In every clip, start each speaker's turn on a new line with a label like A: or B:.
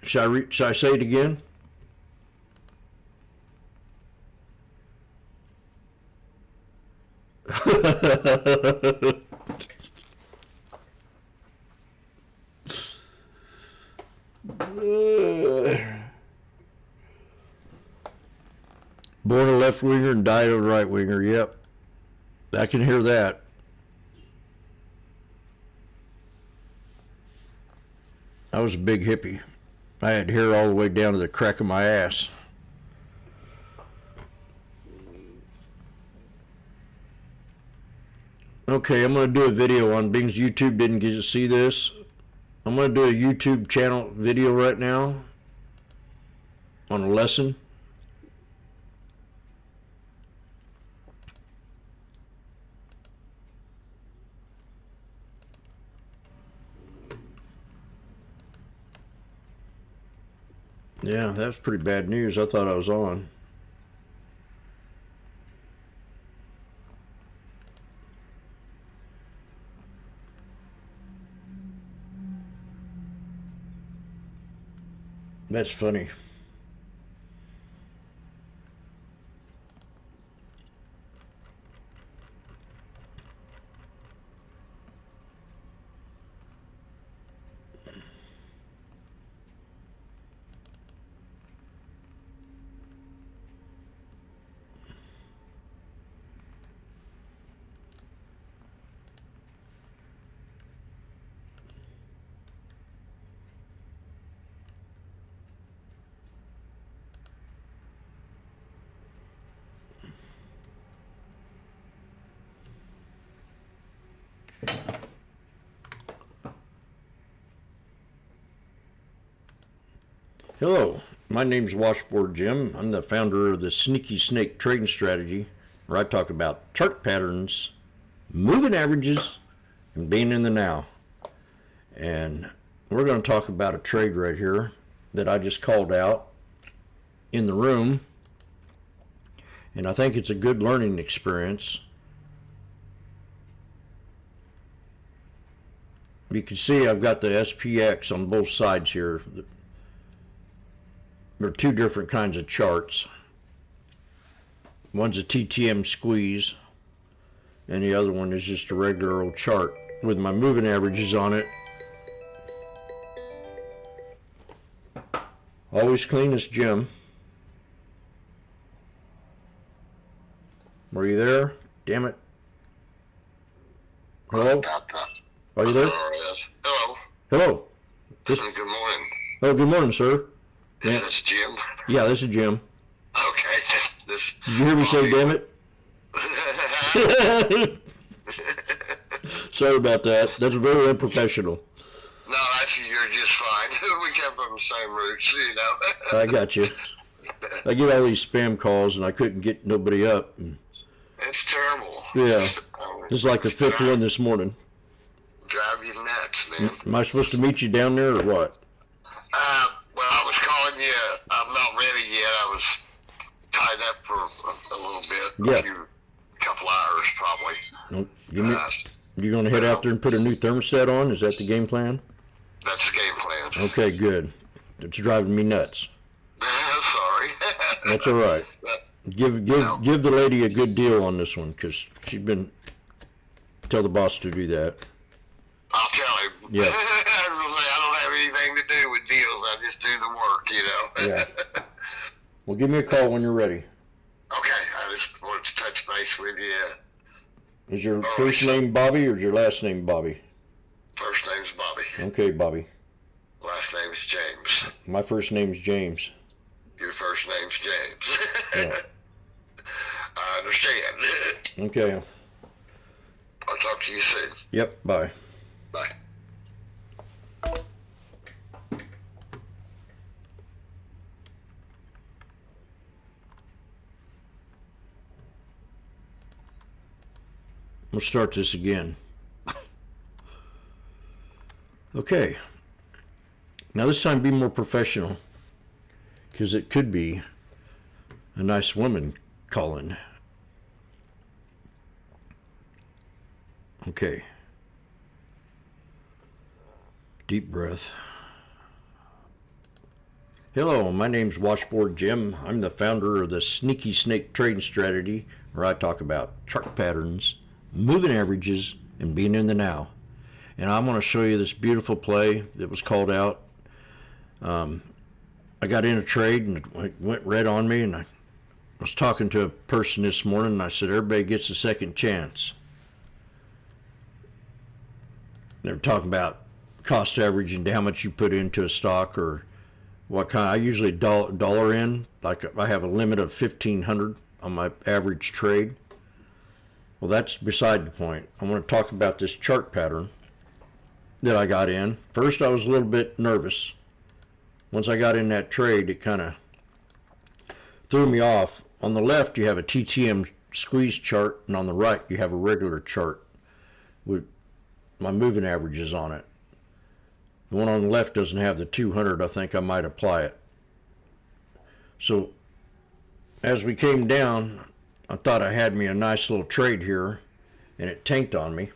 A: Should I say it again? Born a left winger and died a right winger. Yep. I can hear that. I was a big hippie. I had hair all the way down to the crack of my ass. Okay, I'm going to do a video on, because YouTube didn't get to see this, I'm going to do a YouTube channel video right now on a lesson. Yeah, that's pretty bad news. I thought I was on. That's funny. Hello, my name's Washboardjim. I'm the founder of the Sneaky Snake Trading Strategy, where I talk about chart patterns, moving averages, and being in the now. And we're going to talk about a trade right here that I just called out in the room. And I think it's a good learning experience. You can see I've got the SPX on both sides here. There are two different kinds of charts. One's a TTM squeeze, and the other one is just a regular old chart with my moving averages on it. Always clean as Jim. Were you there? Damn it. Hello? Are you there?
B: Yes. Hello.
A: Hello.
B: Good morning.
A: Oh, good morning, sir.
B: Is this Jim?
A: Yeah, this is Jim.
B: Okay.
A: Did you hear me say damn it? Sorry about that. That's very unprofessional.
B: No, you're just fine. We come from the same roots, you know.
A: I got you. I get all these spam calls and I couldn't get nobody up.
B: It's terrible.
A: Yeah. This is like the fifth one this morning.
B: Drive you nuts, man.
A: Am I supposed to meet you down there or what?
B: Well, I was calling you. I'm not ready yet. I was tied up for a little bit.
A: Yeah.
B: A couple hours, probably.
A: You're going to head out there and put a new thermostat on? Is that the game plan?
B: That's the game plan.
A: Okay, good. It's driving me nuts.
B: Sorry.
A: That's all right. Give the lady a good deal on this one, because she's been... Tell the boss to do that.
B: I'll tell him.
A: Yeah.
B: I don't have anything to do with deals. I just do the work, you know.
A: Yeah. Well, give me a call when you're ready.
B: Okay. I just wanted to touch base with you.
A: Is your first name Bobby or is your last name Bobby?
B: First name's Bobby.
A: Okay, Bobby.
B: Last name's James.
A: My first name's James.
B: Your first name's James.
A: Yeah.
B: I understand.
A: Okay.
B: I'll talk to you soon.
A: Yep, bye.
B: Bye.
A: We'll start this again. Okay. Now this time be more professional, because it could be a nice woman calling. Okay. Deep breath. Hello, my name's Washboardjim. I'm the founder of the Sneaky Snake Trading Strategy, where I talk about chart patterns, moving averages, and being in the now. And I'm going to show you this beautiful play that was called out. I got in a trade and it went red on me, and I was talking to a person this morning, and I said, everybody gets a second chance. They were talking about cost average and how much you put into a stock or what kind. I usually dollar in, like I have a limit of 1,500 on my average trade. Well, that's beside the point. I want to talk about this chart pattern that I got in. First, I was a little bit nervous. Once I got in that trade, it kind of threw me off. On the left, you have a TTM squeeze chart, and on the right, you have a regular chart with my moving averages on it. The one on the left doesn't have the 200. I think I might apply it. So as we came down, I thought I had me a nice little trade here, and it tanked on me.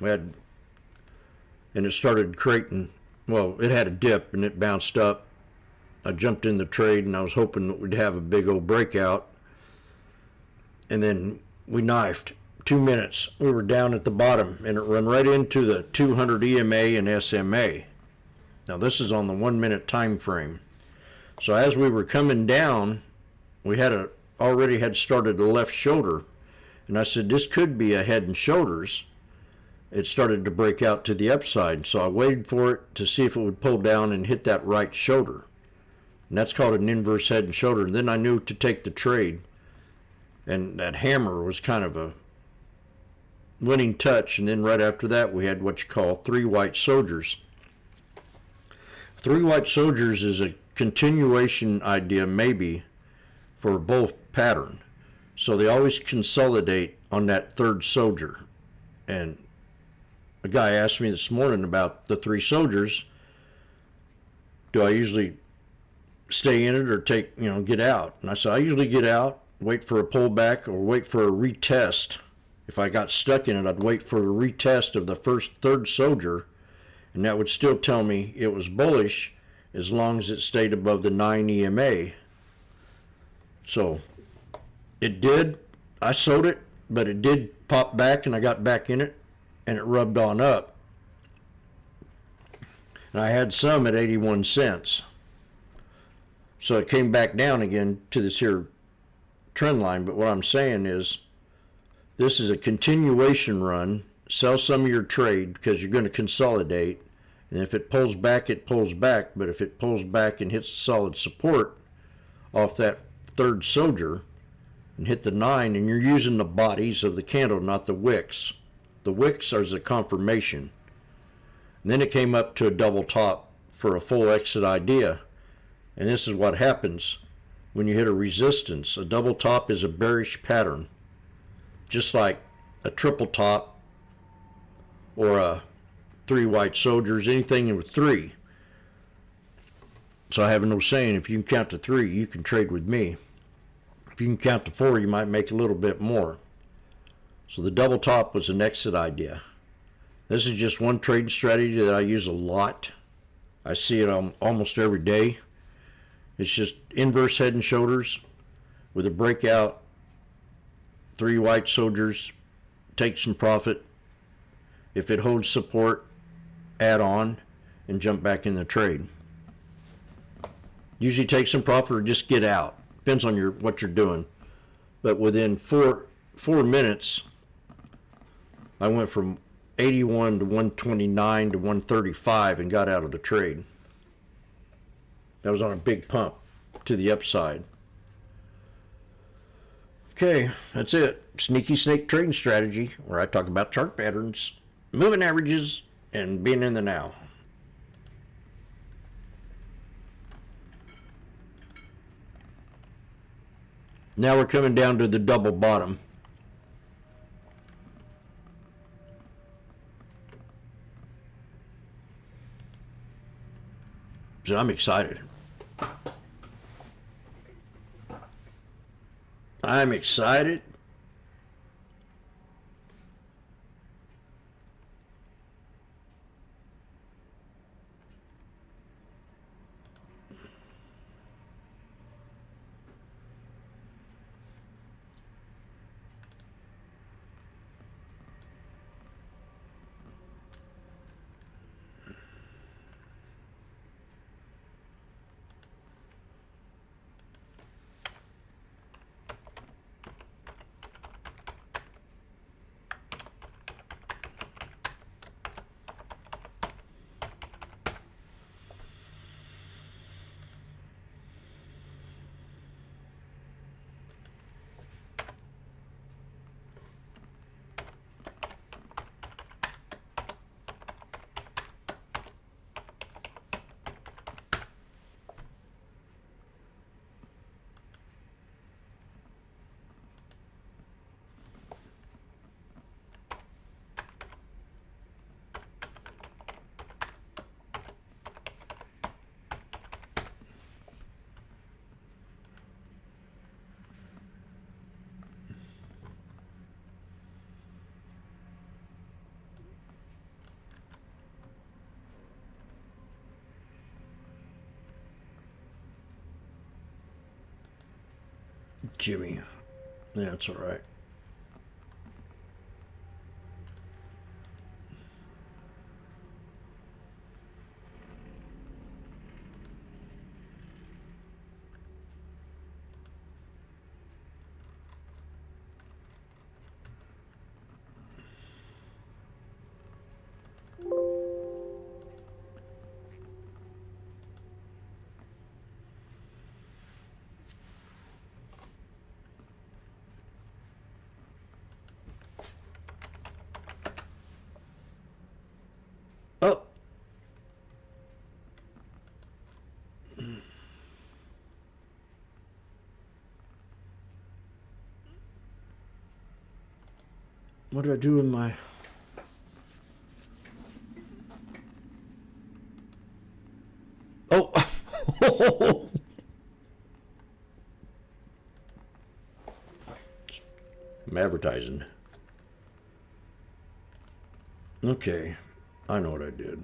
A: And it started creating, well, it had a dip and it bounced up. I jumped in the trade and I was hoping that we'd have a big old breakout. And then we knifed. 2 minutes. We were down at the bottom and it ran right into the 200 EMA and SMA. Now this is on the 1 minute time frame. So as we were coming down, we had already had started a left shoulder, and I said this could be a head and shoulders. It started to break out to the upside, so I waited for it to see if it would pull down and hit that right shoulder, and that's called an inverse head and shoulder. And then I knew to take the trade, and that hammer was kind of a winning touch. And then right after that we had what you call three white soldiers. Three white soldiers is a continuation idea maybe for both pattern. So they always consolidate on that third soldier. And a guy asked me this morning about the three soldiers. Do I usually stay in it or get out? And I said, I usually get out, wait for a pullback or wait for a retest. If I got stuck in it, I'd wait for a retest of the third soldier, and that would still tell me it was bullish as long as it stayed above the 9 EMA. So it did. I sold it, but it did pop back, and I got back in it, and it rubbed on up. And I had some at 81 cents. So it came back down again to this here trend line. But what I'm saying is this is a continuation run. Sell some of your trade because you're going to consolidate. And if it pulls back, it pulls back. But if it pulls back and hits solid support off that third soldier and hit the 9, and you're using the bodies of the candle, not the wicks. The wicks are the confirmation. And then it came up to a double top for a full exit idea. And this is what happens when you hit a resistance. A double top is a bearish pattern, just like a triple top or a three white soldiers, anything with three. So I have no saying, if you can count to 3, you can trade with me. If you can count to 4, you might make a little bit more. So the double top was an exit idea. This is just one trading strategy that I use a lot. I see it almost every day. It's just inverse head and shoulders with a breakout, 3 white soldiers, take some profit. If it holds support, add on and jump back in the trade. Usually take some profit or just get out. Depends on what you're doing. But within four minutes, I went from 81 to 129 to 135 and got out of the trade. That was on a big pump to the upside. Okay, that's it. Sneaky Snake Trading Strategy, where I talk about chart patterns, moving averages, and being in the now. Now we're coming down to the double bottom. So I'm excited. I'm excited. Jimmy. Yeah, that's all right. Oh. What did I do with my... Oh! I'm advertising. Okay, I know what I did.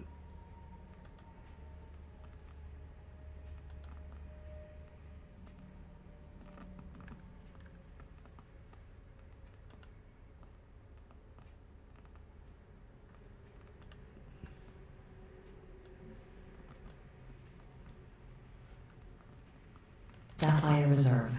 C: Sapphire Reserve.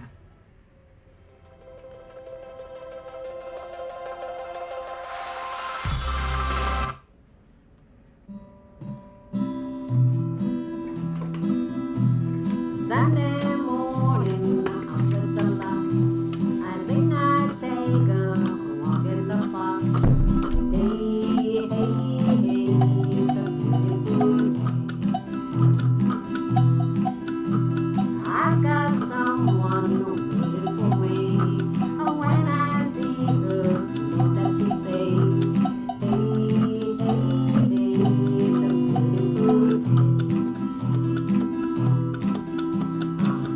D: Sunday morning, I'm with the luck. I think I take a walk in the park. Hey, hey, hey, it's a beautiful day. I got someone waiting for me. When I see her, know that she say, hey, hey, hey, it's a beautiful day.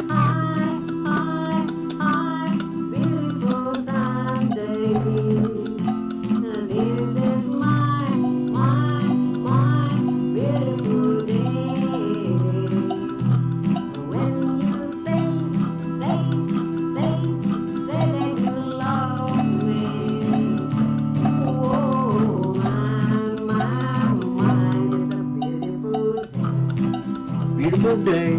D: Hi, hi, hi, beautiful Sunday. This is my beautiful day. When you say that you love me. Oh, it's a beautiful day.
A: Beautiful day.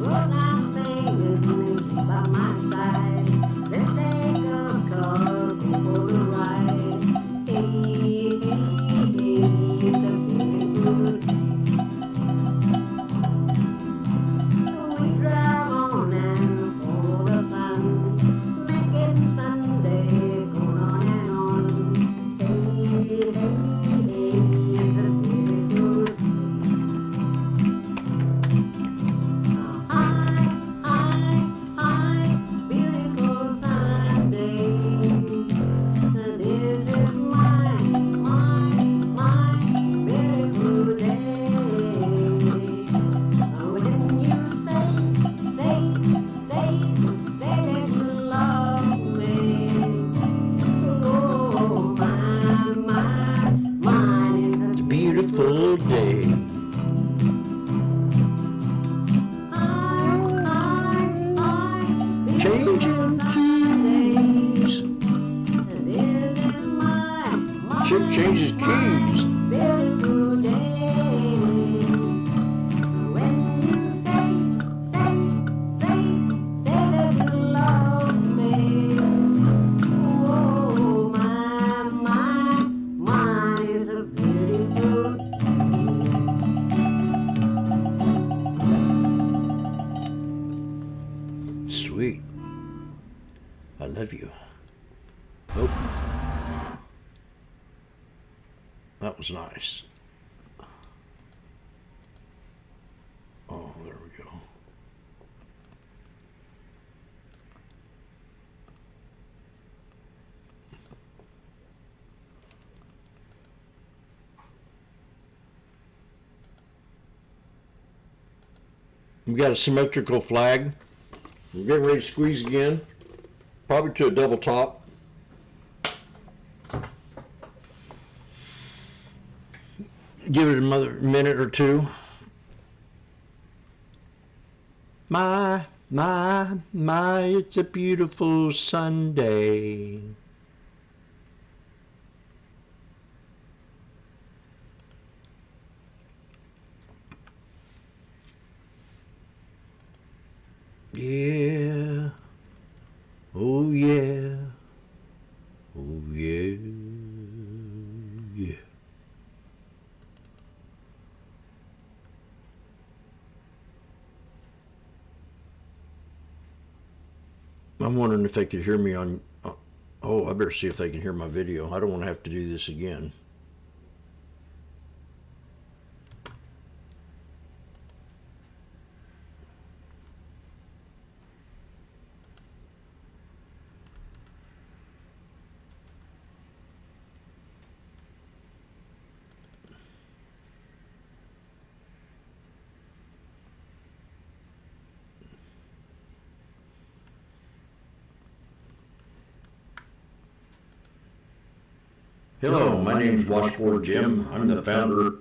D: Was I singing by my side? Let's take a car for a ride. Hey, hey, hey, it's a beautiful day. We drive on and follow the sun, making Sunday go on and on. Hey, hey, hey, it's a beautiful day. Hi, hi, beautiful Sunday. This is my beautiful day. When you say that you love me. Oh, mine is a
A: Beautiful day. Changing keys. Chip changes keys.
D: Beautiful day. When you say that you love me. Oh, mine is a beautiful
A: Sweet. I love you. Oh. That was nice. Oh, there we go. We got a symmetrical flag. We're getting ready to squeeze again. Probably to a double top. Give it another minute or two. My My, it's a beautiful Sunday. Yeah. Oh, yeah. Oh, yeah. Yeah. I'm wondering if they could hear me on. Oh, I better see if they can hear my video. I don't want to have to do this again. Hello, my name is Washboardjim. I'm the founder.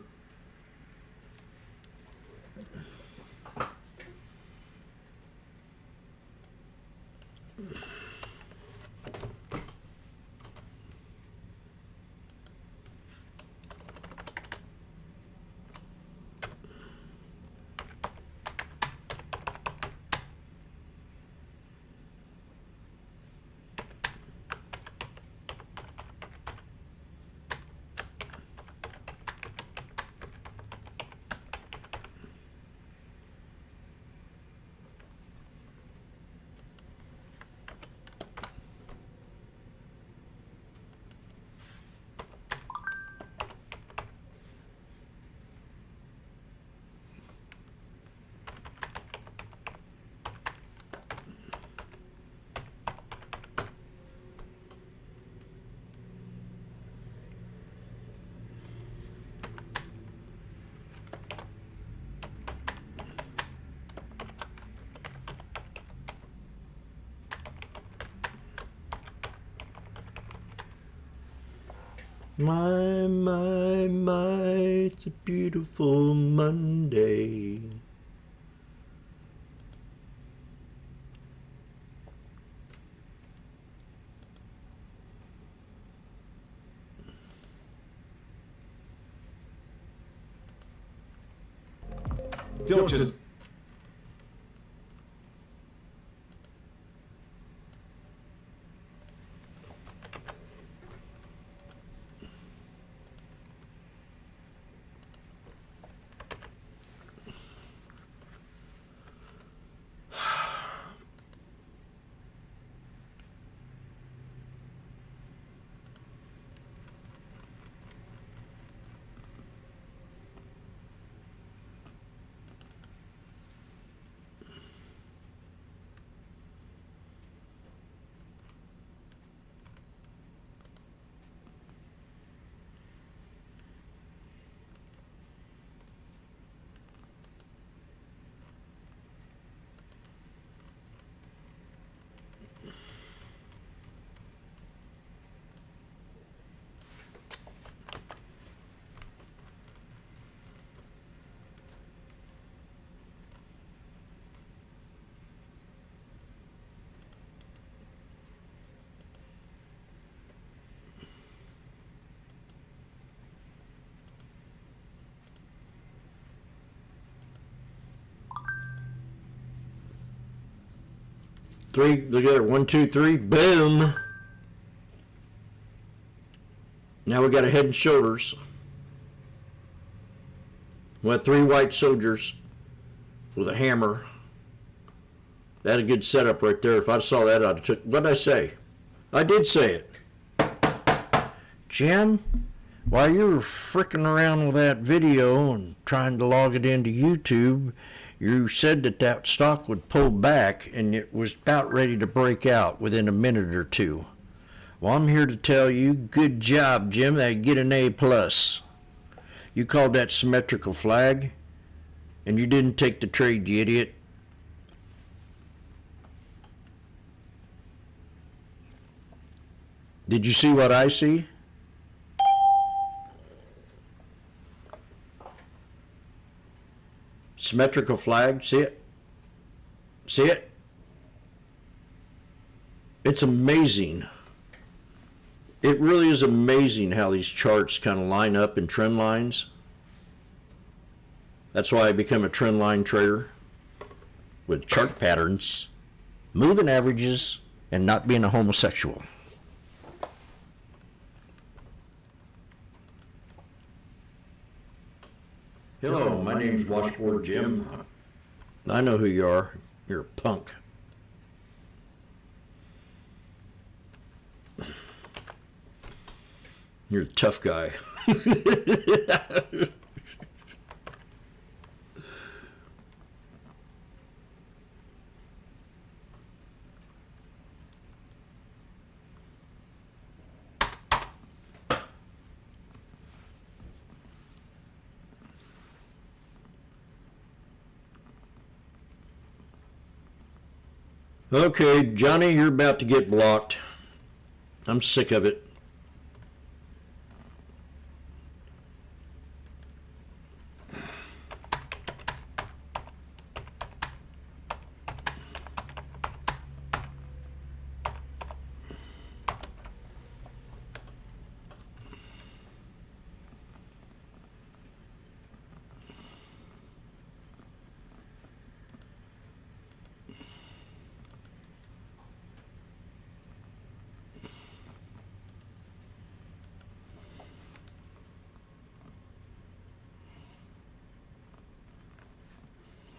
A: My, it's a beautiful Monday.
C: Don't just...
A: Three, look at it. 1, 2, 3, boom. Now we got a head and shoulders. We had 3 white soldiers with a hammer. That's a good setup right there. If I saw that, I'd have took. What did I say? I did say it. Jim, while you were fricking around with that video and trying to log it into YouTube, you said that that stock would pull back and it was about ready to break out within a minute or two. Well, I'm here to tell you, good job, Jim. That get an A+. You called that symmetrical flag, and you didn't take the trade, you idiot. Did you see what I see? Symmetrical flag, see it? See it? it's amazing. It really is amazing how these charts kind of line up in trend lines. That's why I become a trend line trader with chart patterns, moving averages, and not being a homosexual. Hello, my name's Washboardjim. I know who you are. You're a punk. You're a tough guy. Okay, Johnny, you're about to get blocked. I'm sick of it.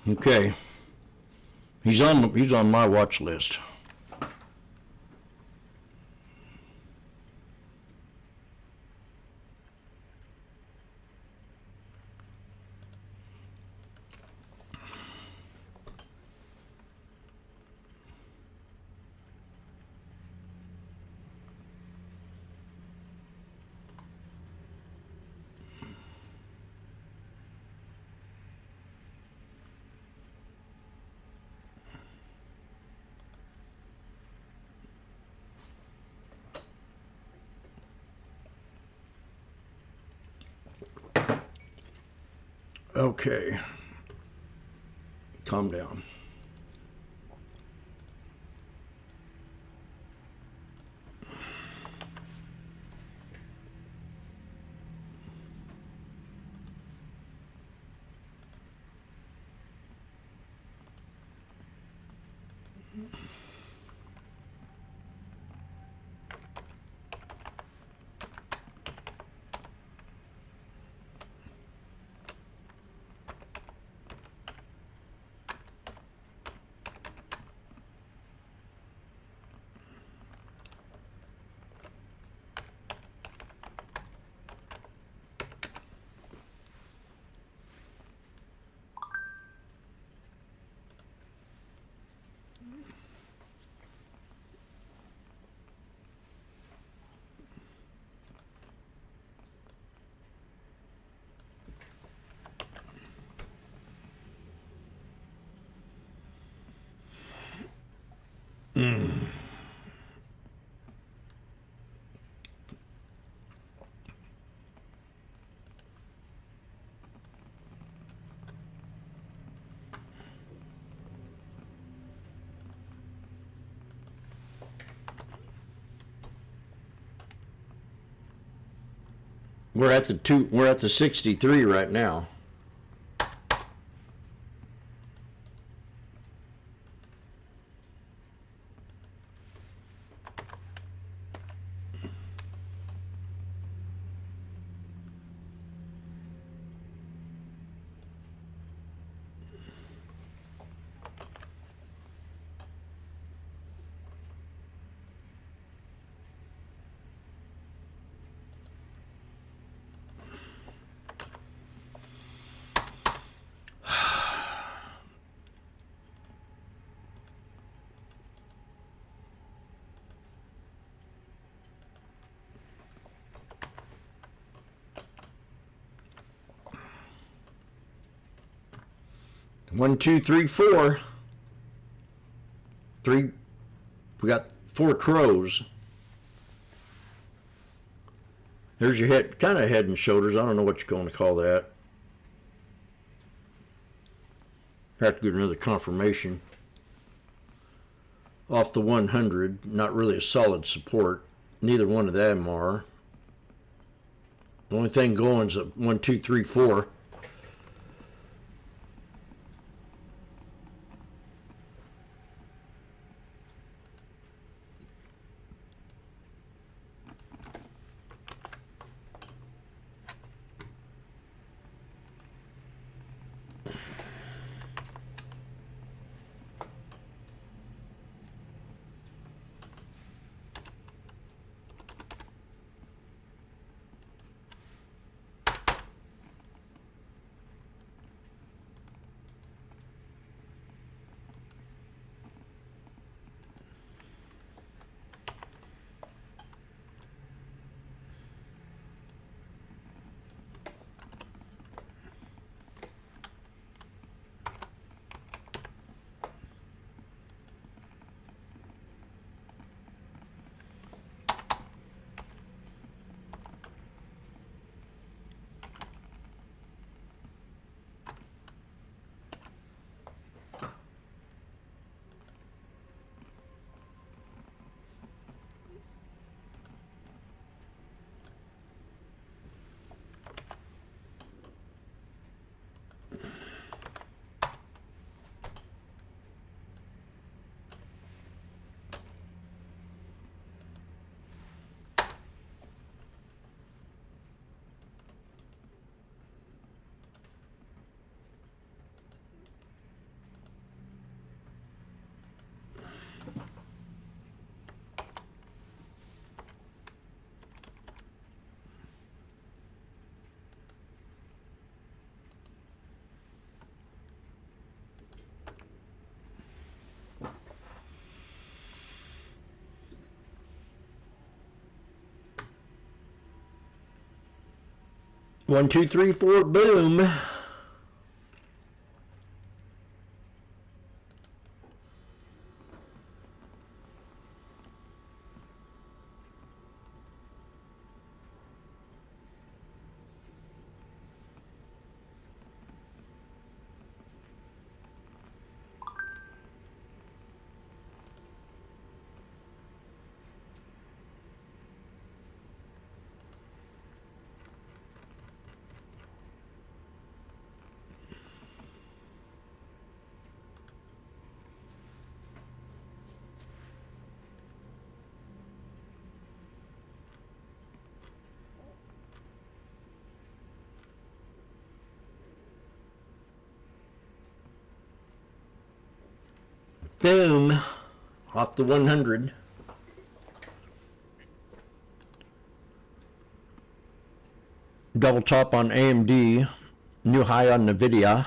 A: Okay. He's on my watch list. Okay. Calm down. We're at the 63 right now. One, two, three, four. Three. We got 4 crows. There's your head, kind of head and shoulders. I don't know what you're going to call that. Have to get another confirmation. off the 100. Not really a solid support. Neither one of them are. The only thing going is a 1, 2, 3, 4. One, two, three, four, boom. Boom. Off the 100. Double top on AMD. New high on NVIDIA.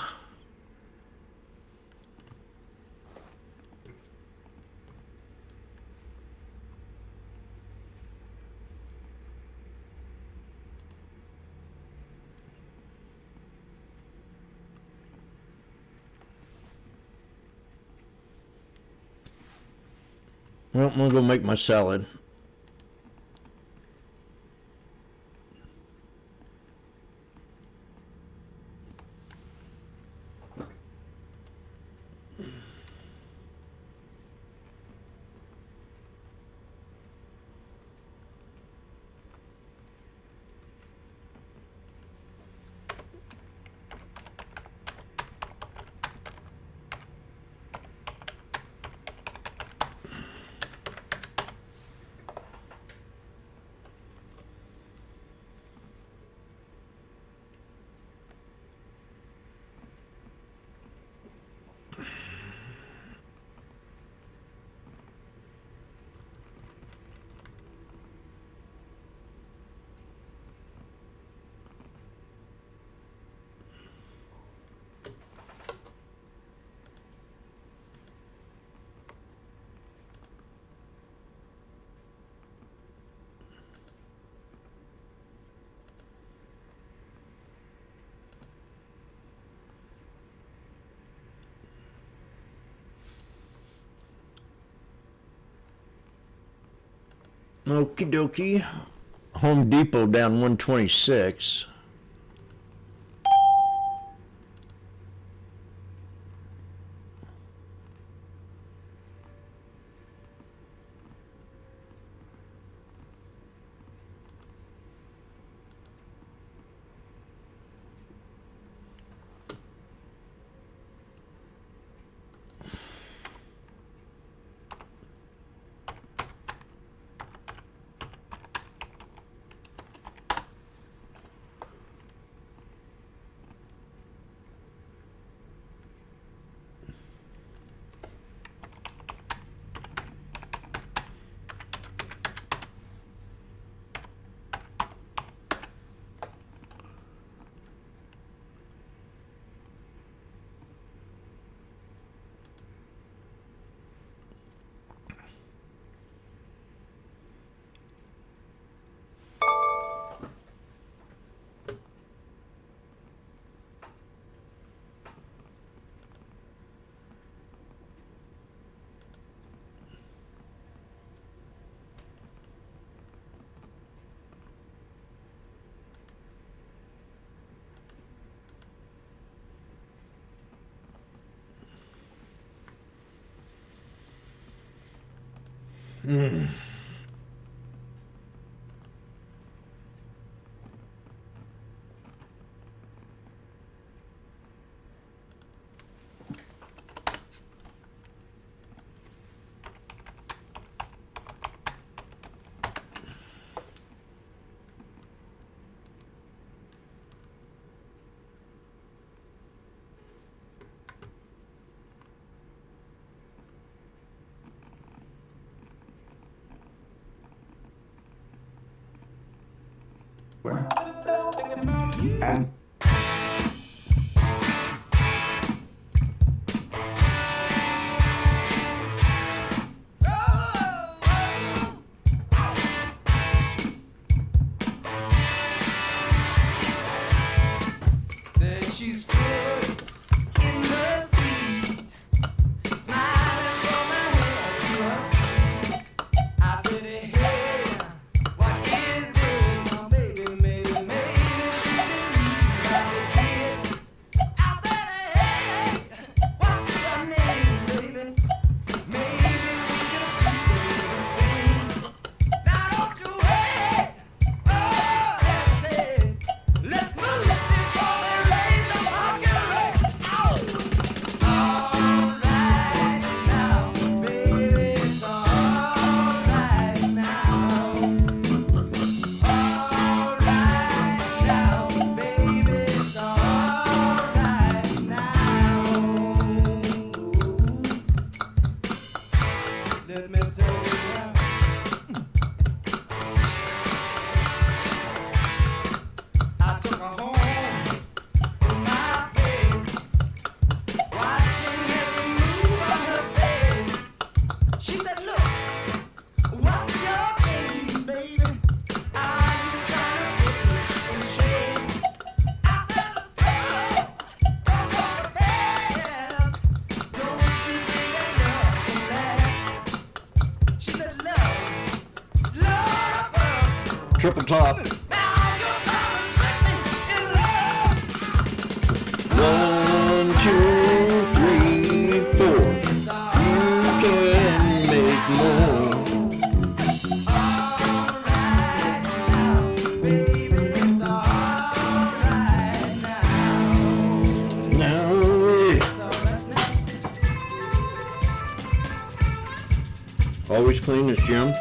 A: Well, I'm gonna go make my salad. Okie dokie. Home Depot down 126.
C: And
E: Then she stood in the street, smiling from her head to her feet. I said, hey, what is this? Now, maybe she's in need of a kiss. I said, hey, what's your name, baby? Maybe we can see things the same. Now, don't you wait, oh, hesitate. Let's move before they raise the fucking rate. All right now, baby, it's all right now. All right now, baby, it's all right now. Let me tell you now. I took her home to my place, watching every move on her face. She said, look, what's your game, baby? Are you trying to put me in shame? I said, slow, don't go so fast. Don't you think that love can last? She said, love of her.
A: Triple top.
E: Now you're trying to trick me in love.
A: 1, 2, 3, 4.
E: It's all
A: You can make more.
E: right now, baby. It's all right now.
A: Now,
E: It's all right now.
A: always clean as Jim.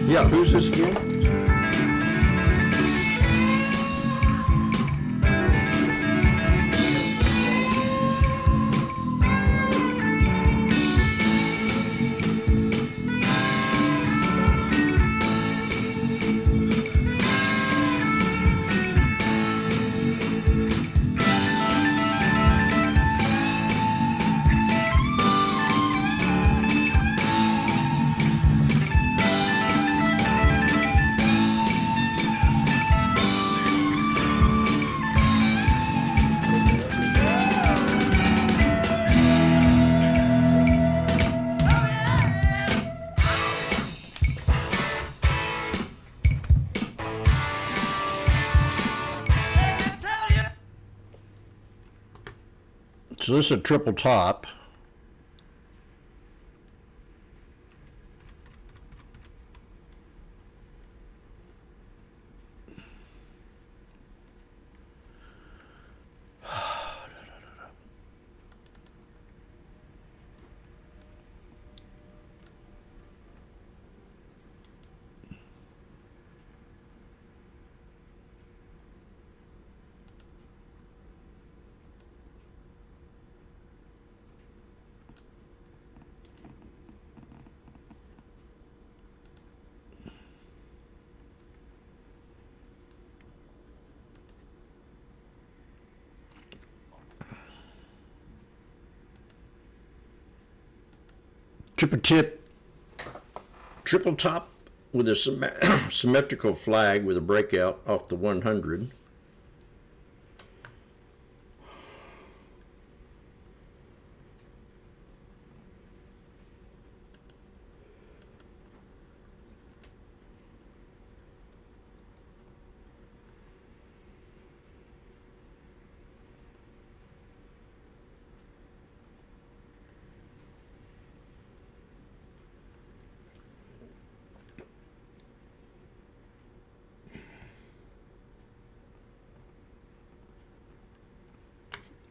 A: Yeah, who's this again?
E: Let me tell you.
A: So this is a triple top. Triple tip, triple top with a symmetrical flag with a breakout off the 100.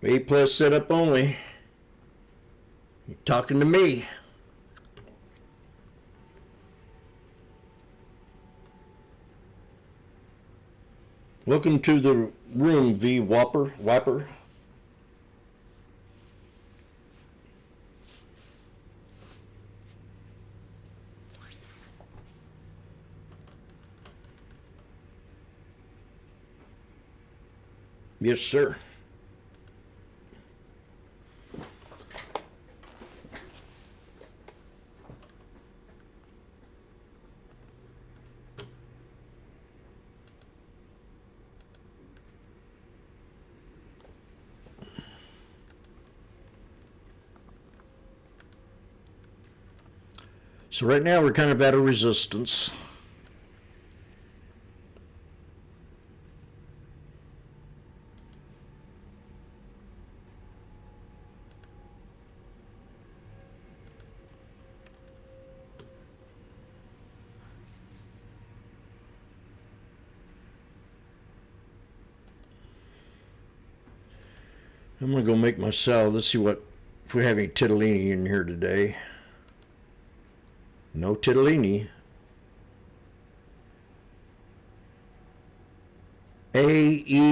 A: A plus setup only. You're talking to me. Welcome to the room, V Wiper. Yes, sir. So right now we're kind of at a resistance. I'm gonna go make my sell. Let's see if we have any Titellini in here today. No Titellini. AEHR.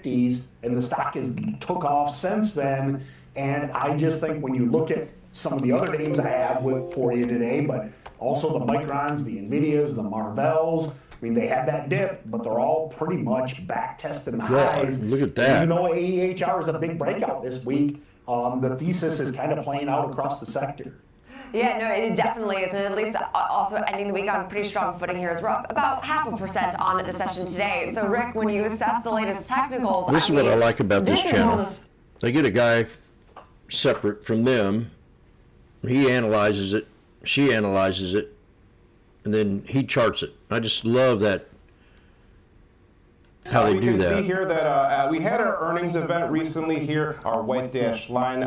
C: And the stock has took off since then. And I just think when you look at some of the other names I have for you today, but also the Microns, the Nvidias, the Marvells, I mean, they had that dip, but they're all pretty much back testing highs.
A: Look at that.
C: Even though AEHR is a big breakout this week, the thesis is kind of playing out across the sector.
F: Yeah, no, it definitely is, and at least also ending the week on pretty strong footing here as we're up about 0.5% on the session today. So, Rick, when you assess the latest technicals,
A: This is what I like about this channel. They get a guy separate from them. He analyzes it, she analyzes it, and then he charts it. I just love that. How they do
G: You
A: that.
G: can see here that we had our earnings event recently here, our white dashed line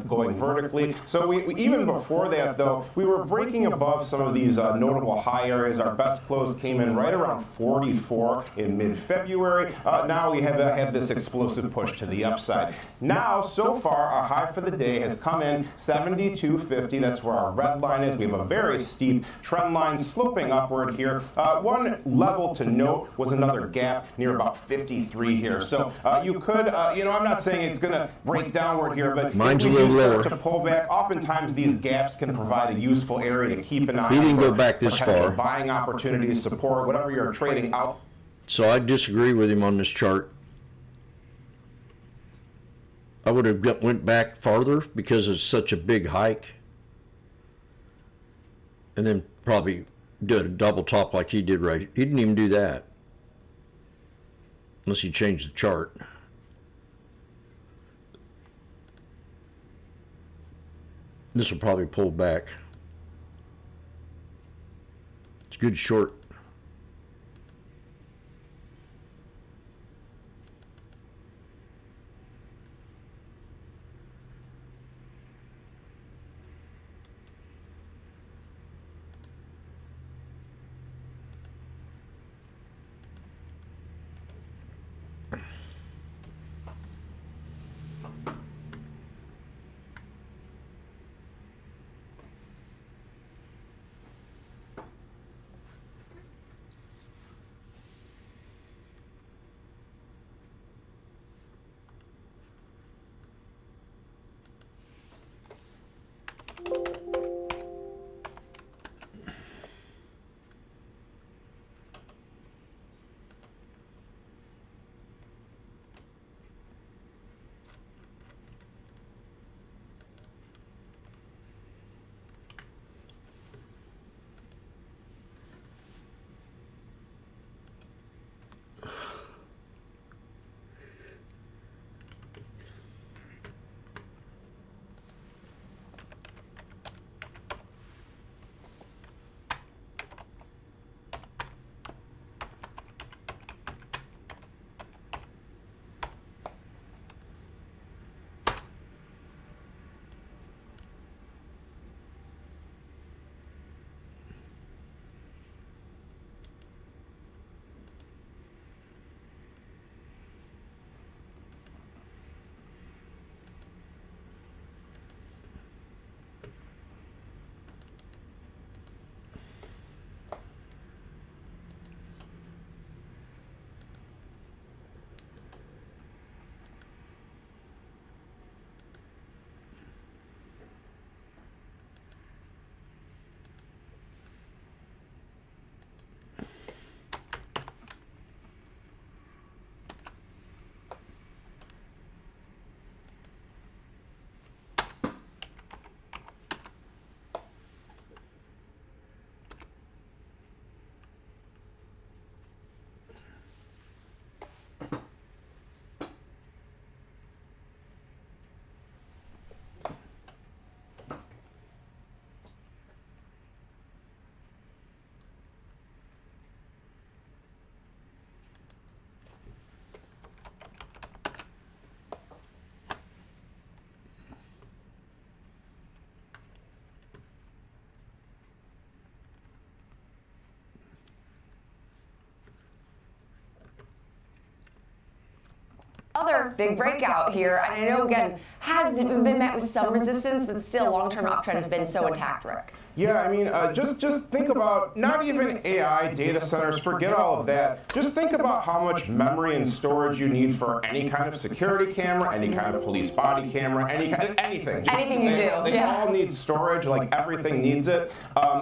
G: going vertically. So we even before that, though, we were breaking above some of these notable high areas. Our best close came in right around 44 in mid-February. Now we have had this explosive push to the upside. Now, so far, our high for the day has come in 72.50. That's where our red line is. We have a very steep trend line sloping upward here. One level to note was another gap near about 53 here. So you could, I'm not saying it's going to break downward here, but
A: Mine's
G: if
A: a
G: we
A: little
G: do
A: lower.
G: start to pull back, oftentimes these gaps can provide a useful area to keep an eye on.
A: He didn't
G: for
A: go back this
G: potential
A: far.
G: buying opportunities, support, whatever you're trading out.
A: So I disagree with him on this chart. I would have went back farther because it's such a big hike. And then probably did a double top like he did right. He didn't even do that. Unless you change the chart. This will probably pull back. It's a good short.
F: another big breakout here. And I know, again, has been met with some resistance, but still long-term uptrend has been so intact, Rick.
G: Yeah, I mean, just think about not even AI data centers, forget all of that. Just think about how much memory and storage you need for any kind of security camera, any kind of police body camera, anything.
F: Anything you do,
G: They all need storage, like everything needs it.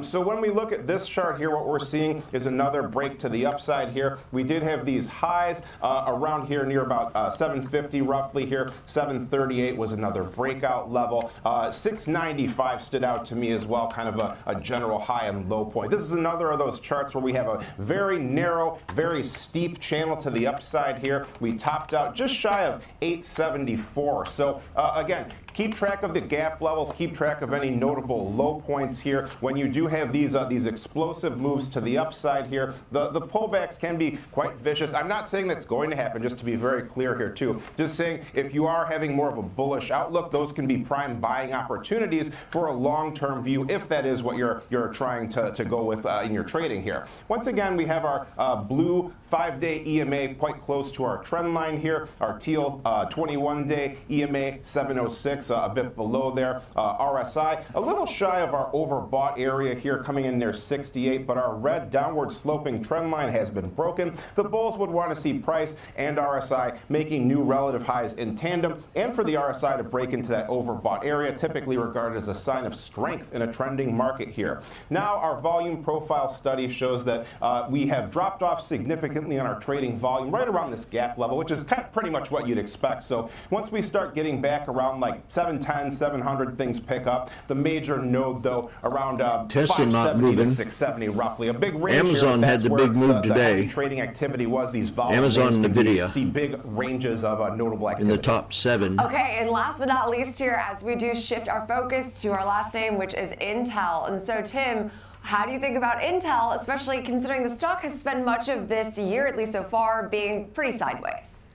G: So when we look at this chart here, what we're seeing is another break to the upside here. We did have these highs around here near about 750 roughly here. 738 was another breakout level. 695 stood out to me as well, kind of a general high and low point. This is another of those charts where we have a very narrow, very steep channel to the upside here. We topped out just shy of 874. So again, keep track of the gap levels, keep track of any notable low points here. When you do have these explosive moves to the upside here, the pullbacks can be quite vicious. I'm not saying that's going to happen, just to be very clear here too. Just saying if you are having more of a bullish outlook, those can be prime buying opportunities for a long-term view, if that is what you're trying to go with in your trading here. Once again, we have our blue 5-day EMA quite close to our trend line here. Our teal 21-day EMA 706, a bit below there. RSI a little shy of our overbought area here, coming in near 68, but our red downward sloping trend line has been broken. The bulls would want to see price and RSI making new relative highs in tandem, and for the RSI to break into that overbought area, typically regarded as a sign of strength in a trending market here. Now, our volume profile study shows that we have dropped off significantly on our trading volume right around this gap level, which is kind of pretty much what you'd expect. So once we start getting back around like 710, 700, things pick up. The major node, though, around
A: Tesla not
G: 570
A: moving.
G: to 670 roughly. A big range
A: Amazon
G: here.
A: had
G: That's
A: the
G: where
A: big move
G: the
A: today.
G: heavy trading activity was. These volume
A: Amazon
G: names
A: and
G: can
A: Nvidia.
G: see big ranges of notable
A: In
G: activity.
A: the top 7.
F: Okay, and last but not least here, as we do shift our focus to our last name, which is Intel. And so, Tim, how do you think about Intel, especially considering the stock has spent much of this year, at least so far, being pretty sideways?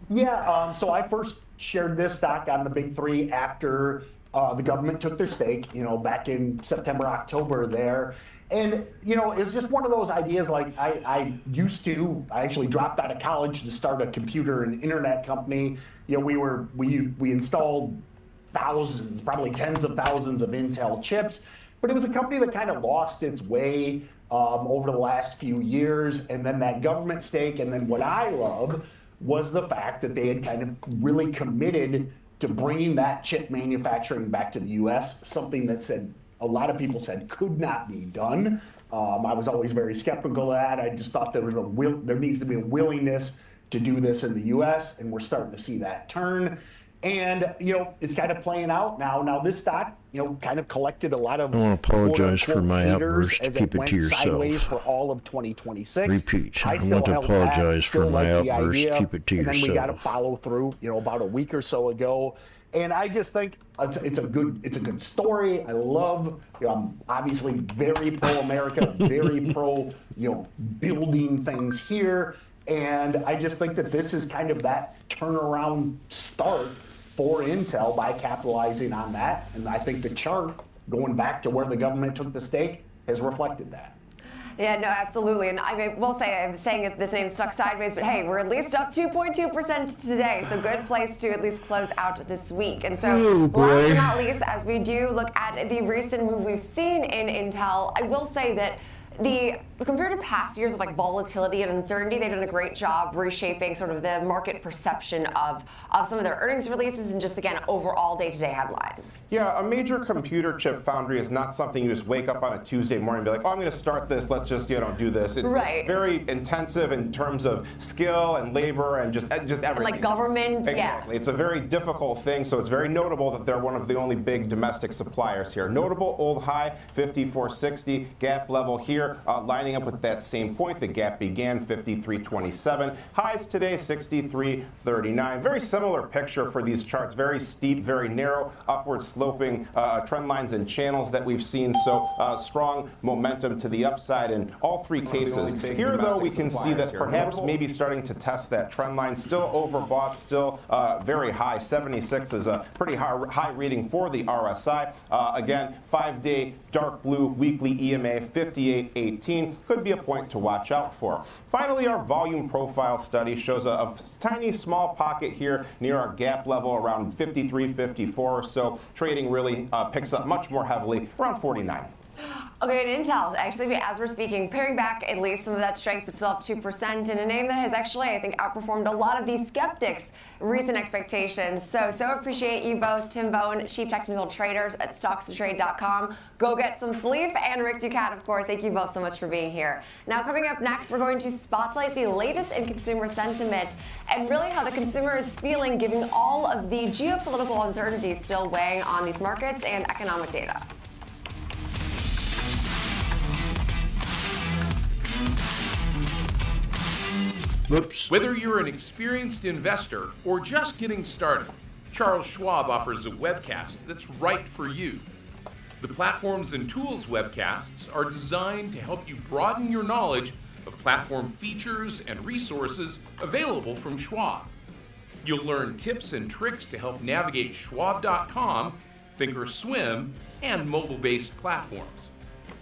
C: Yeah, so I first shared this stock on the big three after the government took their stake, back in September, October there. And, it was just one of those ideas like I actually dropped out of college to start a computer and internet company. We installed thousands, probably tens of thousands of Intel chips, but it was a company that kind of lost its way over the last few years. And then that government stake, and then what I love was the fact that they had kind of really committed to bringing that chip manufacturing back to the U.S., something that a lot of people said could not be done. I was always very skeptical of that. I just thought there needs to be a willingness to do this in the U.S., and we're starting to see that turn. And, it's kind of playing out now. Now, this stock, kind of collected a lot of
A: I want to apologize for
C: quote-unquote
A: my
C: haters
A: outburst.
C: as
A: Keep it
C: went
A: to yourself.
C: sideways for all of 2026.
A: Repeat. I
C: still
A: want to
C: held that,
A: apologize for
C: still
A: my
C: like the
A: outburst.
C: idea,
A: Keep it to
C: and then we got to
A: yourself.
C: follow through, about a week or so ago. And I just think it's a good story. I love, I'm obviously very pro-America, very pro, building things here. And I just think that this is kind of that turnaround start for Intel by capitalizing on that. And I think the chart going back to where the government took the stake has reflected that.
F: Yeah, no, absolutely. And I will say, I'm saying this name stuck sideways, but hey, we're at least up 2.2% today. So good place to at least close out this week. And so last but not least, as we do look at the recent move we've seen in Intel, I will say that compared to past years of volatility and uncertainty, they've done a great job reshaping sort of the market perception of some of their earnings releases and just, again, overall day-to-day headlines.
G: Yeah, a major computer chip foundry is not something you just wake up on a Tuesday morning and be like, oh, I'm going to start this, let's just, do this.
F: Right.
G: It's very intensive in terms of skill and labor and just everything.
F: And government,
G: Exactly. It's a very difficult thing, so it's very notable that they're one of the only big domestic suppliers here. Notable old high, 5460, gap level here, lining up with that same point. The gap began 53.27. Highs today 63.39. Very similar picture for these charts. Very steep, very narrow, upward sloping trend lines and channels that we've seen. So strong momentum to the upside in all three cases. Here, though, we can see that perhaps maybe starting to test that trend line. Still overbought, still very high. 76 is a pretty high reading for the RSI. Again, 5-day dark blue weekly EMA 58. 18 could be a point to watch out for. Finally, our volume profile study shows a tiny small pocket here near our gap level around 53, 54 or so. Trading really picks up much more heavily around 49.
F: Okay, and Intel, actually, as we're speaking, paring back at least some of that strength, but still up 2%, in a name that has actually, I think, outperformed a lot of these skeptics' recent expectations. So appreciate you both, Tim Bone, Chief Technical Traders at StocksToTrade.com. Go get some sleep. And Rick Ducat, of course, thank you both so much for being here. Now, coming up next, we're going to spotlight the latest in consumer sentiment and really how the consumer is feeling given all of the geopolitical uncertainties still weighing on these markets and economic data.
A: Whoops.
H: Whether you're an experienced investor or just getting started, Charles Schwab offers a webcast that's right for you. The Platforms and Tools webcasts are designed to help you broaden your knowledge of platform features and resources available from Schwab. You'll learn tips and tricks to help navigate Schwab.com, Thinkorswim, and mobile-based platforms.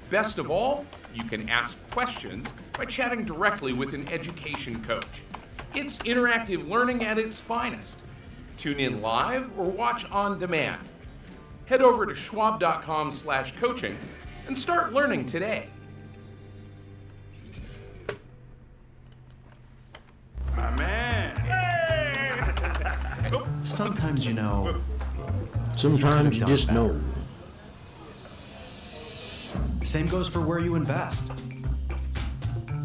H: Best of all, you can ask questions by chatting directly with an education coach. It's interactive learning at its finest. Tune in live or watch on demand. Head over to schwab.com/coaching and start learning today.
I: My man. Hey!
J: Sometimes, you know,
A: Sometimes you just know.
J: Same goes for where you invest.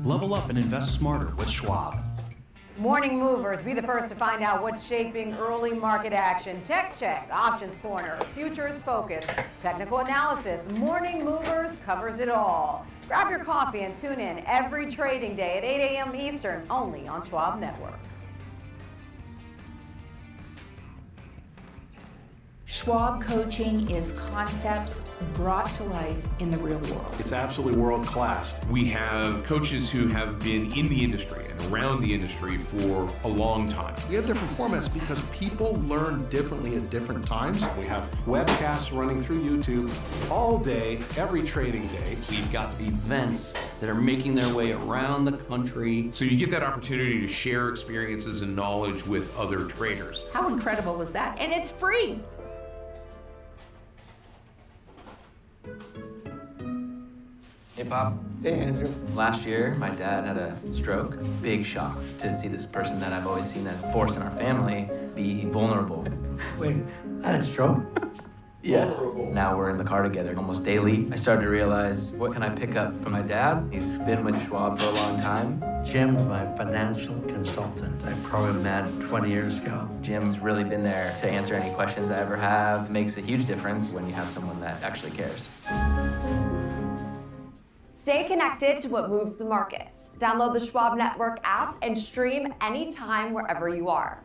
J: Level up and invest smarter with Schwab.
K: Morning movers, be the first to find out what's shaping early market action. Tech check, options corner, futures focus, technical analysis. Morning movers covers it all. Grab your coffee and tune in every trading day at 8 a.m. Eastern, only on Schwab Network.
L: Schwab coaching is concepts brought to life in the real world.
I: It's absolutely world class.
H: We have coaches who have been in the industry and around the industry for a long time.
M: We have different formats because people learn differently at different times.
I: We have webcasts running through YouTube all day, every trading day.
N: We've got events that are making their way around the country.
H: So you get that opportunity to share experiences and knowledge with other traders.
L: How incredible is that? And it's free.
O: Hey, Pop.
P: Hey, Andrew.
O: Last year, my dad had a stroke. Big shock to see this person that I've always seen as a force in our family be vulnerable.
P: Wait, I had a stroke?
O: Yes. Now we're in the car together almost daily. I started to realize, what can I pick up from my dad? He's been with Schwab for a long time.
P: Jim's my financial consultant. I programmed that 20 years ago.
O: Jim's really been there to answer any questions I ever have. Makes a huge difference when you have someone that actually cares.
F: Stay connected to what moves the markets. Download the Schwab Network app and stream anytime wherever you are.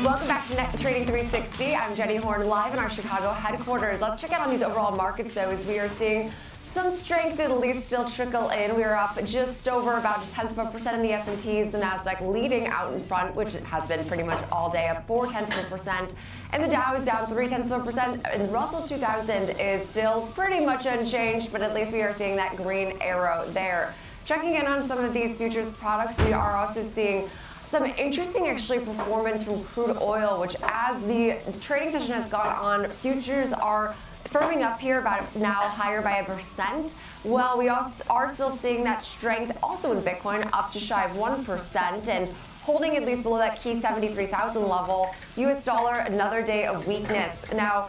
F: Welcome back to Net Trading 360. I'm Jenny Horn, live in our Chicago headquarters. Let's check out on these overall markets, though, as we are seeing some strength at least still trickle in. We are up just over about 0.1% in the S&Ps, the Nasdaq leading out in front, which has been pretty much all day, up 0.4%. And the Dow is down 0.3%, and Russell 2000 is still pretty much unchanged, but at least we are seeing that green arrow there. Checking in on some of these futures products, we are also seeing some interesting actually performance from crude oil, which as the trading session has gone on, futures are firming up here about now higher by 1%. Well, we also are still seeing that strength also in Bitcoin up just shy of 1% and holding at least below that key 73,000 level. US dollar, another day of weakness. Now,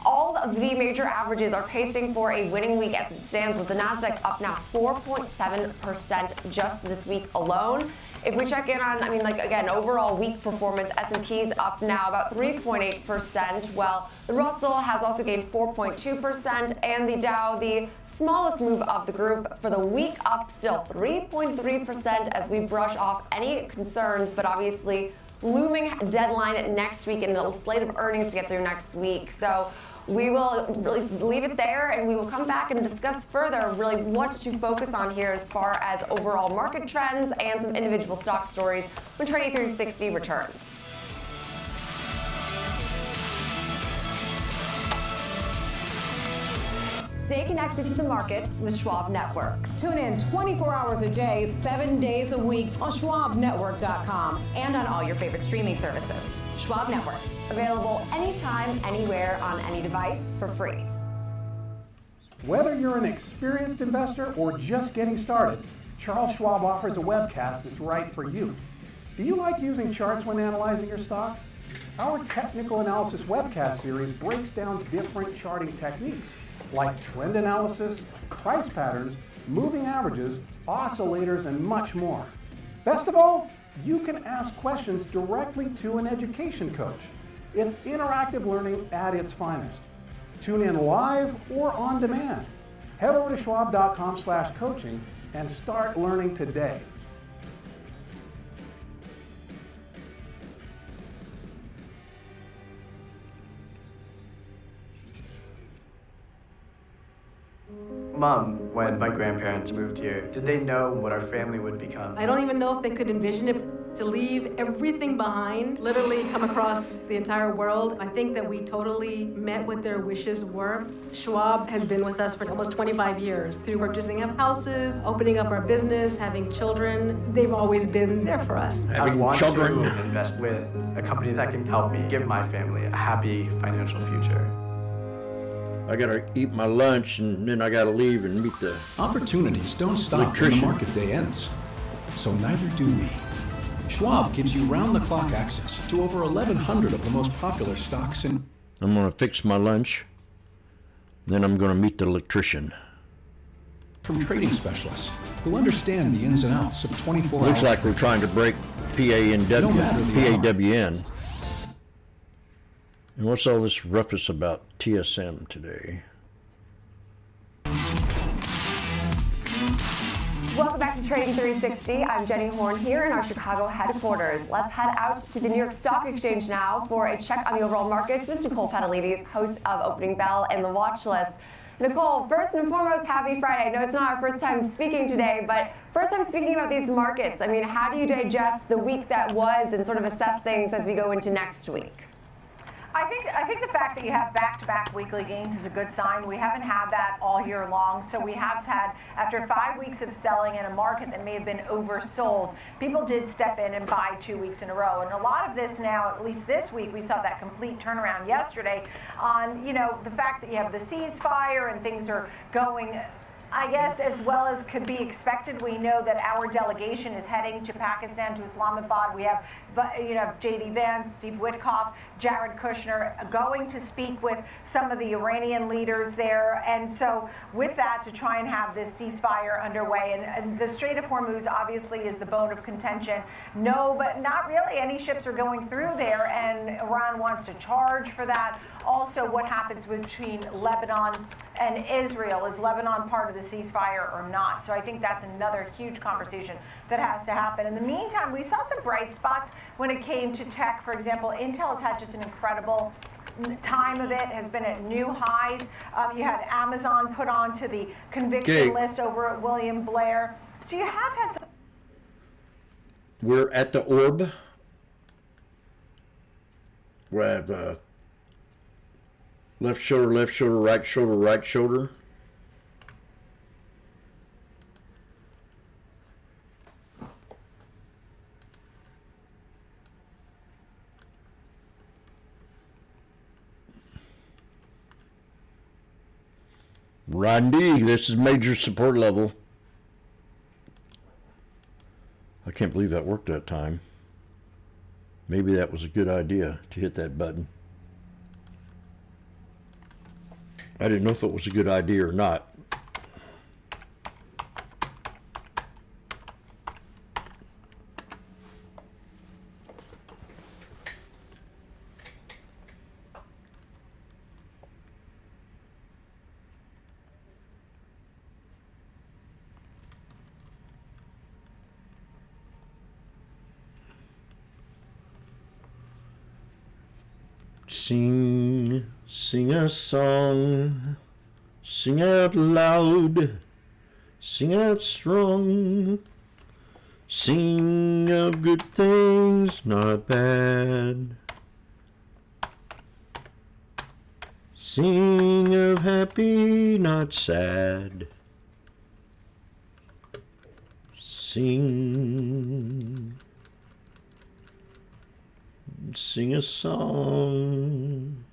F: all of the major averages are pacing for a winning week as it stands, with the Nasdaq up now 4.7% just this week alone. If we check in on, again, overall week performance, S&P's up now about 3.8%, while the Russell has also gained 4.2%, and the Dow, the smallest move of the group for the week, up still 3.3% as we brush off any concerns, but obviously looming deadline next week and a slate of earnings to get through next week. So we will really leave it there, and we will come back and discuss further really what to focus on here as far as overall market trends and some individual stock stories when Trading 360 returns. Stay connected to the markets with Schwab Network.
K: Tune in 24 hours a day, 7 days a week on SchwabNetwork.com.
Q: And on all your favorite streaming services. Schwab Network.
F: Available anytime, anywhere, on any device for free.
I: Whether you're an experienced investor or just getting started, Charles Schwab offers a webcast that's right for you. Do you like using charts when analyzing your stocks? Our technical analysis webcast series breaks down different charting techniques like trend analysis, price patterns, moving averages, oscillators, and much more. Best of all, you can ask questions directly to an education coach. It's interactive learning at its finest. Tune in live or on demand. Head over to schwab.com/coaching and start learning today.
O: Mom, when my grandparents moved here, did they know what our family would become?
R: I don't even know if they could envision it, to leave everything behind, literally come across the entire world. I think that we totally met what their wishes were. Schwab has been with us for almost 25 years through purchasing of houses, opening up our business, having children. They've always been there for us.
O: I want to invest with a company that can help me give my family a happy financial future.
A: I gotta eat my lunch and then I gotta leave and meet the
S: Opportunities don't stop when the
A: electrician.
S: market day ends. So neither do we. Schwab gives you round-the-clock access to over 1,100 of the most popular stocks and
A: I'm gonna fix my lunch. Then I'm gonna meet the electrician.
S: from trading specialists who understand the ins and outs of 24
A: Looks
S: hours.
A: like we're trying to break PAWN.
S: No matter the hour.
A: And what's all this ruckus about TSM today?
F: Welcome back to Trading 360. I'm Jenny Horn here in our Chicago headquarters. Let's head out to the New York Stock Exchange now for a check on the overall markets with Nicole Petalides, host of Opening Bell and The Watch List. Nicole, first and foremost, happy Friday. I know it's not our first time speaking today, but first time speaking about these markets. I mean, how do you digest the week that was and sort of assess things as we go into next week?
K: I think the fact that you have back-to-back weekly gains is a good sign. We haven't had that all year long, so we have had, after 5 weeks of selling in a market that may have been oversold, people did step in and buy 2 weeks in a row. And a lot of this now, at least this week, we saw that complete turnaround yesterday on, you know, the fact that you have the ceasefire and things are going, I guess, as well as could be expected. We know that our delegation is heading to Pakistan, to Islamabad. We have, you know, J.D. Vance, Steve Witkoff, Jared Kushner going to speak with some of the Iranian leaders there. And so with that, to try and have this ceasefire underway. And the Strait of Hormuz obviously is the bone of contention. No, but not really. Any ships are going through there, and Iran wants to charge for that. Also, what happens between Lebanon and Israel? Is Lebanon part of the ceasefire or not? So I think that's another huge conversation that has to happen. In the meantime, we saw some bright spots when it came to tech. For example, Intel has had just an incredible time of it, has been at new highs. You had Amazon put onto the conviction list over at William Blair. So you have had some.
A: We're at the orb. We have left shoulder, right shoulder, right shoulder. Randy, this is major support level. I can't believe that worked that time. Maybe that was a good idea to hit that button. I didn't know if it was a good idea or not. Sing a song, sing out loud, sing out strong, sing of good things, not bad. Sing of happy, not sad. Sing a song.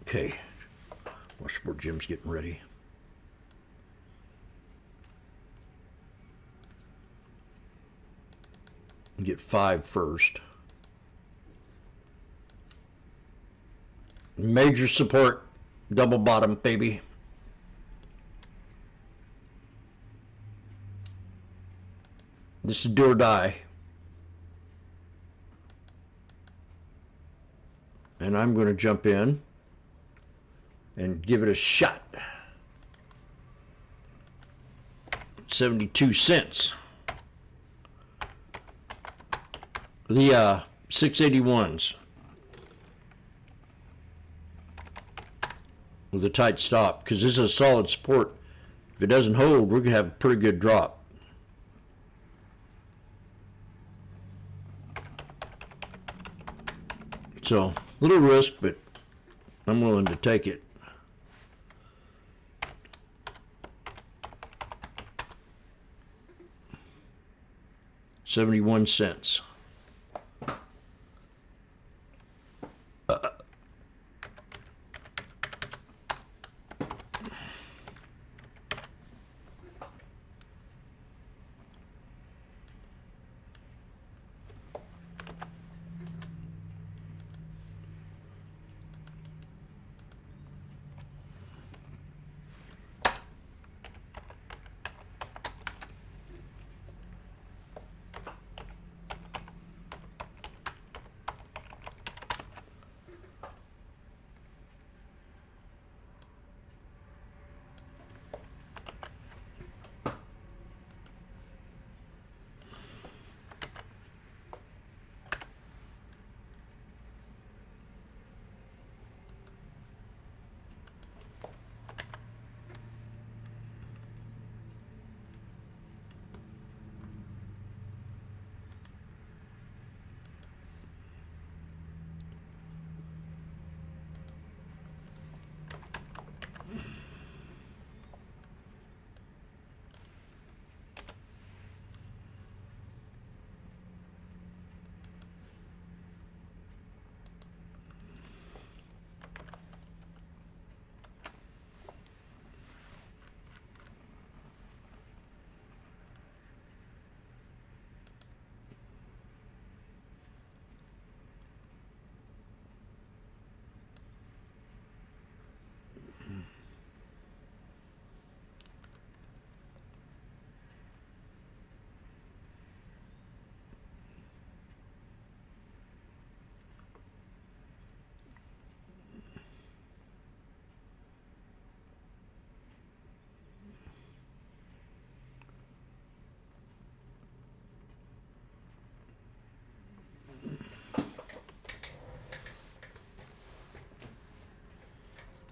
A: Okay, Washboard Jim's getting ready. Get 5 first. Major support, double bottom, baby. This is do or die. And I'm going to jump in and give it a shot. 72 cents. The 681s with a tight stop, because this is a solid support. If it doesn't hold, we're going to have a pretty good drop. So, little risk, but I'm willing to take it. $0.71.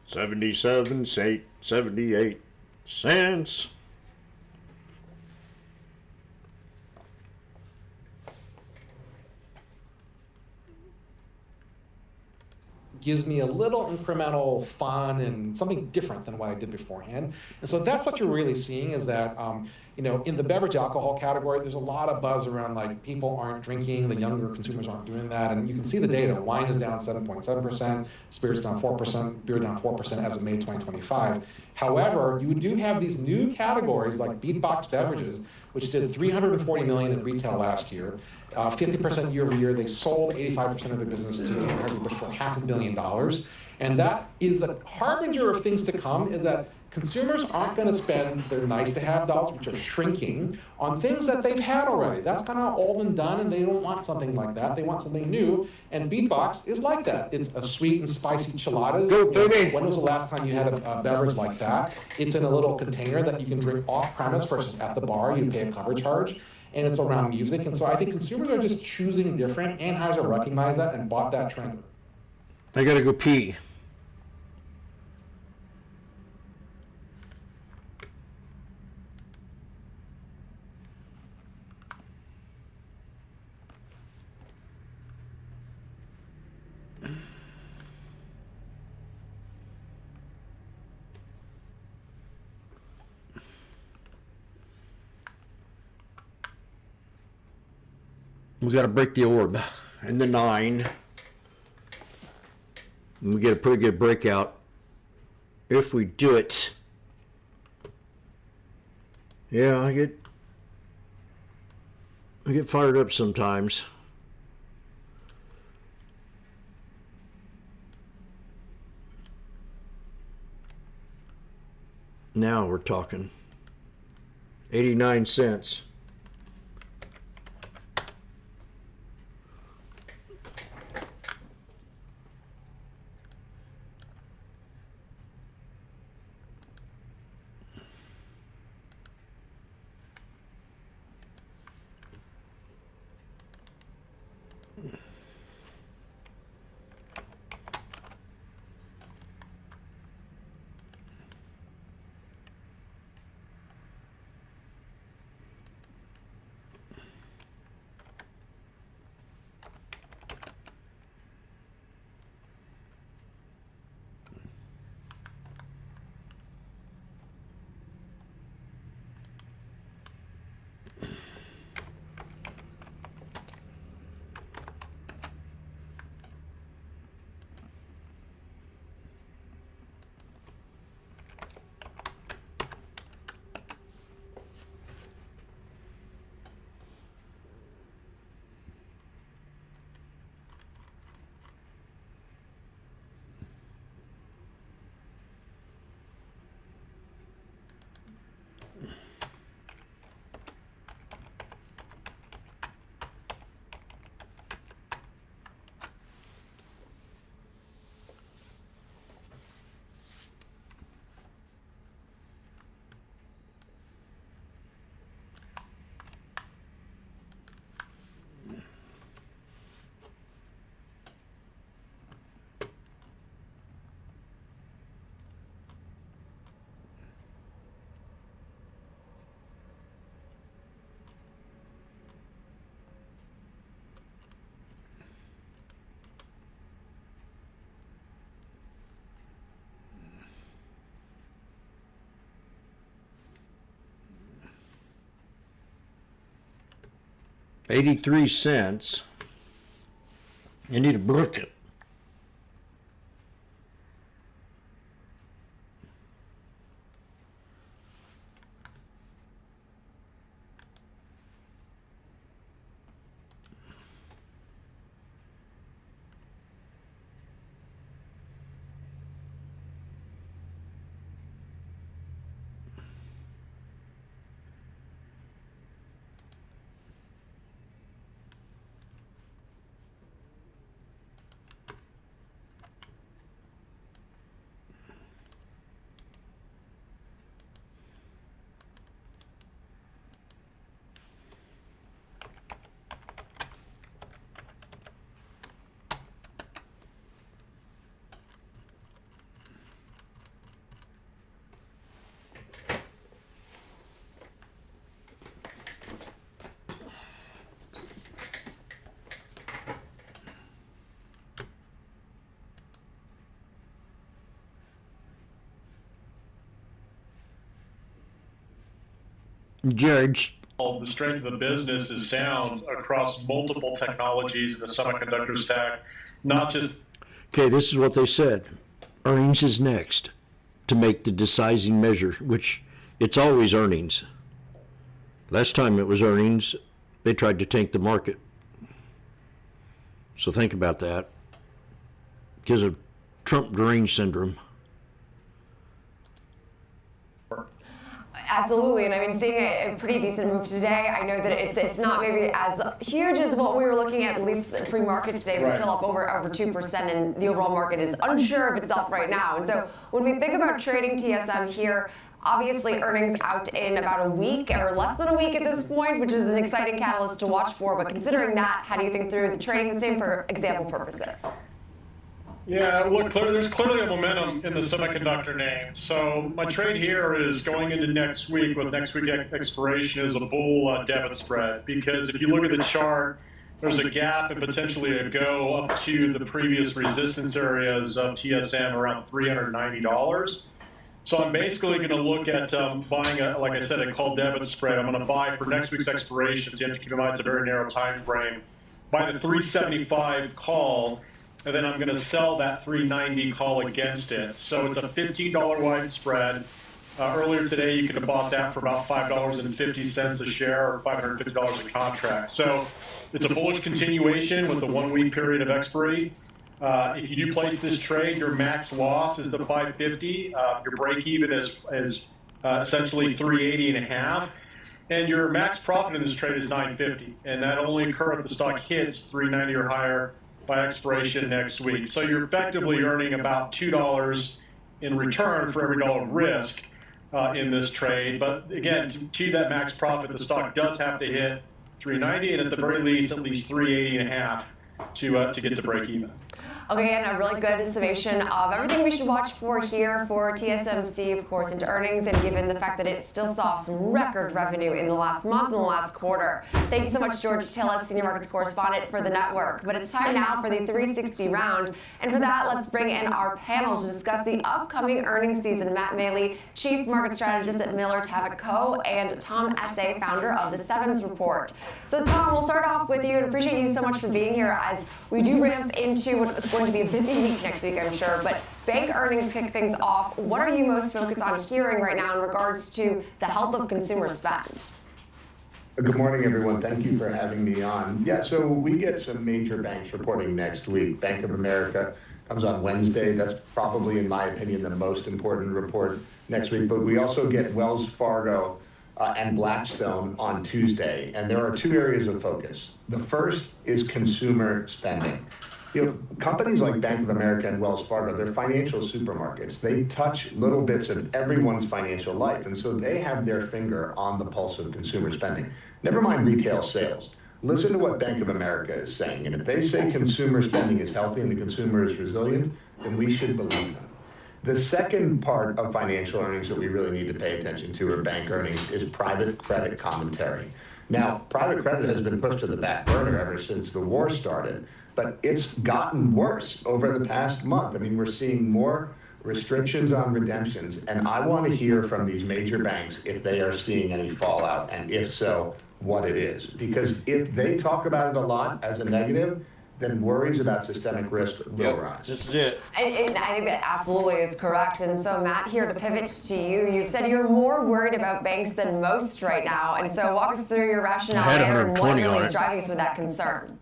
A: $0.78 cents.
T: Gives me a little incremental fun and something different than what I did beforehand. And so that's what you're really seeing is that, in the beverage alcohol category, there's a lot of buzz around like people aren't drinking, the younger consumers aren't doing that. And you can see the data. Wine is down 7.7%, spirits down 4%, beer down 4% as of May 2025. However, you do have these new categories like beatbox beverages, which did $340 million in retail last year. 50% year over year, they sold 85% of their business to Anheuser-Busch for $500 million. And that is the harbinger of things to come, is that consumers aren't going to spend their nice-to-have dollars, which are shrinking, on things that they've had already. That's kind of all been done, and they don't want something like that. They want something new, and Beatbox is like that. It's a sweet and spicy chiladas.
A: Go, baby!
T: When was the last time you had a beverage like that? It's in a little container that you can drink off-premise versus at the bar. You pay a cover charge. and it's around music. And so I think consumers are just choosing different. Anheuser recognized that and bought that trend.
A: I gotta go pee. We got to break the orb and the 9. And we get a pretty good breakout if we do it. Yeah, I get fired up sometimes. Now we're talking 89 cents. $0.83. You need to book it. Judge.
U: The strength of the business is sound across multiple technologies in the semiconductor stack, not just.
A: Okay, this is what they said. Earnings is next to make the deciding measure, which it's always earnings. Last time it was earnings, they tried to tank the market. So think about that. Because of Trump deranged syndrome.
F: Absolutely, and I mean, seeing a pretty decent move today. I know that it's not maybe as huge as what we were looking at least pre-market today, but still up over 2%, and the overall market is unsure of itself right now. And so when we think about trading TSM here, Obviously, earnings out in about a week or less than a week at this point, which is an exciting catalyst to watch for. But considering that, how do you think through the trading the same for example purposes?
U: Yeah, look, there's clearly a momentum in the semiconductor name. So my trade here is going into next week with next week expiration is a bull debit spread. Because if you look at the chart, there's a gap and potentially a go up to the previous resistance areas of TSM around $390. So I'm basically going to look at buying, like I said, a call debit spread. I'm going to buy for next week's expiration. So you have to keep in mind it's a very narrow time frame. Buy the 375 call, and then I'm going to sell that 390 call against it. So it's a $15 wide spread. Earlier today, you could have bought that for about $5.50 a share or $550 a contract. So it's a bullish continuation with the 1 week period of expiry. If you do place this trade, your max loss is the 550. Your break even is essentially 380 and a half. And your max profit in this trade is 950. And that only occur if the stock hits 390 or higher by expiration next week. So you're effectively earning about $2 in return for every dollar of risk in this trade. But again, to achieve that max profit, the stock does have to hit 390 and at the very least, at least 380 and a half to get to break even.
F: Okay, and a really good summation of everything we should watch for here for TSMC, of course, into earnings, and given the fact that it still saw some record revenue in the last month and the last quarter. Thank you so much, George Tillis, Senior Markets Correspondent for the network. But it's time now for the 360 round, and for that, let's bring in our panel to discuss the upcoming earnings season. Matt Maley, Chief Market Strategist at Miller Tavick Co., and Tom Essay, founder of the Sevens Report. So, Tom, we'll start off with you, and appreciate you so much for being here as we do ramp into what's going to be a busy week next week, I'm sure, but bank earnings kick things off. What are you most focused on hearing right now in regards to the health of consumer spend?
B: Good morning, everyone. Thank you for having me on. Yeah, so we get some major banks reporting next week. Bank of America comes on Wednesday. That's probably, in my opinion, the most important report next week. But we also get Wells Fargo and Blackstone on Tuesday. And there are two areas of focus. The first is consumer spending. You know, companies like Bank of America and Wells Fargo, they're financial supermarkets. They touch little bits of everyone's financial life, and so they have their finger on the pulse of consumer spending. Never mind retail sales. Listen to what Bank of America is saying, and if they say consumer spending is healthy and the consumer is resilient, then we should believe them. The second part of financial earnings that we really need to pay attention to, or bank earnings, is private credit commentary. Now, private credit has been pushed to the back burner ever since the war started, but it's gotten worse over the past month. I mean, we're seeing more restrictions on redemptions, and I want to hear from these major banks if they are seeing any fallout, and if so, what it is. Because if they talk about it a lot as a negative, then worries about systemic risk will rise.
A: This is it.
F: And I think that absolutely is correct. And so, Matt, here to pivot to you, you've said you're more worried about banks than most right now. And so walk us through your rationale there and what really is driving us with that concern.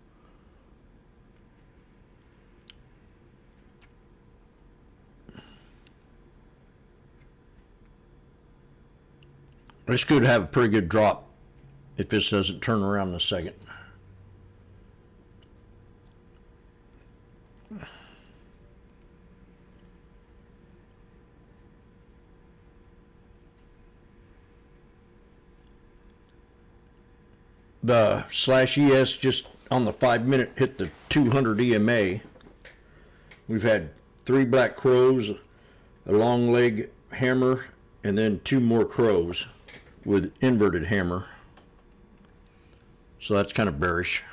A: This could have a pretty good drop if this doesn't turn around in a second. The /ES just on the 5-minute hit the 200 EMA. We've had 3 black crows, a long leg hammer, and then 2 more crows with inverted hammer. So that's kind of bearish.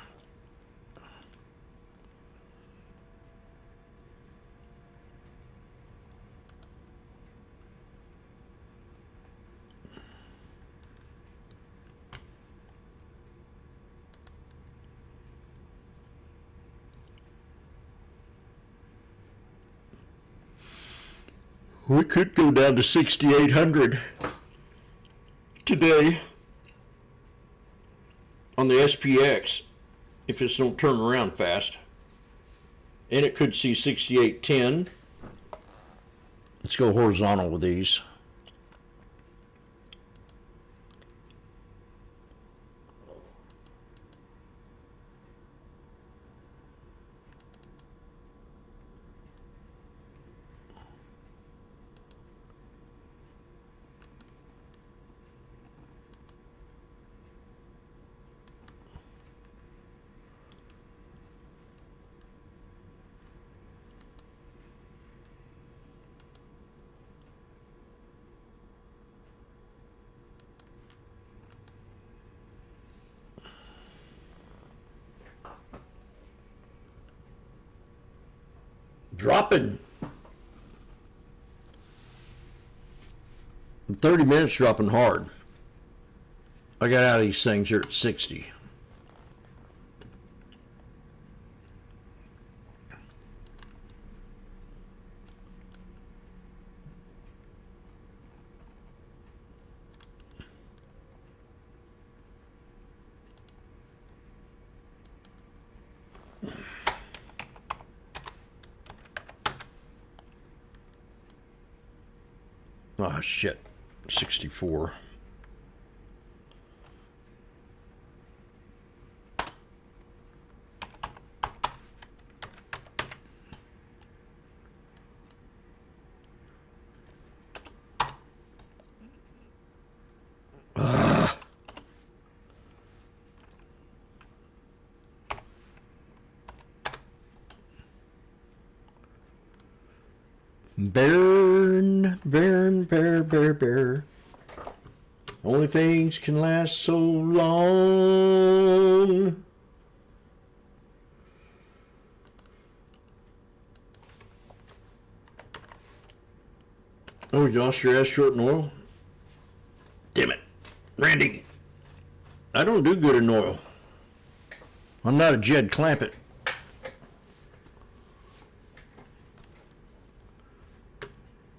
A: We could go down to 6,800 today on the SPX if this don't turn around fast. And it could see 68.10. Let's go horizontal with these. Dropping. In 30 minutes dropping hard. I got out of these things here at 60. Oh, shit. 64. Bear. Only things can last so long. Oh, you lost your ass short in oil? Damn it. Randy, I don't do good in oil. I'm not a Jed Clampett.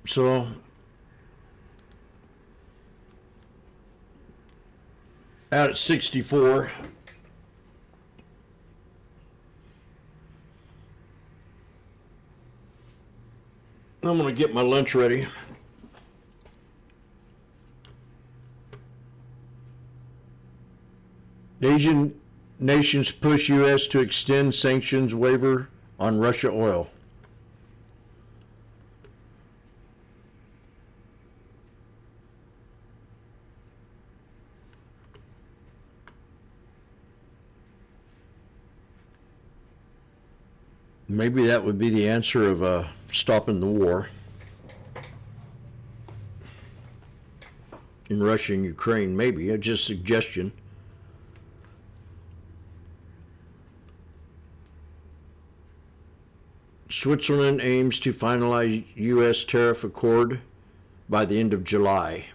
A: So, out at 64. I'm going to get my lunch ready. Asian nations push U.S. to extend sanctions waiver on Russia oil. Maybe that would be the answer of stopping the war in Russia and Ukraine. Maybe, just a suggestion. Switzerland aims to finalize U.S. tariff accord by the end of July.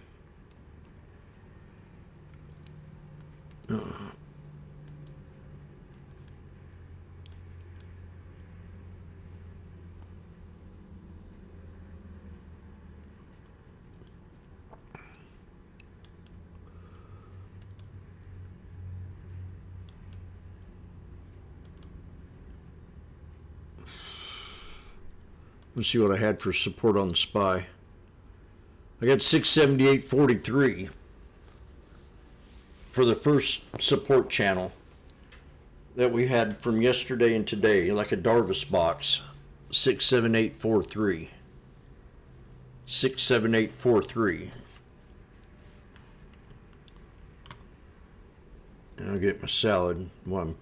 A: Let's see what I had for support on the SPY. I got 678.43 for the first support channel that we had from yesterday and today, like a Darvis box. 678.43. 678.43. And I'll get my salad while I'm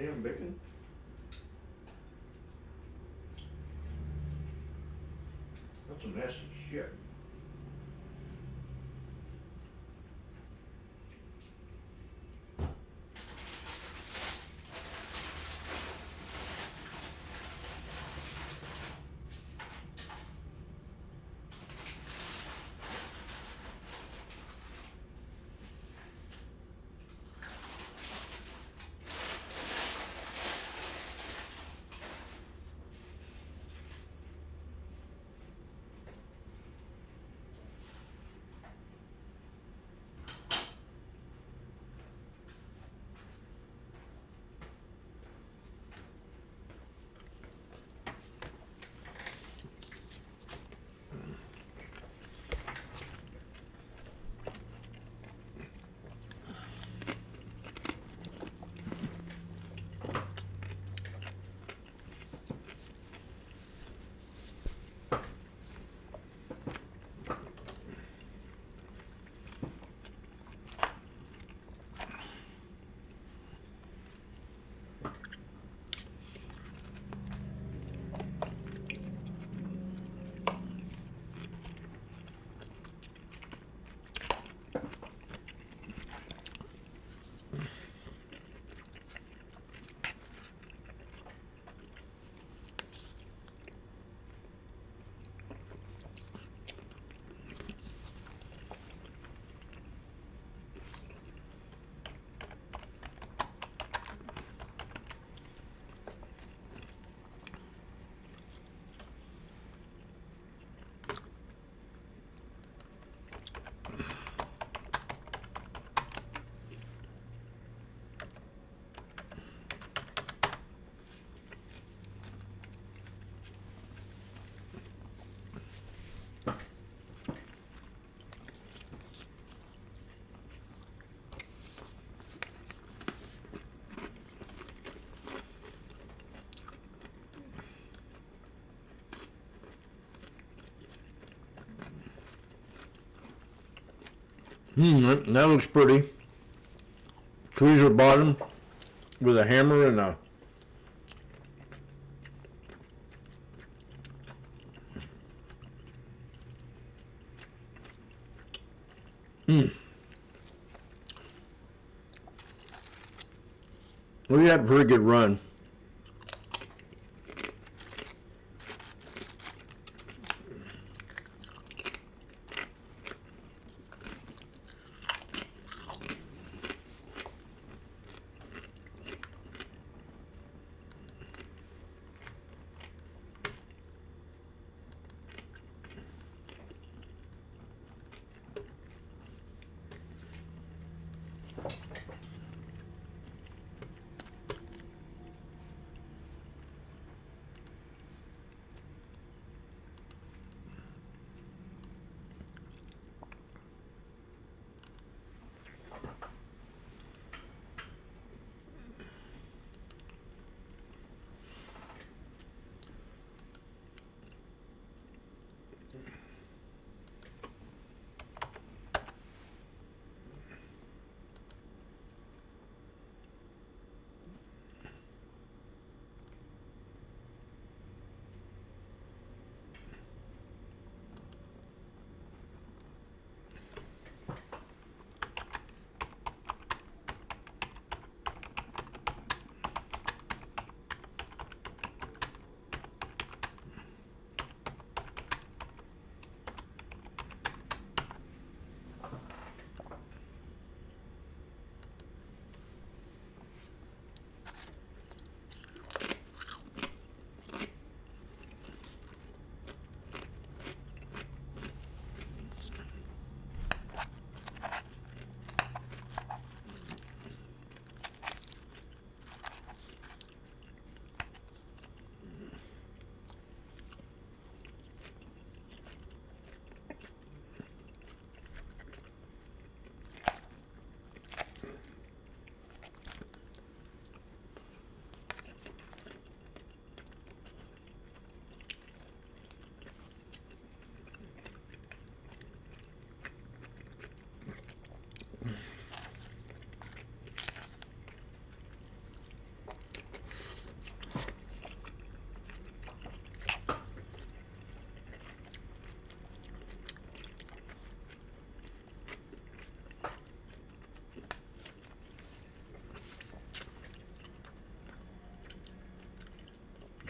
A: damn bacon. That's some nasty shit. That looks pretty. Tweezer bottom with a hammer and a We had a pretty good run.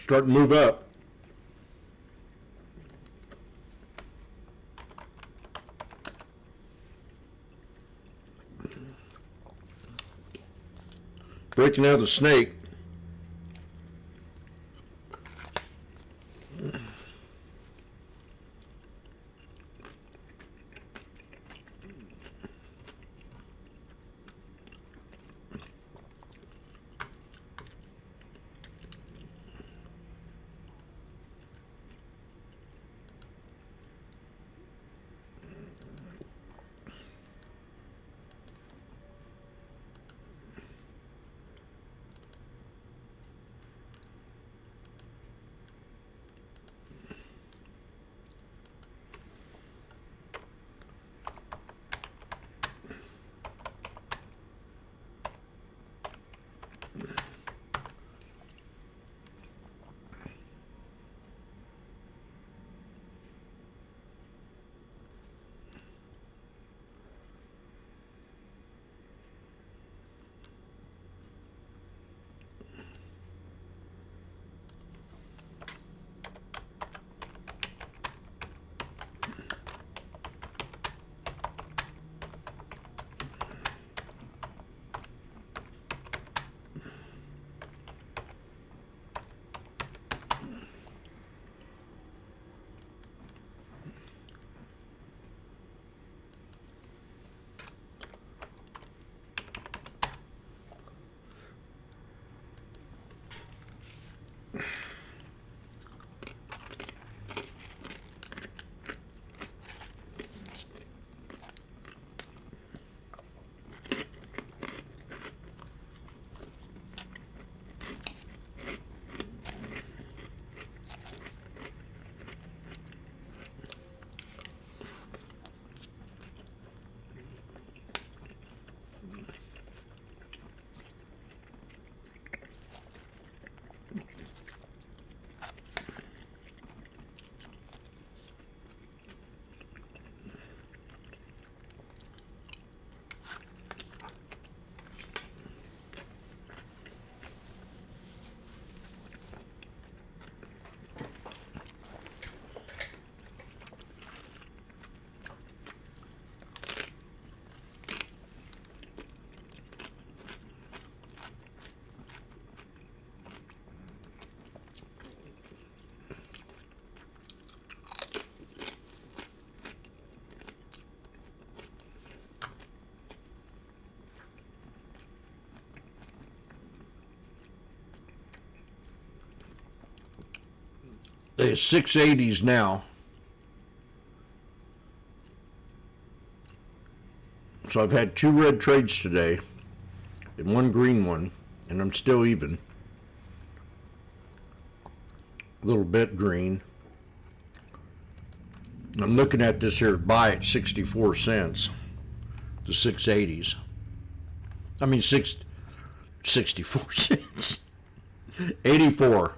A: starting to move up. Breaking out of the snake. They're 680s now. So I've had 2 red trades today and 1 green one, and I'm still even. A little bit green. I'm looking at this here buy at 64 cents. The 680s. I mean 64 cents. 84.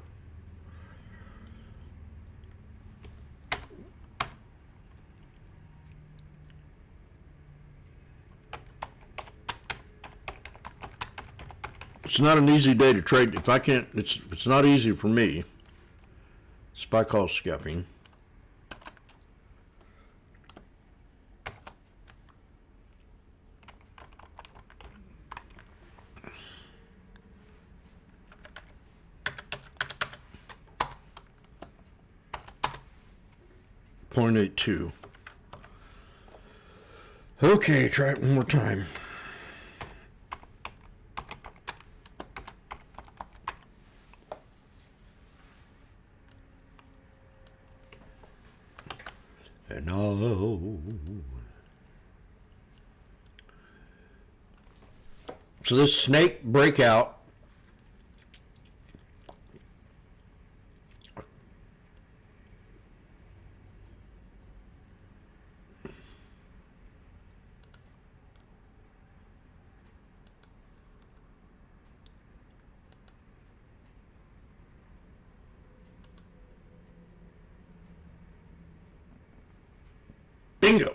A: It's not an easy day to trade. If I can't, it's not easy for me. Spy call scuffing. .82. Okay, try it one more time. And so this snake breakout bingo.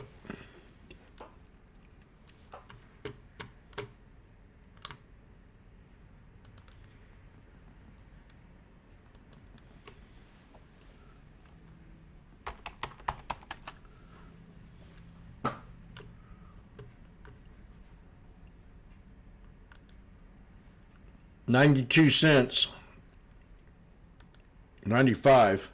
A: 92 cents. 95.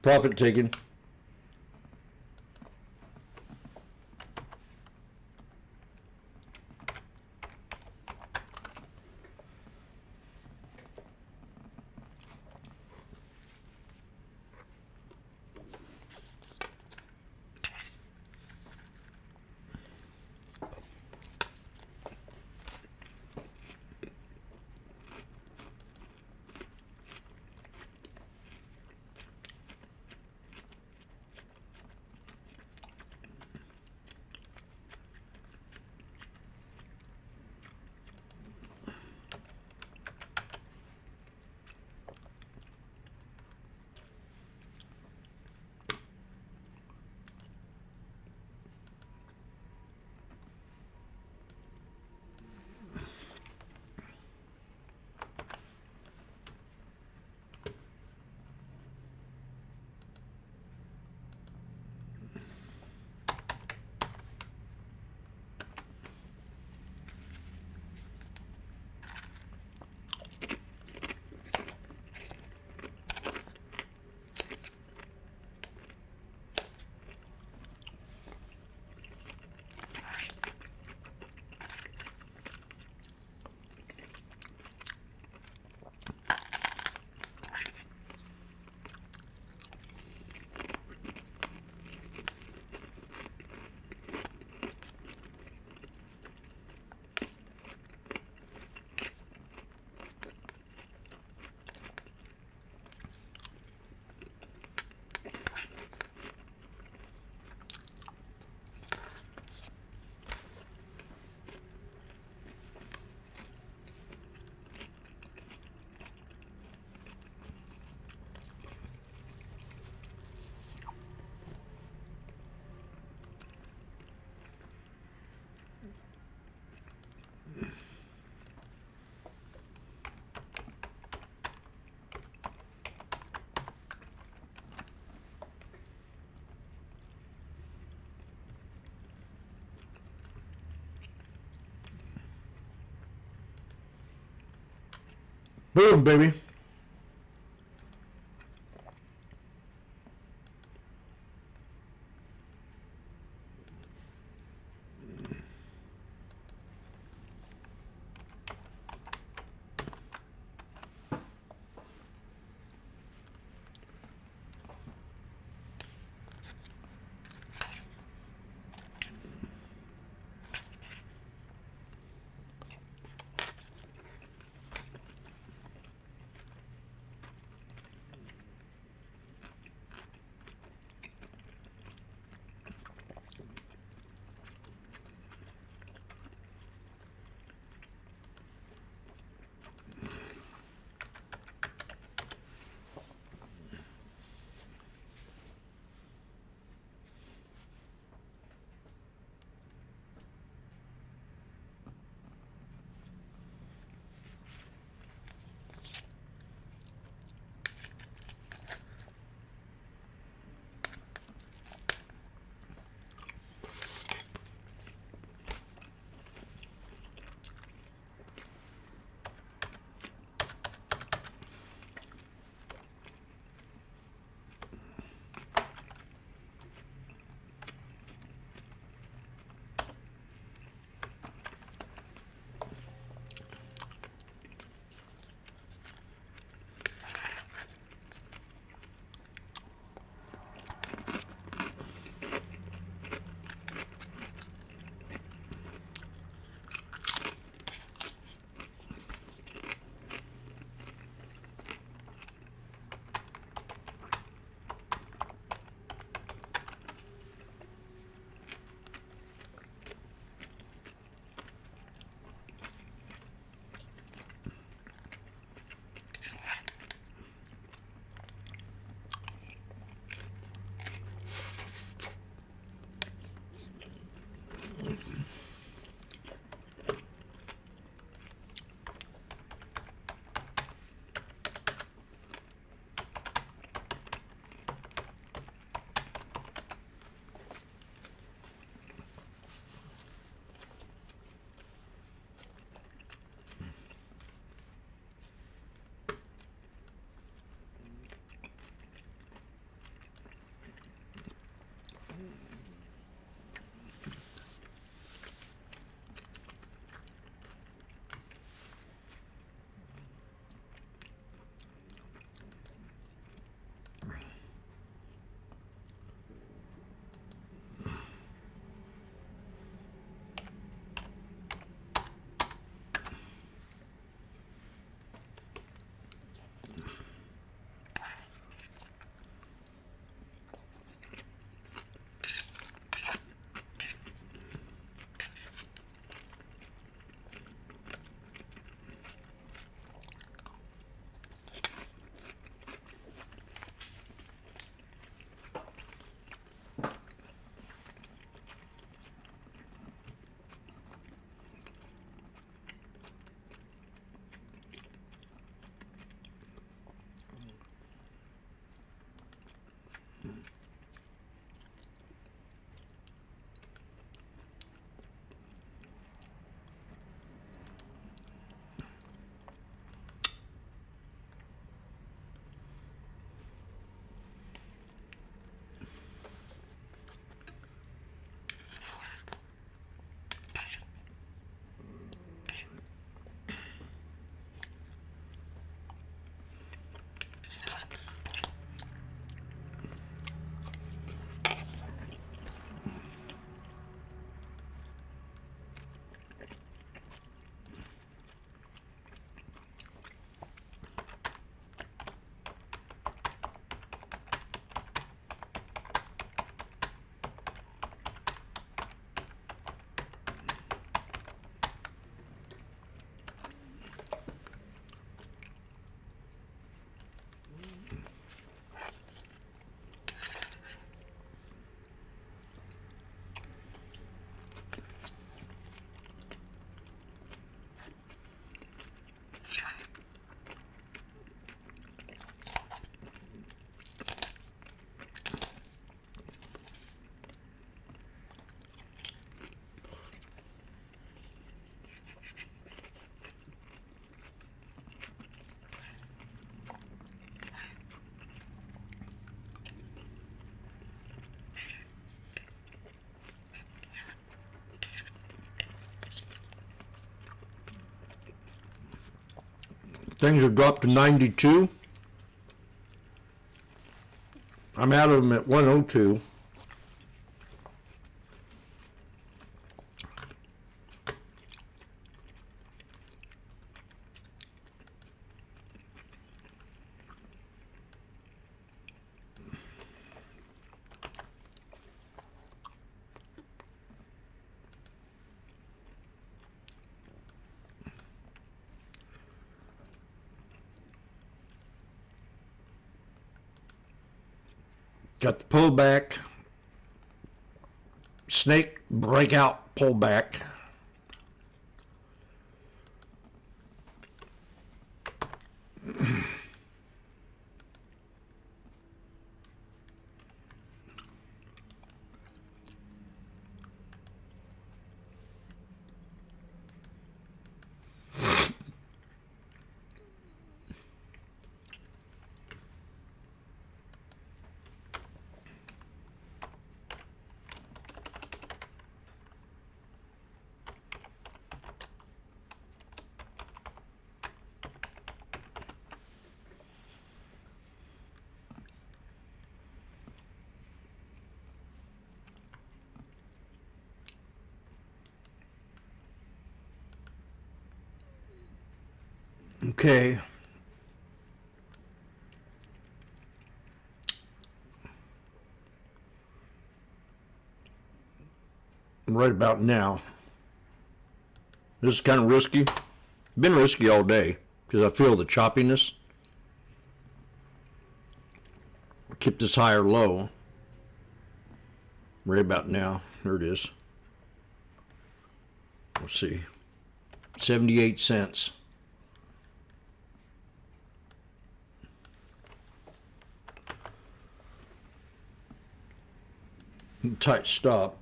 A: Profit taken. Boom, baby. Things are dropped to 92. I'm out of them at 102. Got the pullback, snake breakout pullback. Okay. Right about now. This is kind of risky. Been risky all day because I feel the choppiness. Keep this higher low. Right about now. There it is. Let's see. 78 cents. Tight stop.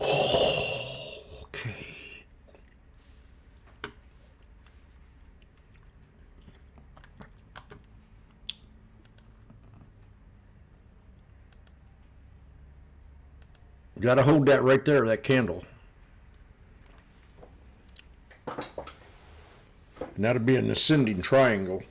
A: Okay. Got to hold that right there, that candle. And that'll be an ascending triangle.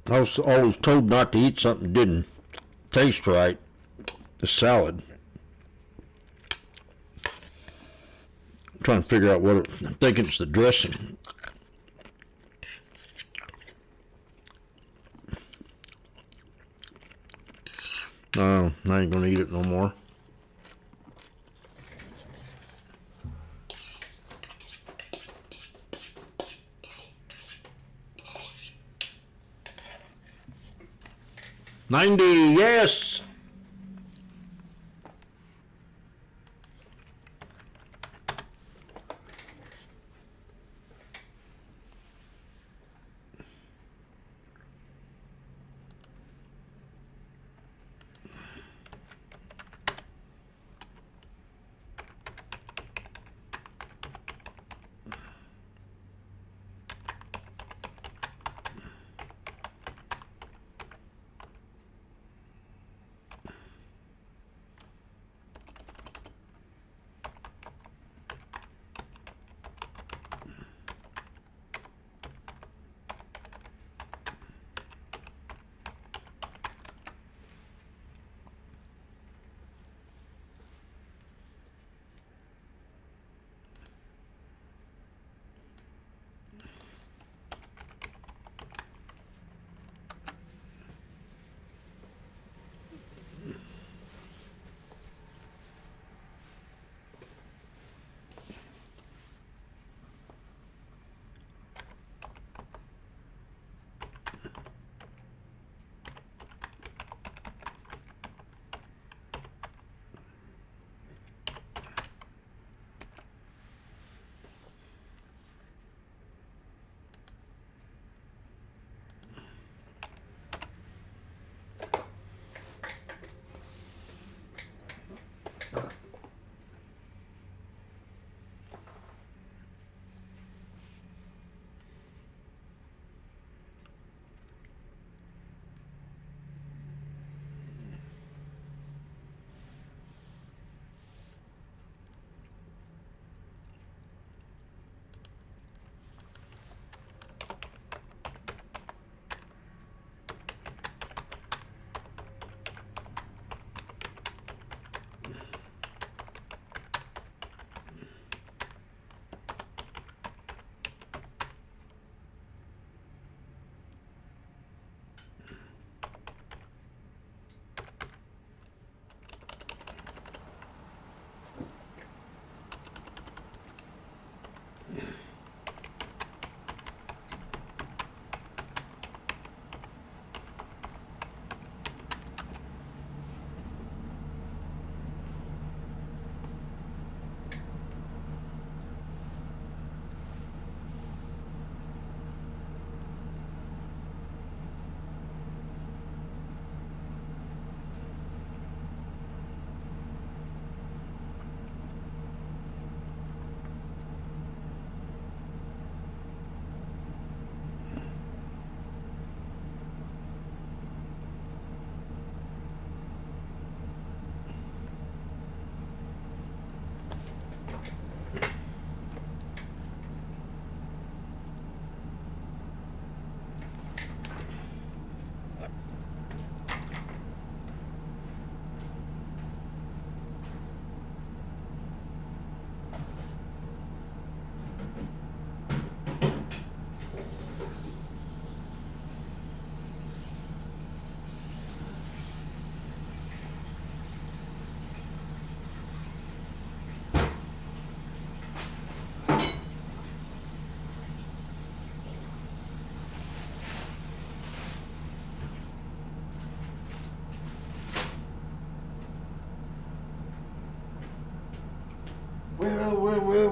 A: I was always told not to eat something that didn't taste right. The salad. I'm trying to figure out I'm thinking it's the dressing. No, I ain't gonna eat it no more. $90, yes!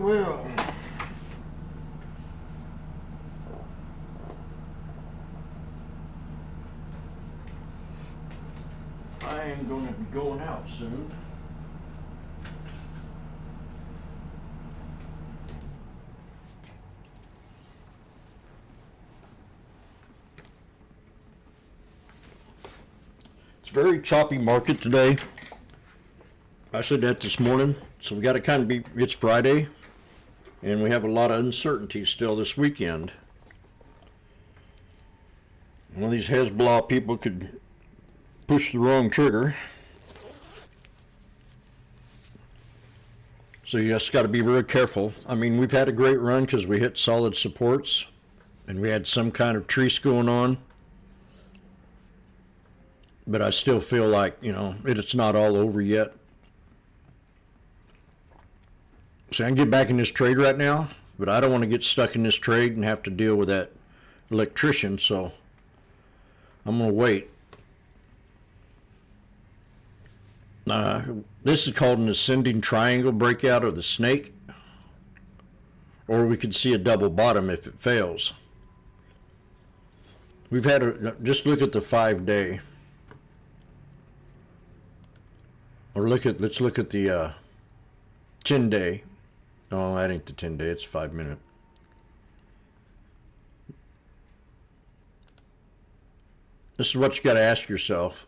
A: Well. I am going to be going out soon. It's a very choppy market today. I said that this morning. So we got to kind of be, it's Friday, and we have a lot of uncertainty still this weekend. One of these Hezbollah people could push the wrong trigger. So you just got to be very careful. I mean, we've had a great run because we hit solid supports and we had some kind of treat going on. But I still feel like, it's not all over yet. So I can get back in this trade right now, but I don't want to get stuck in this trade and have to deal with that electrician, so I'm going to wait. This is called an ascending triangle breakout of the snake, or we could see a double bottom if it fails. We've had just look at the 5-day, or let's look at the 10-day. No, that ain't the 10-day. It's 5-minute. This is what you got to ask yourself.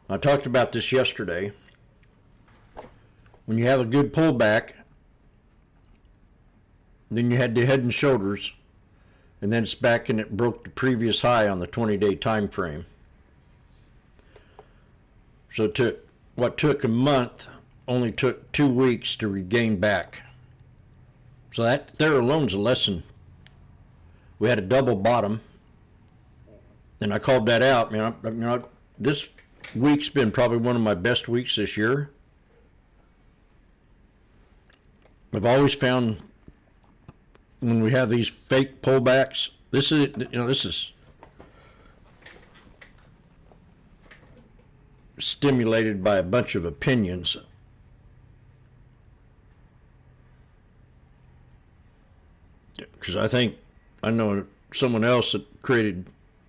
A: I talked about this yesterday. When you have a good pullback, then you had the head and shoulders, and then it's back and it broke the previous high on the 20-day time frame. So what took a month only took 2 weeks to regain back. So that there alone's a lesson. We had a double bottom, and I called that out. This week's been probably one of my best weeks this year. I've always found when we have these fake pullbacks, this is stimulated by a bunch of opinions. Because I know someone else that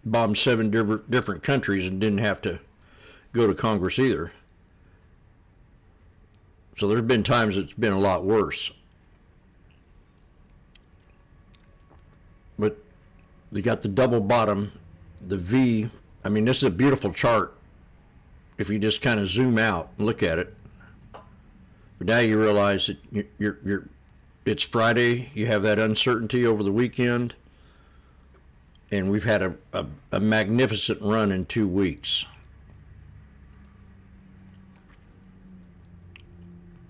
A: bombed 7 different countries and didn't have to go to Congress either. So there's been times it's been a lot worse. But they got the double bottom, the V. I mean, this is a beautiful chart if you just kind of zoom out and look at it. But now you realize that it's Friday, you have that uncertainty over the weekend, and we've had a magnificent run in 2 weeks.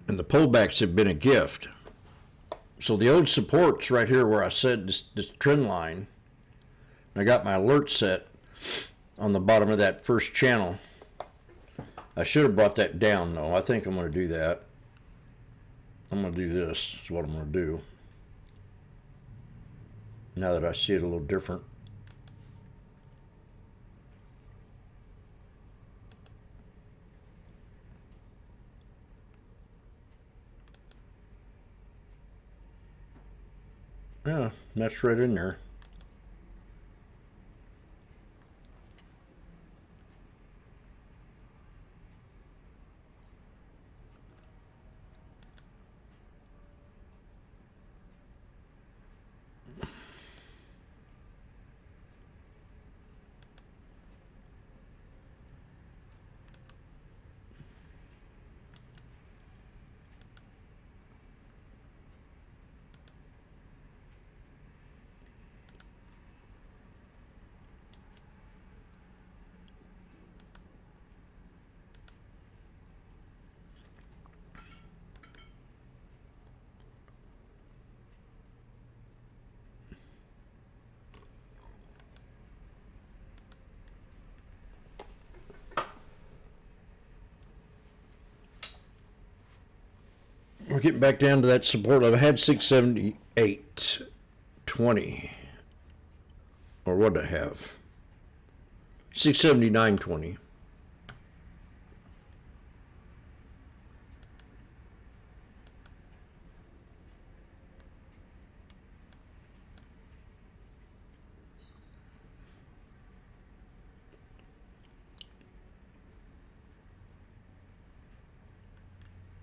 A: And the pullbacks have been a gift. So the old supports right here where I said this trend line, I got my alert set on the bottom of that first channel. I should have brought that down though. I think I'm going to do that. I'm going to do this, is what I'm going to do. Now that I see it a little different. Yeah, that's right in there. We're getting back down to that support. I've had 678.20. Or what did I have? 679.20.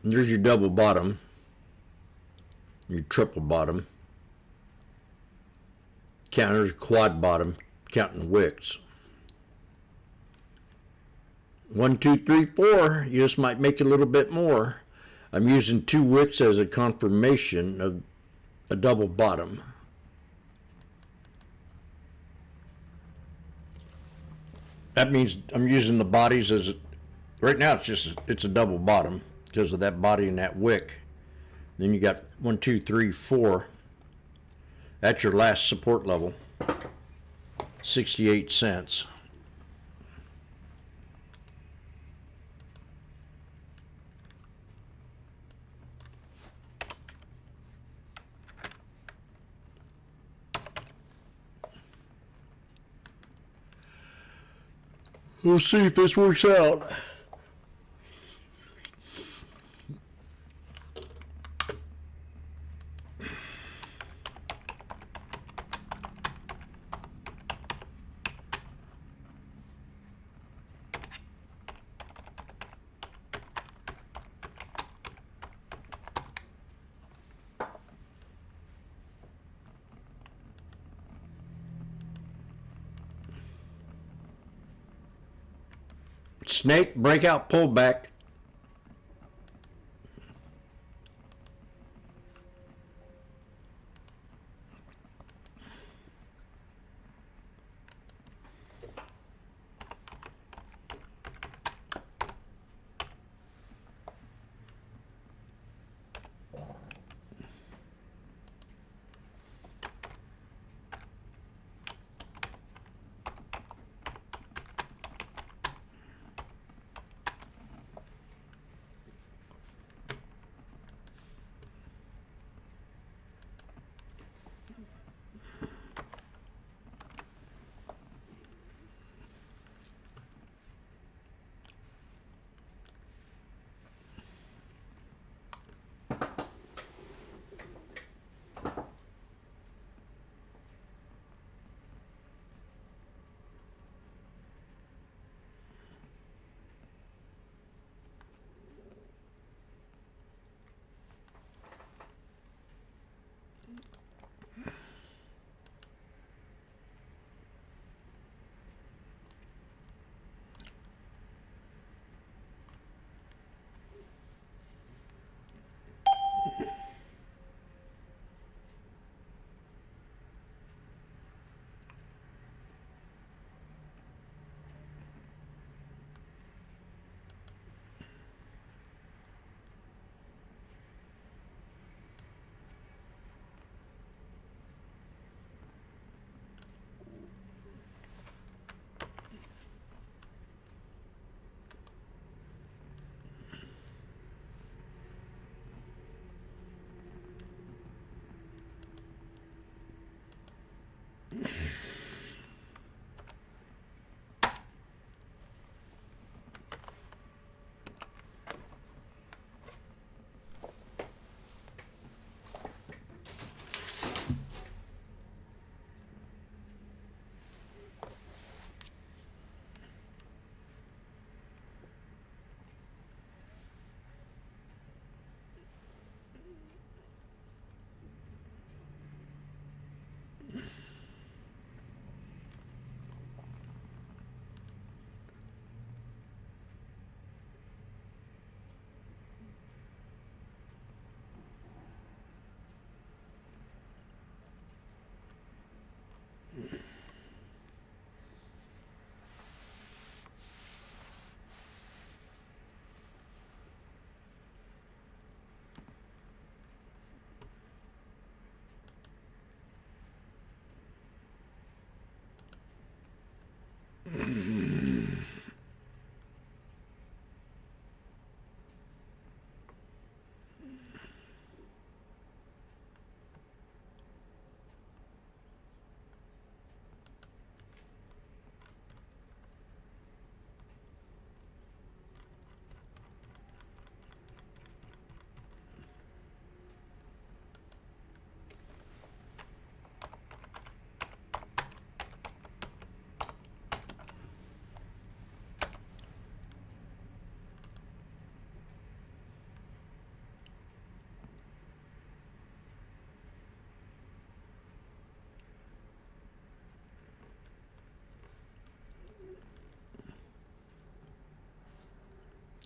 A: There's your double bottom, your triple bottom. There's quad bottom, counting the wicks. 1, 2, 3, 4. You just might make a little bit more. I'm using 2 wicks as a confirmation of a double bottom. That means I'm using the bodies as, right now it's a double bottom because of that body and that wick. Then you got 1, 2, 3, 4. That's your last support level. 68 cents. We'll see if this works out. Snake breakout pullback.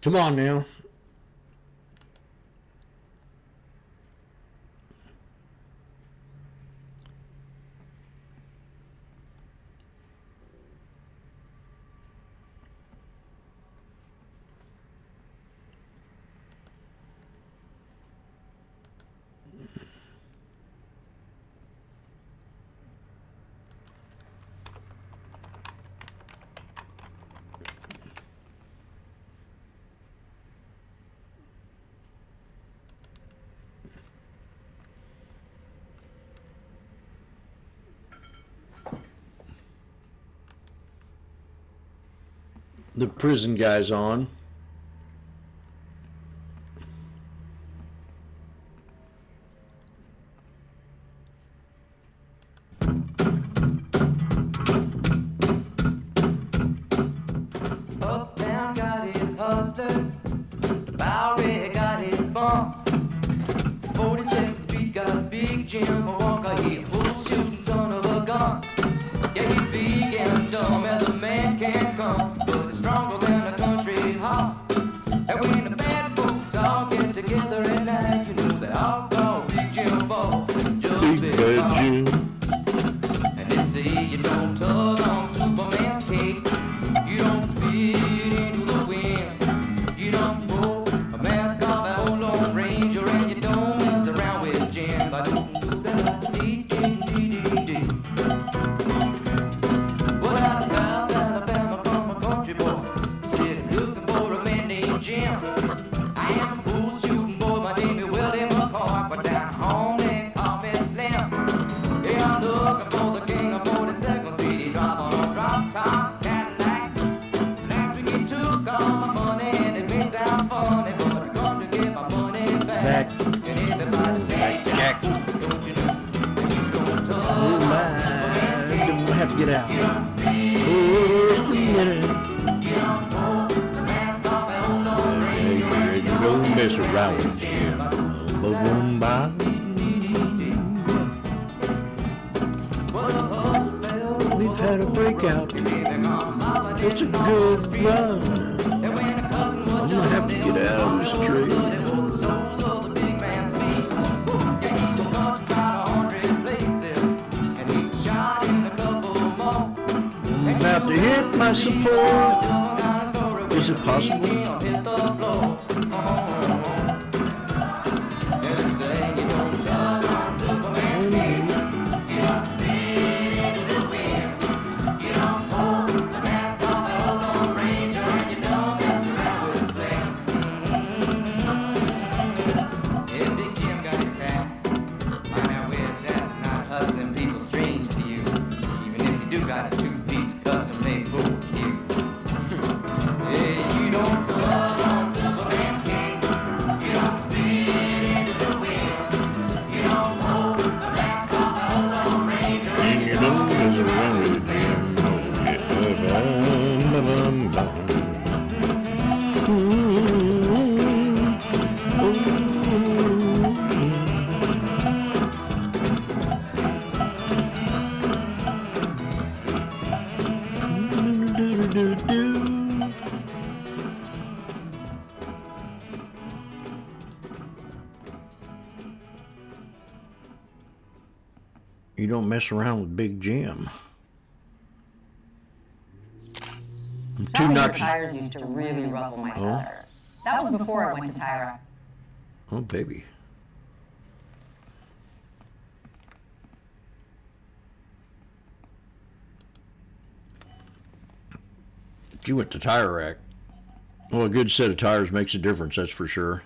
A: Come on now. the prison guys on.
E: Uptown got its hustlers, the Bowery got its bumps. 42nd Street got Big Jim Walker, he a bull shooting son of a gun. Yeah, he's big and dumb as a man can come, but he's stronger than a country horse. And when the bad folks all get together at night, you know they all call Big Jim Ball. Just Big Jim. And they say you don't tug on Superman's cape, you don't spit into the wind, you don't pull a mask off a whole Lone Ranger, and you don't mess around with Jim. But well, out of South Alabama come a country boy, sitting looking for a man named Jim. I am a bull shooting boy, my name is Willie McCoy, but down home they call me Slim. Yeah, I'm looking for the king of 42nd Street. He drive on a drop top Cadillac. Last week he took all my money and it may sound funny, but I'm going to get my money back. And everybody say, Jack, don't you know? You don't
A: Oh my, don't have to get out. Oh,
E: You don't pull the mask off an old Lone Ranger.
A: you don't mess around with Jim. Boom, bye. We've had a breakout. It's a good run. I'm gonna have to get out of this tree. I'm about to hit my support. Is it possible? You don't mess around with Big Jim.
Q: Having your tires used to really ruffle my feathers. That was before I went to Tyra.
A: Oh, baby. You went to Tire Rack. Well, a good set of tires makes a difference, that's for sure.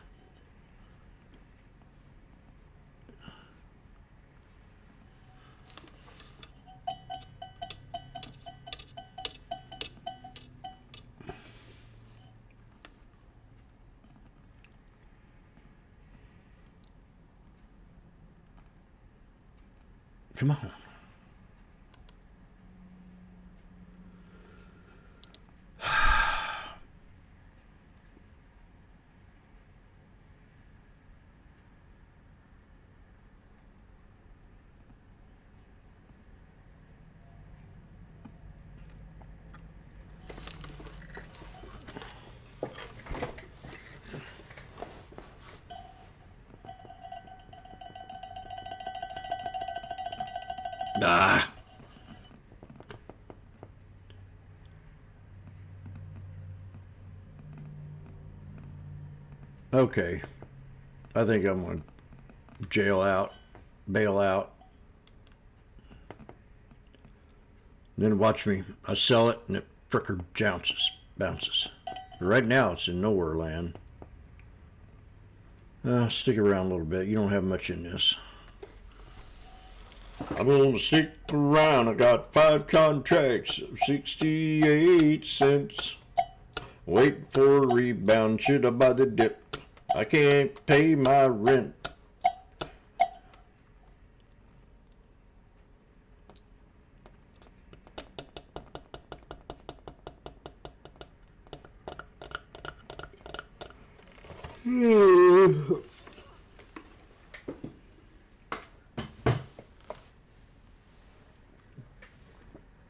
A: Come on. Ah. Okay. I think I'm going to bail out. Then watch me. I sell it and it frickin' bounces. But right now it's in nowhere land. Stick around a little bit. You don't have much in this. I'm gonna stick around. I got 5 contracts of 68 cents. Wait for a rebound, should I buy the dip? I can't pay my rent.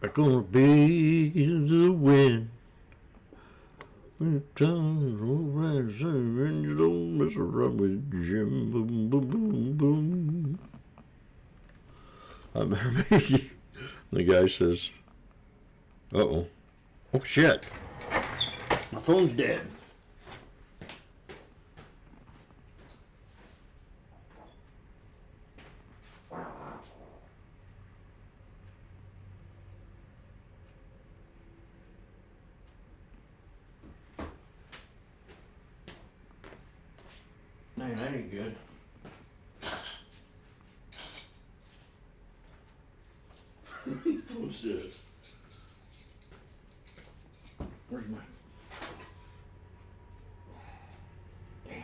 A: I'm gonna be the wind. Don't mess around with Jim. Boom, boom, boom, boom. I better make it. The guy says, "Uh-oh. Oh, shit. My phone's dead." Man, that ain't good. What's this? Where's my... Damn.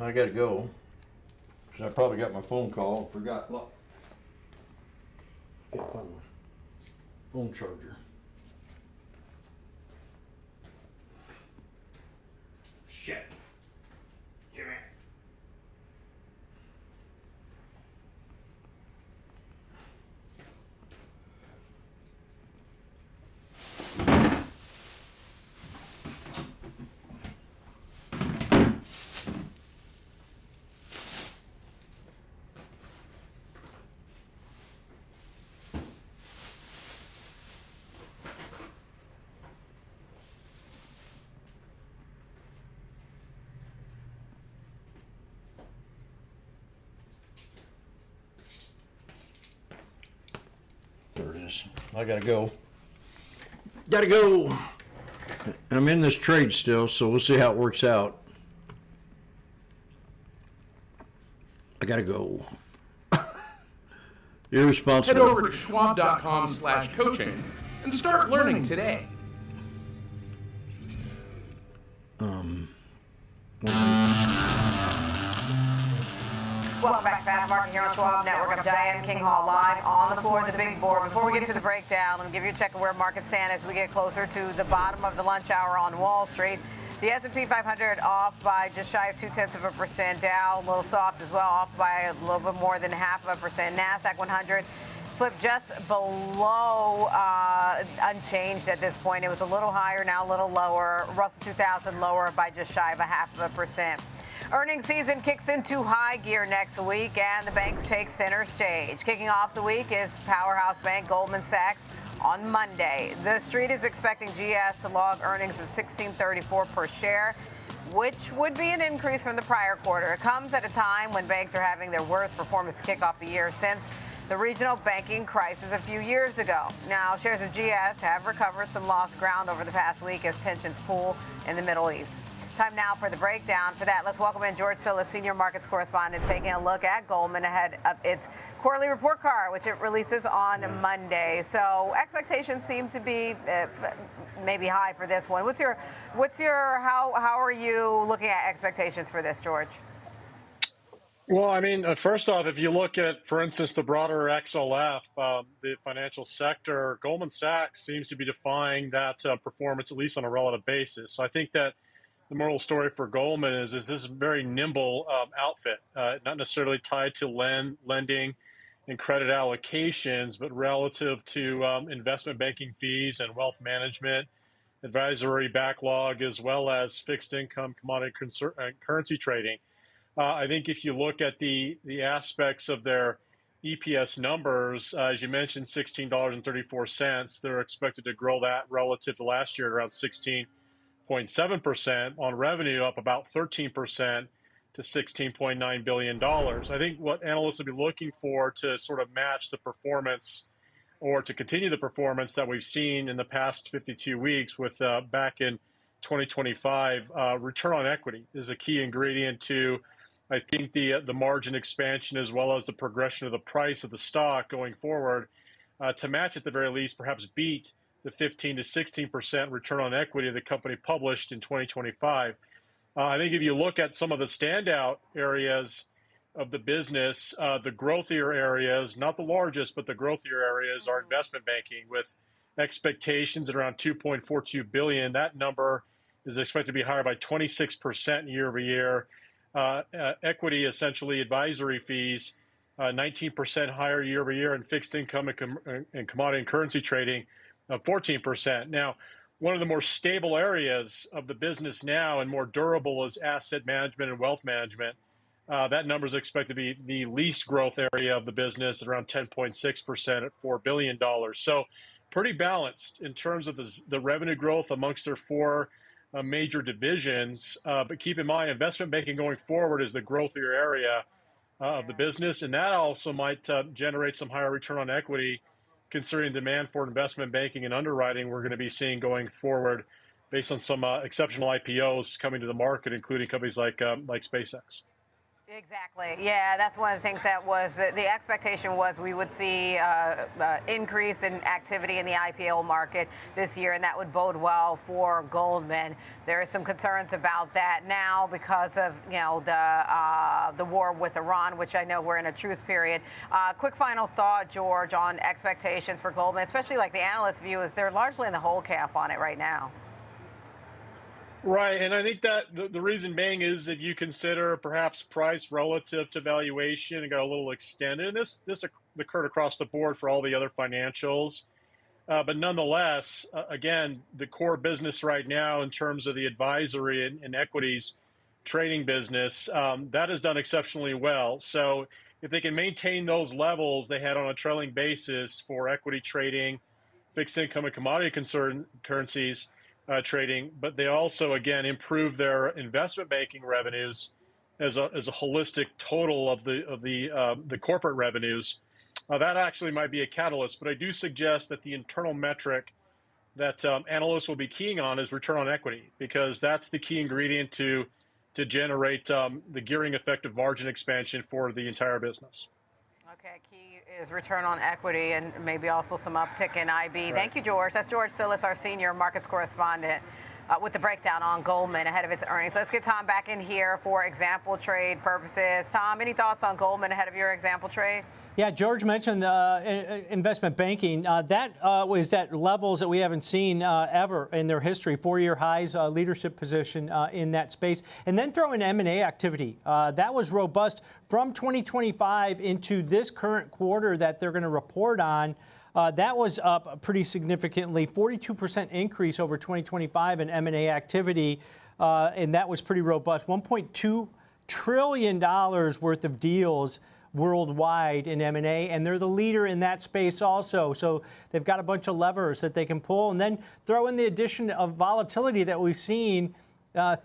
A: I gotta go, because I probably got my phone call, forgot, look. Can't find my phone charger. Shit. Jimmy. There it is. I gotta go. Gotta go. I'm in this trade still, so we'll see how it works out. I gotta go. Irresponsible.
H: Head over to schwab.com/coaching and start learning today.
K: Welcome back to Fast Market here on Schwab Network. I'm Diane King Hall live on the floor of the big board. Before we get to the breakdown, let me give you a check of where markets stand as we get closer to the bottom of the lunch hour on Wall Street. The S&P 500 off by just shy of 0.2%. Dow a little soft as well, off by a little bit more than 0.5%. NASDAQ 100 flipped just below unchanged at this point. It was a little higher, now a little lower. Russell 2000 lower by just shy of 0.5%. Earnings season kicks into high gear next week, and the banks take center stage. Kicking off the week is powerhouse bank Goldman Sachs on Monday. The street is expecting GS to log earnings of $16.34 per share, which would be an increase from the prior quarter. It comes at a time when banks are having their worst performance to kick off the year since the regional banking crisis a few years ago. Now, shares of GS have recovered some lost ground over the past week as tensions cool in the Middle East. Time now for the breakdown. For that, let's welcome in George Phillips, senior markets correspondent, taking a look at Goldman ahead of its quarterly report card, which it releases on Monday. So expectations seem to be maybe high for this one. How are you looking at expectations for this, George?
U: Well, I mean, first off, if you look at, for instance, the broader XLF, the financial sector, Goldman Sachs seems to be defying that performance, at least on a relative basis. So I think that the moral story for Goldman is this is a very nimble outfit, not necessarily tied to lending. and credit allocations, but relative to investment banking fees and wealth management, advisory backlog, as well as fixed income commodity currency trading. I think if you look at the aspects of their EPS numbers, as you mentioned, $16.34, they're expected to grow that relative to last year at around 16.7%, on revenue up about 13% to $16.9 billion. I think what analysts will be looking for to sort of match the performance or to continue the performance that we've seen in the past 52 weeks with back in 2025, return on equity is a key ingredient to, I think, the margin expansion as well as the progression of the price of the stock going forward, to match at the very least, perhaps beat the 15 to 16% return on equity the company published in 2025. I think if you look at some of the standout areas of the business, the growthier areas, not the largest, but the growthier areas are investment banking, with expectations at around $2.42 billion. That number is expected to be higher by 26% year over year. Equity, essentially advisory fees, 19% higher year over year, and fixed income and commodity and currency trading, 14%. Now, one of the more stable areas of the business now and more durable is asset management and wealth management. That number is expected to be the least growth area of the business at around 10.6% at $4 billion. So pretty balanced in terms of the revenue growth amongst their four major divisions. But keep in mind, investment banking going forward is the growthier area of the business, and that also might generate some higher return on equity, considering demand for investment banking and underwriting we're going to be seeing going forward based on some exceptional IPOs coming to the market, including companies like SpaceX.
K: Exactly. Yeah, that's one of the things that was the expectation was we would see increase in activity in the IPO market this year, and that would bode well for Goldman. There is some concerns about that now because of the war with Iran, which I know we're in a truce period. Quick final thought, George, on expectations for Goldman, especially like the analyst view is they're largely in the hole camp on it right now.
U: Right, and I think that the reason being is if you consider perhaps price relative to valuation, and got a little extended. And this occurred across the board for all the other financials, but nonetheless, again, the core business right now in terms of the advisory and equities trading business, that has done exceptionally well. So if they can maintain those levels they had on a trailing basis for equity trading, fixed income and commodity currencies trading, but they also, again, improve their investment banking revenues as a holistic total of the corporate revenues. That actually might be a catalyst, but I do suggest that the internal metric that analysts will be keying on is return on equity, because that's the key ingredient to generate the gearing effect of margin expansion for the entire business.
K: Okay, key is return on equity and maybe also some uptick in IB. Right. Thank you, George. That's George Sillis, our senior markets correspondent, with the breakdown on Goldman ahead of its earnings. Let's get Tom back in here for example trade purposes. Tom, any thoughts on Goldman ahead of your example trade?
D: Yeah, George mentioned investment banking. That was at levels that we haven't seen ever in their history, 4-year highs, leadership position in that space. And then throw in M&A activity. That was robust from 2025 into this current quarter that they're going to report on. That was up pretty significantly, 42% increase over 2025 in M&A activity, and that was pretty robust. $1.2 trillion worth of deals worldwide in M&A, and they're the leader in that space also. So they've got a bunch of levers that they can pull, and then throw in the addition of volatility that we've seen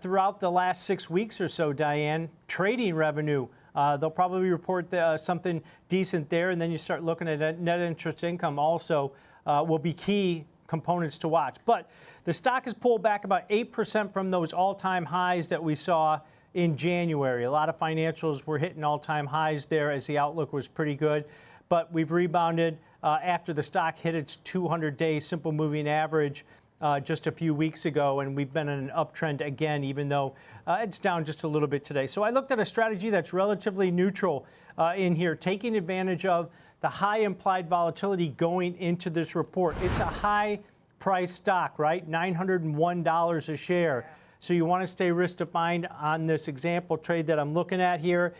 D: throughout the last 6 weeks or so, Diane. Trading revenue. They'll probably report something decent there, and then you start looking at net interest income also will be key components to watch. But the stock has pulled back about 8% from those all-time highs that we saw in January. A lot of financials were hitting all-time highs there as the outlook was pretty good. But we've rebounded after the stock hit its 200-day simple moving average just a few weeks ago, and we've been in an uptrend again, even though it's down just a little bit today. So I looked at a strategy that's relatively neutral in here, taking advantage of the high implied volatility going into this report. It's a high-priced stock, right? $901 a share. So you want to stay risk-defined on this example trade that I'm looking at here.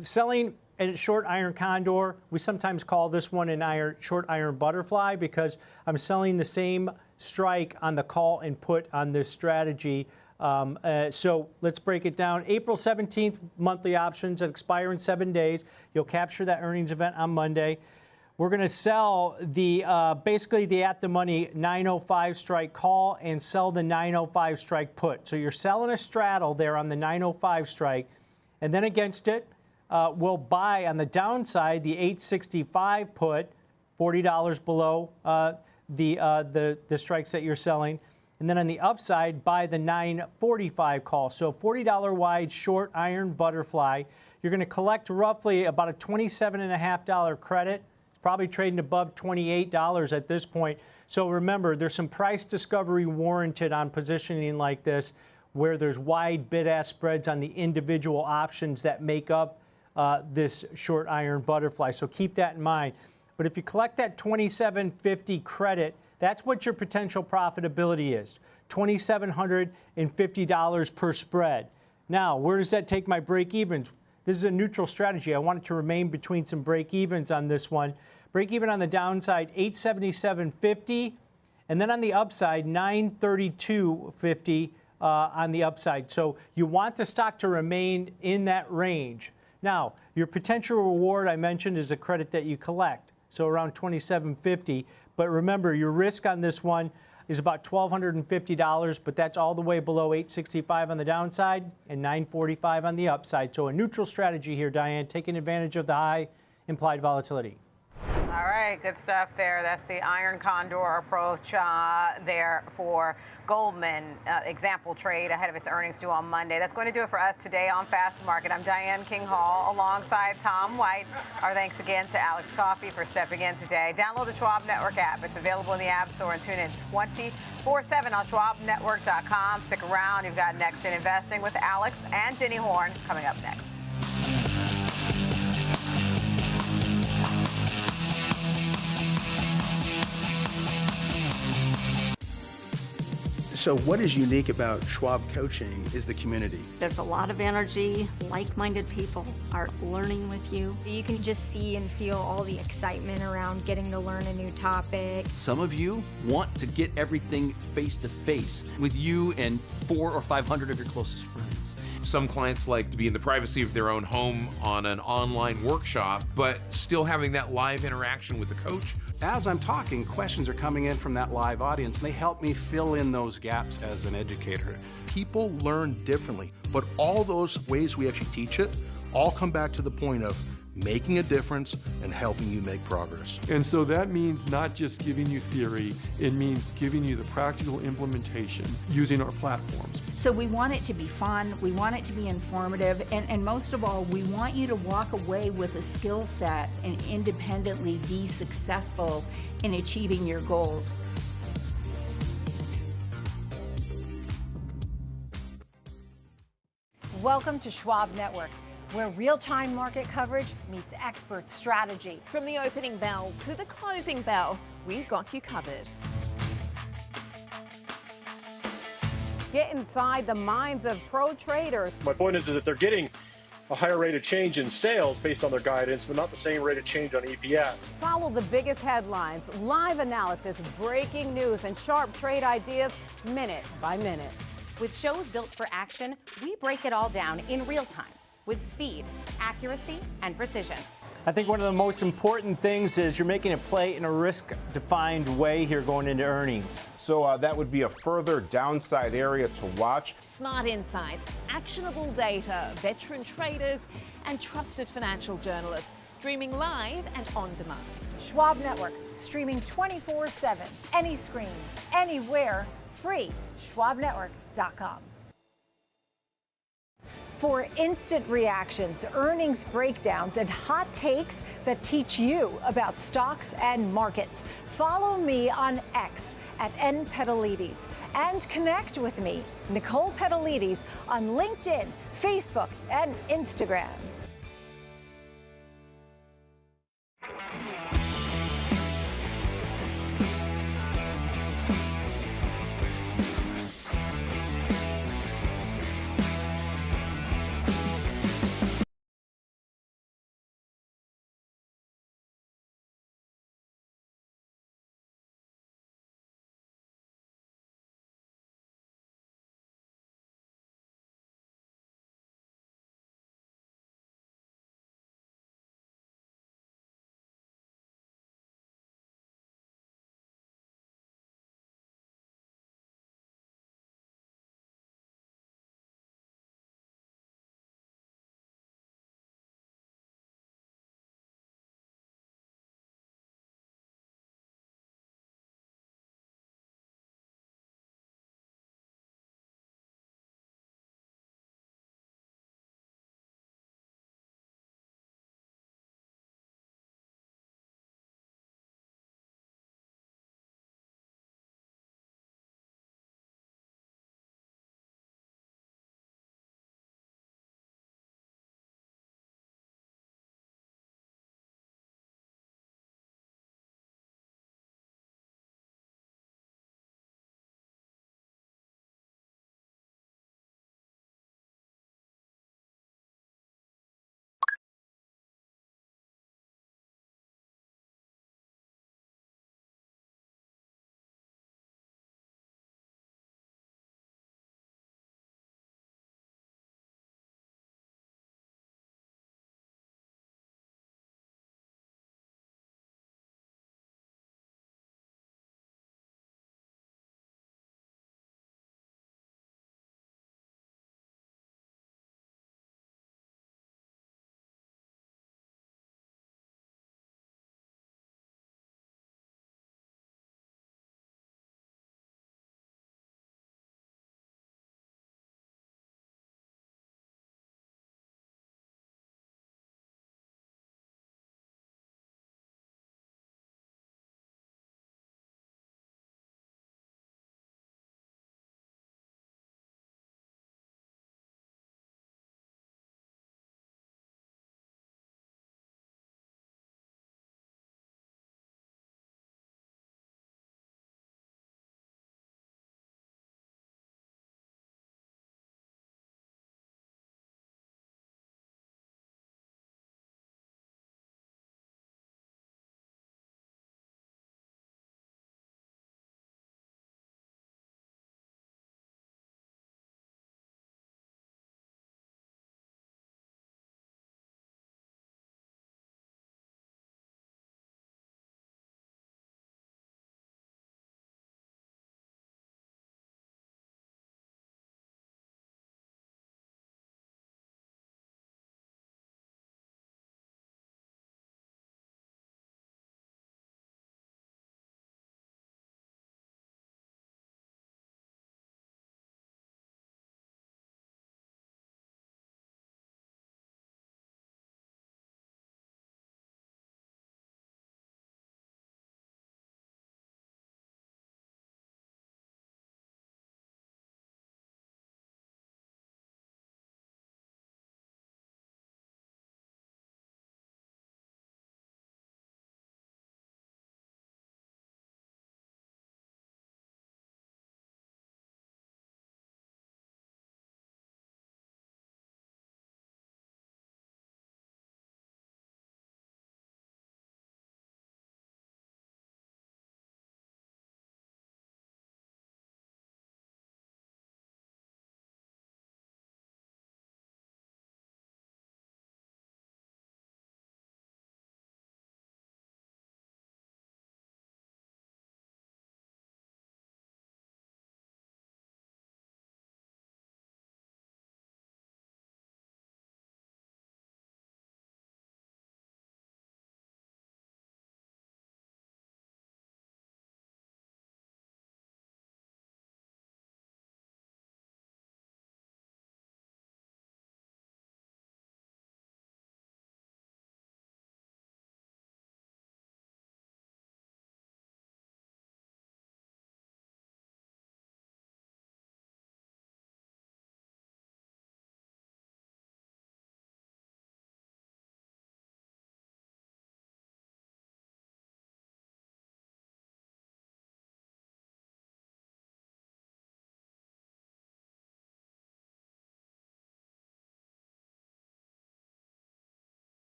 D: Selling short iron condor. We sometimes call this one an short iron butterfly because I'm selling the same strike on the call and put on this strategy. So let's break it down. April 17th, monthly options that expire in 7 days. You'll capture that earnings event on Monday. We're going to sell the basically the at-the-money 905 strike call and sell the 905 strike put. So you're selling a straddle there on the 905 strike, and then against it, we'll buy on the downside the 865 put, $40 below the strikes that you're selling. And then on the upside, buy the 945 call. So $40 wide short iron butterfly. You're going to collect roughly about a $27.50 credit. It's probably trading above $28 at this point. So remember, there's some price discovery warranted on positioning like this, where there's wide bid-ask spreads on the individual options that make up this short iron butterfly. So keep that in mind. But if you collect that $27.50 credit, that's what your potential profitability is, $2,750 per spread. Now, where does that take my break-evens? This is a neutral strategy. I want it to remain between some break-evens on this one. Break-even on the downside, $877.50, and then on the upside, $932.50 on the upside. So you want the stock to remain in that range. Now, your potential reward I mentioned is a credit that you collect, so around $27.50. But remember, your risk on this one is about $1,250, but that's all the way below $865 on the downside and $945 on the upside. So a neutral strategy here, Diane, taking advantage of the high implied volatility.
K: All right, good stuff there. That's the iron condor approach there for Goldman. Example trade ahead of its earnings due on Monday. That's going to do it for us today on Fast Market. I'm Diane King Hall alongside Tom White. Our thanks again to Alex Coffey for stepping in today. Download the Schwab Network app. It's available in the App Store and tune in 24/7 on schwabnetwork.com. Stick around. You've got Next Gen Investing with Alex and Jenny Horn coming up next.
C: So what is unique about Schwab Coaching is the community.
V: There's a lot of energy, like-minded people are learning with you.
W: You can just see and feel all the excitement around getting to learn a new topic.
N: Some of you want to get everything face-to-face with you and 400 or 500 of your closest friends.
H: Some clients like to be in the privacy of their own home on an online workshop, but still having that live interaction with the coach.
I: As I'm talking, questions are coming in from that live audience, and they help me fill in those gaps as an educator.
M: People learn differently, but all those ways we actually teach it all come back to the point of making a difference and helping you make progress.
X: And so that means not just giving you theory, it means giving you the practical implementation using our platforms.
L: So we want it to be fun, we want it to be informative, and most of all, we want you to walk away with a skill set and independently be successful in achieving your goals.
K: Welcome to Schwab Network, where real-time market coverage meets expert strategy.
Y: From the opening bell to the closing bell, we've got you covered.
K: Get inside the minds of pro traders.
U: My point is that they're getting a higher rate of change in sales based on their guidance, but not the same rate of change on EPS.
K: Follow the biggest headlines, live analysis, breaking news, and sharp trade ideas minute by minute.
Z: With shows built for action, we break it all down in real time with speed, accuracy, and precision.
D: I think one of the most important things is you're making a play in a risk-defined way here going into earnings.
G: So that would be a further downside area to watch.
Y: Smart insights, actionable data, veteran traders, and trusted financial journalists streaming live and on demand.
K: Schwab Network, streaming 24/7, any screen, anywhere, free. schwabnetwork.com. For instant reactions, earnings breakdowns, and hot takes that teach you about stocks and markets, follow me on X at @NPetalides and connect with me, Nicole Petalides, on LinkedIn, Facebook, and Instagram.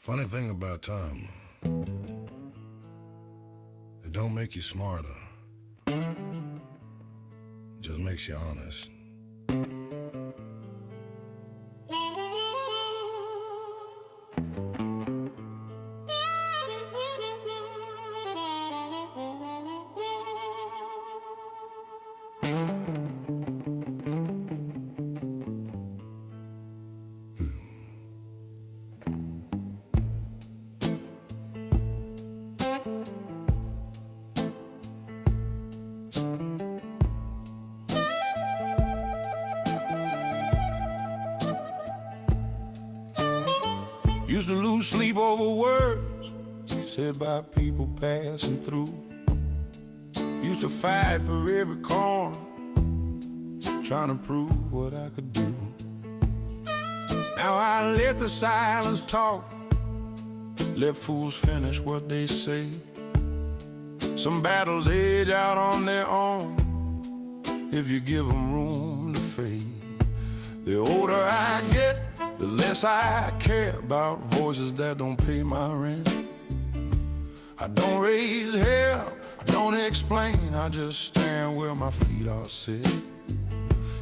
J: Funny thing about time, it don't make you smarter, it just makes you honest. Used to lose sleep over words said by people passing through. Used to fight for every corner, trying to prove what I could do. Now I let the silence talk, let fools finish what they say. Some battles age out on their own if you give them room to fade. The older I get, the less I care about voices that don't pay my rent. I don't raise hell, I don't explain, I just stand where my feet are set.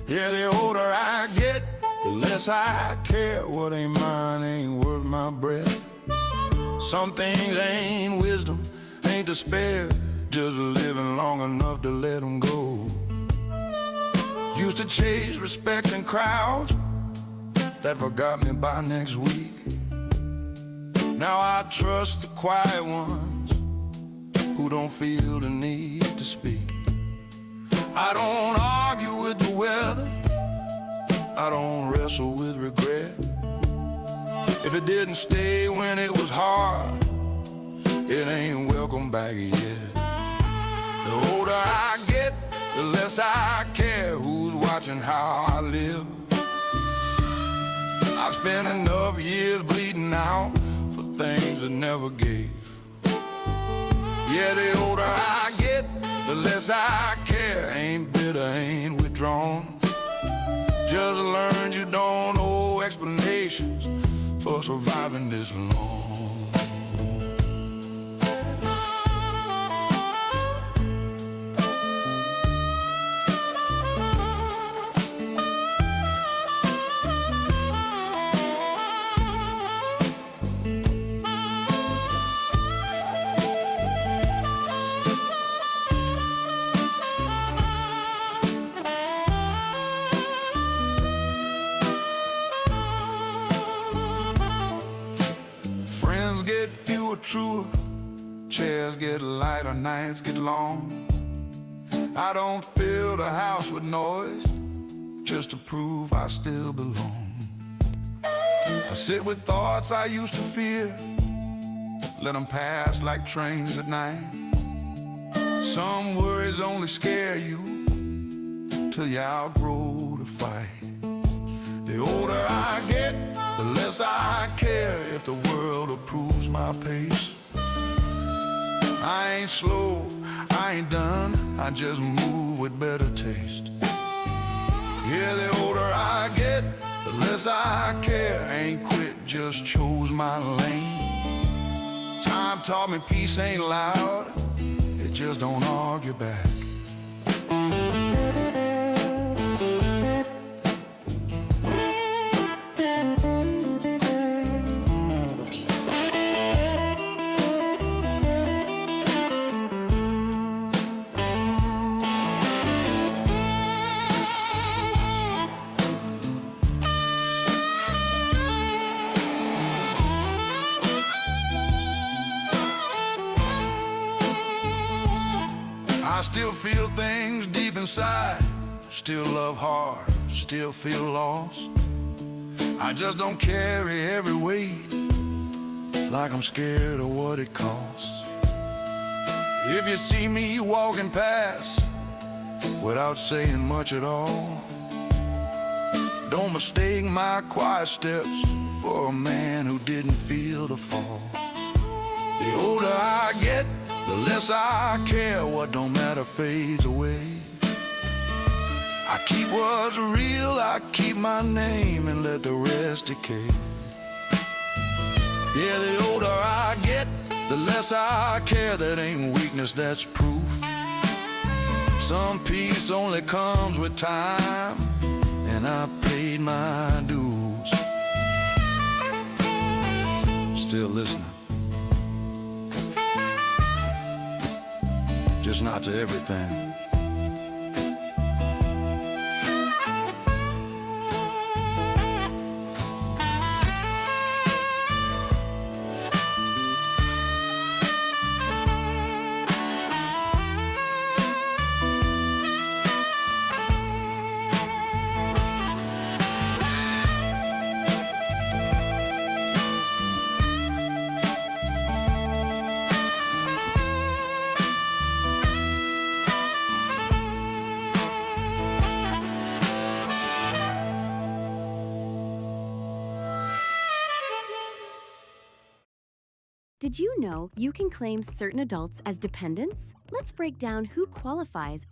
J: Yeah, the older I get, the less I care. What ain't mine ain't worth my breath. Some things ain't wisdom, ain't to spare, just living long enough to let them go. Used to chase respect in crowds that forgot me by next week. Now I trust the quiet ones who don't feel the need to speak. I don't argue with the weather, I don't wrestle with regret. If it didn't stay when it was hard, it ain't welcome back yet. The older I get, the less I care who's watching how I live. I've spent enough years bleeding out for things that never gave. Yeah, the older I get, the less I care. Ain't bitter, ain't withdrawn. Just learn you don't owe explanations for surviving this long. Get fewer, truer, chairs get lighter, nights get long. I don't fill the house with noise just to prove I still belong. I sit with thoughts I used to fear, let them pass like trains at night. Some worries only scare you till you outgrow the fight. The older I get, the less I care if the world approves my pace. I ain't slow, I ain't done, I just move with better taste. Yeah, the older I get, the less I care. Ain't quit, just chose my lane. Time taught me peace ain't loud, it just don't argue back. I still feel things deep inside, still love hard, still feel lost. I just don't carry every weight like I'm scared of what it costs. If you see me walking past without saying much at all, don't mistake my quiet steps for a man who didn't feel the fall. The older I get, the less I care. What don't matter fades away. I keep what's real, I keep my name and let the rest decay. Yeah, the older I get, the less I care. That ain't weakness, that's proof. Some peace only comes with time, and I paid my dues. Still listening, just not to everything.
B: Did you know you can claim certain adults as dependents? Let's break down who qualifies.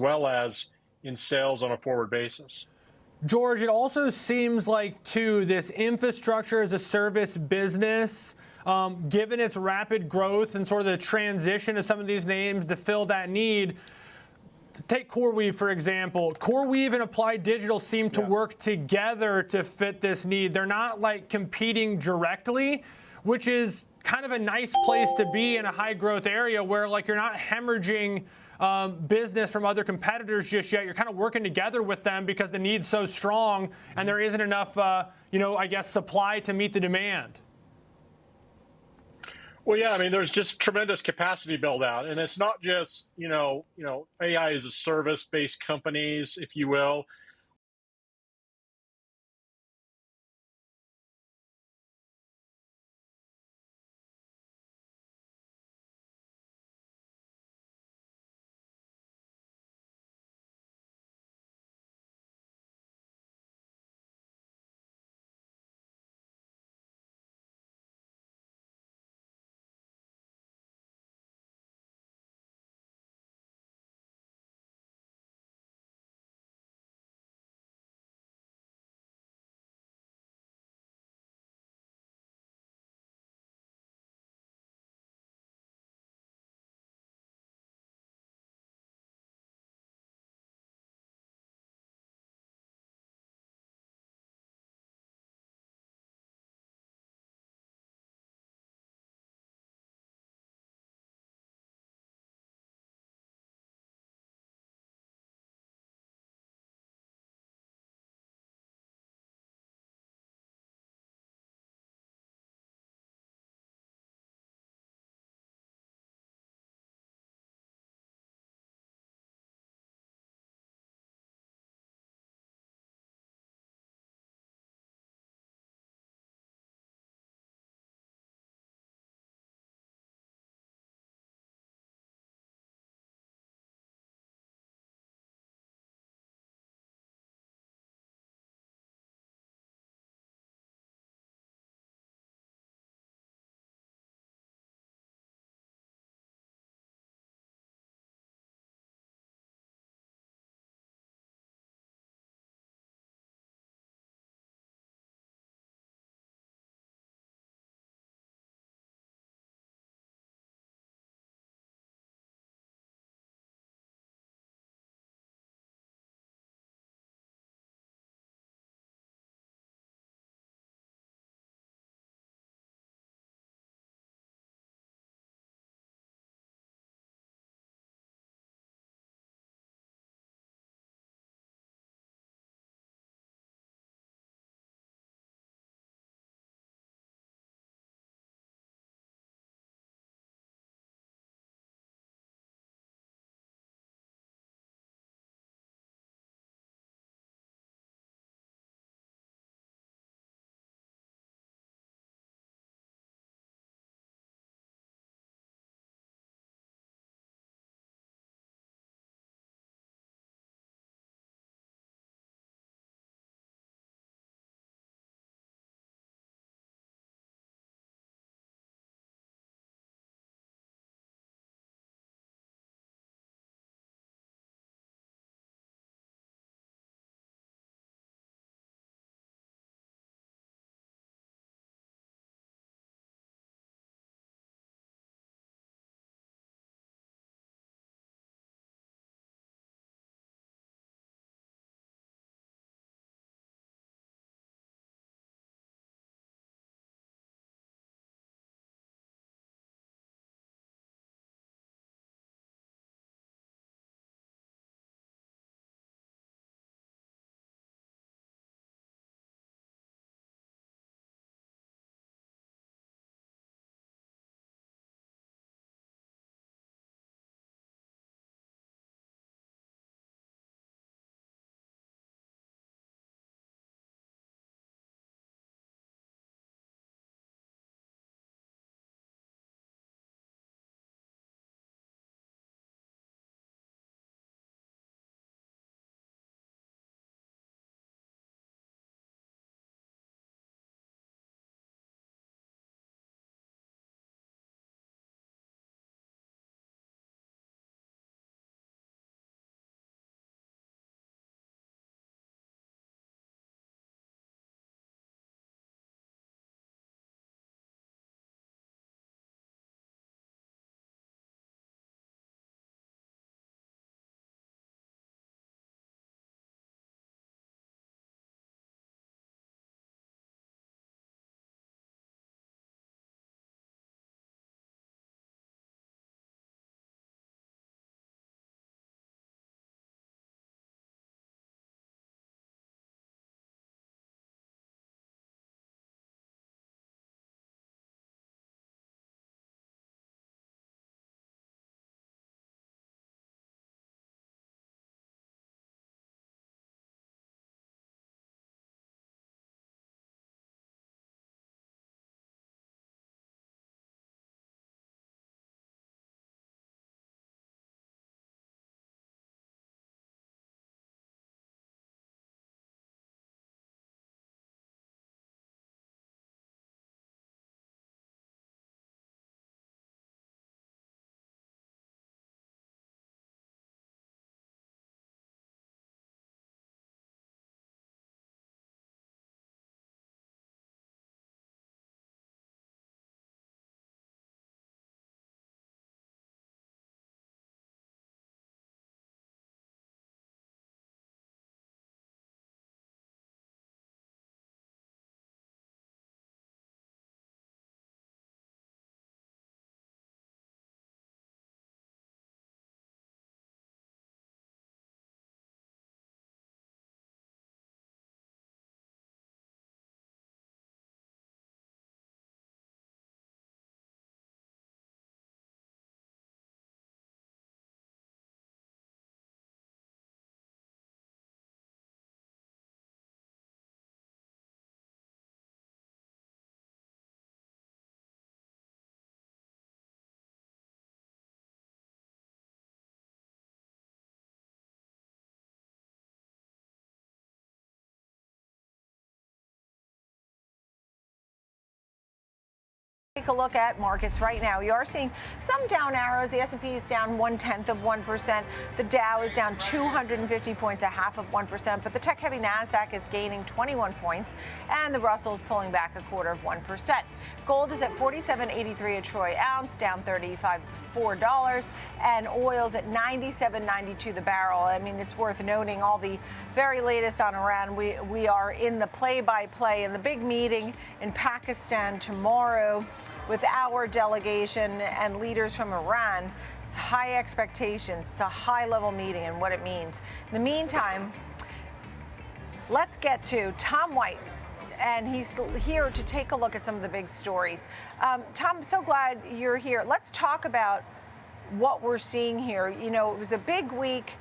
U: well as in sales on a forward basis.
F: George, it also seems like, too, this infrastructure as a service business, given its rapid growth and sort of the transition of some of these names to fill that need. Take CoreWeave, for example. CoreWeave and Applied Digital seem to work together to fit this need. They're not like competing directly, which is kind of a nice place to be in a high growth area where like you're not hemorrhaging business from other competitors just yet. You're kind of working together with them because the need's so strong and there isn't enough, I guess, supply to meet the demand.
U: Well, yeah, I mean, there's just tremendous capacity build out, and it's not just AI as a service based companies, if you will.
E: take a look at markets right now. You are seeing some down arrows. The S&P is down 0.1%. The Dow is down 250 points, 0.5%. But the tech-heavy NASDAQ is gaining 21 points, and the Russell's pulling back 0.25%. Gold is at $47.83 a troy ounce, down $4, and oil's at $97.92 the barrel. I mean, it's worth noting all the very latest on Iran. We are in the play-by-play in the big meeting in Pakistan tomorrow with our delegation and leaders from Iran. It's high expectations. It's a high-level meeting and what it means. In the meantime, let's get to Tom White. And he's here to take a look at some of the big stories. Tom, I'm so glad you're here. Let's talk about what we're seeing here. You know, it was a big week.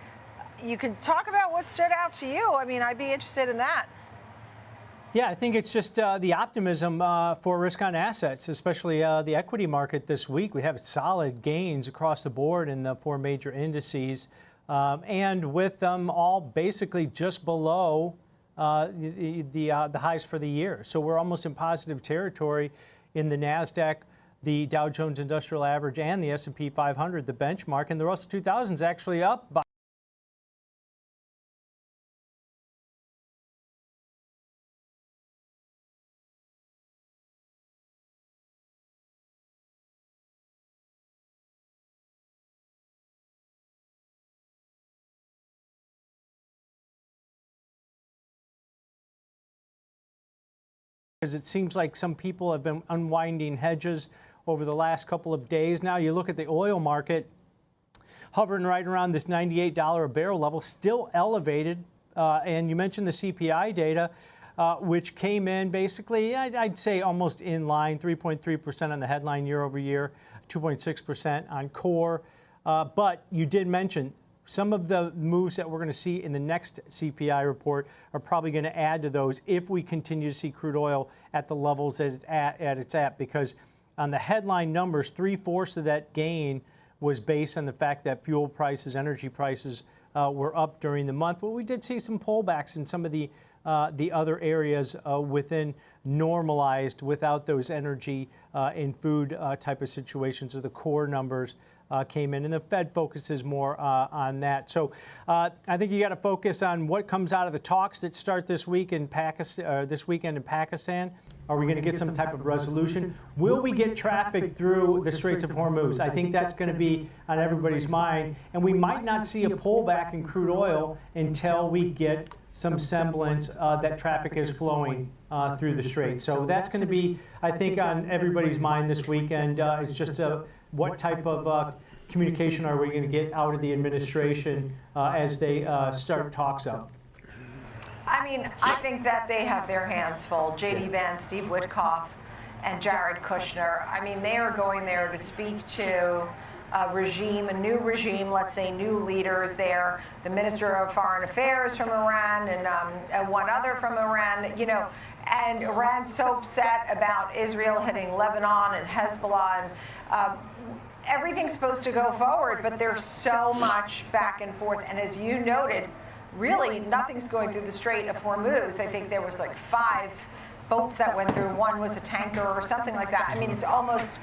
E: You can talk about what stood out to you. I mean, I'd be interested in that.
D: Yeah, I think it's just the optimism for risk-on assets, especially the equity market this week. We have solid gains across the board in the 4 major indices, and with them all basically just below the highs for the year. So we're almost in positive territory in the NASDAQ, the Dow Jones Industrial Average, and the S&P 500, the benchmark, and the Russell 2000 is actually up by because it seems like some people have been unwinding hedges over the last couple of days. Now you look at the oil market, hovering right around this $98 a barrel level, still elevated. And you mentioned the CPI data, which came in basically, I'd say almost in line, 3.3% on the headline year over year, 2.6% on core. But you did mention some of the moves that we're going to see in the next CPI report are probably going to add to those if we continue to see crude oil at the levels that it's at, because on the headline numbers, 3/4 of that gain was based on the fact that fuel prices, energy prices were up during the month. But we did see some pullbacks in some of the other areas within normalized without those energy and food type of situations. So the core numbers came in, and the Fed focuses more on that. So I think you got to focus on what comes out of the talks that start this week in Pakistan, this weekend in Pakistan. Are we going to get some type of resolution? Will we get traffic through the Straits of Hormuz? I think that's going to be on everybody's mind, and we might not see a pullback in crude oil until we get some semblance that traffic is flowing through the Strait. So that's going to be, I think, on everybody's mind this weekend. It's just what type of communication are we going to get out of the administration as they start talks up?
E: I mean, I think that they have their hands full. J.D. Vance, Steve Witkoff, and Jared Kushner. I mean, they are going there to speak to a new regime, let's say new leaders there, the Minister of Foreign Affairs from Iran and one other from Iran, you know, and Iran's so upset about Israel hitting Lebanon and Hezbollah, and everything's supposed to go forward, but there's so much back and forth, and as you noted, really nothing's going through the Strait of Hormuz. I think there was like 5 boats that went through. One was a tanker or something like that. I mean, it's almost,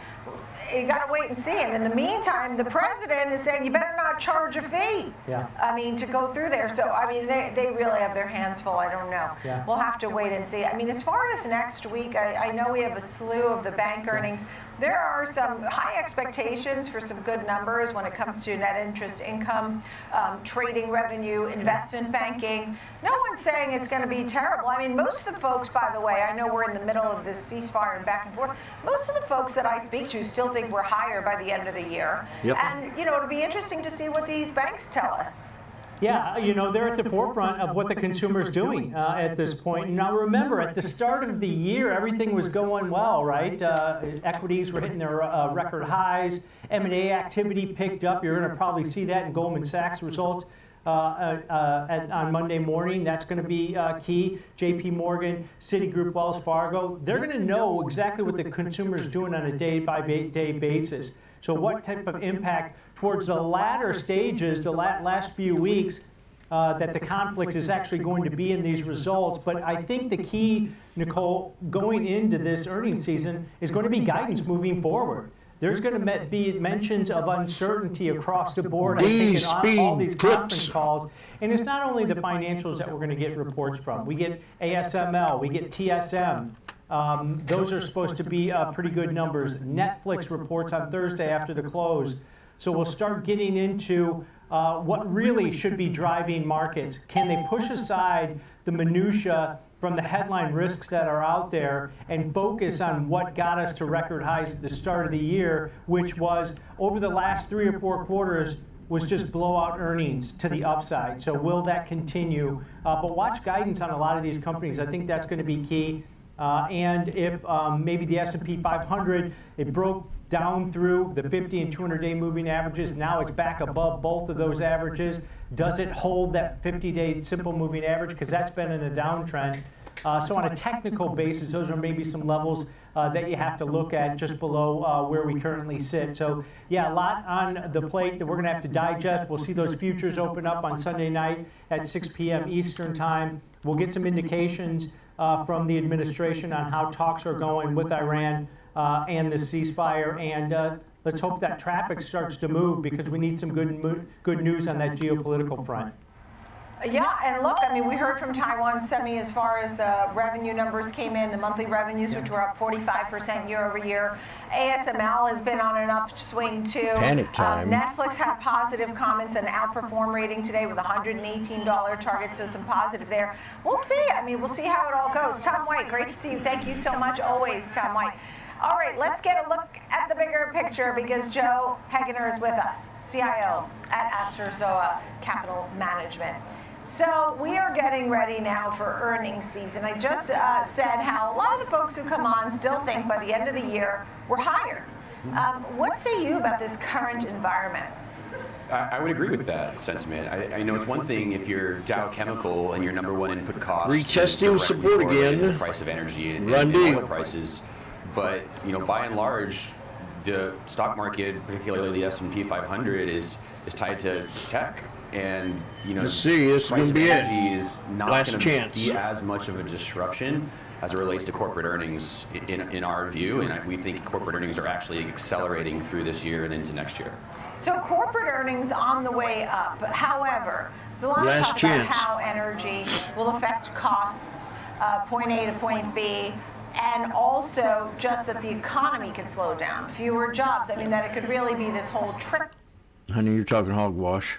E: you got to wait and see. And in the meantime, the president is saying you better not charge a fee.
D: Yeah.
E: I mean, to go through there. So, I mean, they really have their hands full. I don't know.
D: Yeah.
E: We'll have to wait and see. I mean, as far as next week, I know we have a slew of the bank earnings. There are some high expectations for some good numbers when it comes to net interest income, trading revenue, investment banking. No one's saying it's going to be terrible. I mean, most of the folks, by the way, I know we're in the middle of this ceasefire and back and forth. Most of the folks that I speak to still think we're higher by the end of the year.
A: Yep.
E: And, you know, it'll be interesting to see what these banks tell us.
D: Yeah, you know, they're at the forefront of what the consumer's doing at this point. Now, remember, at the start of the year, everything was going well, right? Equities were hitting their record highs. M&A activity picked up. You're going to probably see that in Goldman Sachs results on Monday morning. That's going to be key. J.P. Morgan, Citigroup, Wells Fargo, they're going to know exactly what the consumer's doing on a day-by-day basis. So what type of impact towards the latter stages, the last few weeks, that the conflict is actually going to be in these results. But I think the key, Nicole, going into this earnings season is going to be guidance moving forward. There's going to be mentions of uncertainty across the board, I think, in all these conference calls. And it's not only the financials that we're going to get reports from. We get ASML, we get TSM. Those are supposed to be pretty good numbers. Netflix reports on Thursday after the close. So we'll start getting into what really should be driving markets. Can they push aside the minutia from the headline risks that are out there and focus on what got us to record highs at the start of the year, which was over the last 3 or 4 quarters was just blowout earnings to the upside. So will that continue? But watch guidance on a lot of these companies. I think that's going to be key. And if maybe the S&P 500, it broke down through the 50 and 200-day moving averages. Now it's back above both of those averages. Does it hold that 50-day simple moving average? Because that's been in a downtrend. So on a technical basis, those are maybe some levels that you have to look at just below where we currently sit. So yeah, a lot on the plate that we're going to have to digest. We'll see those futures open up on Sunday night at 6 p.m. Eastern time. We'll get some indications from the administration on how talks are going with Iran and the ceasefire. And let's hope that traffic starts to move because we need some good news on that geopolitical front.
E: Yeah, and look, I mean, we heard from Taiwan Semi as far as the revenue numbers came in, the monthly revenues, which were up 45% year over year. ASML has been on an upswing too.
A: Panic time.
E: Netflix had positive comments and outperform rating today with a $118 target, so some positive there. We'll see. I mean, we'll see how it all goes. Tom White, great to see you. Thank you so much, always, Tom White. All right, let's get a look at the bigger picture because Joe Hegener is with us, CIO at Astrozoa Capital Management. So we are getting ready now for earnings season. I just said how a lot of the folks who come on still think by the end of the year we're higher. What say you about this current environment?
O: I would agree with that sentiment. I know it's one thing if you're Dow Chemical and your number one input cost
A: retesting support again,
O: the price of energy and oil prices, but you know, by and large, the stock market, particularly the S&P 500, is tied to tech. And you know,
A: it's going to be
O: energy is not
A: last
O: going to
A: chance.
O: be as much of a disruption as it relates to corporate earnings in our view, and we think corporate earnings are actually accelerating through this year and into next year.
E: So corporate earnings on the way up. However, there's a lot of talk about how energy will affect costs, point A to point B, and also just that the economy could slow down, fewer jobs. I mean, that it could really be this whole trick.
A: Honey, you're talking hogwash.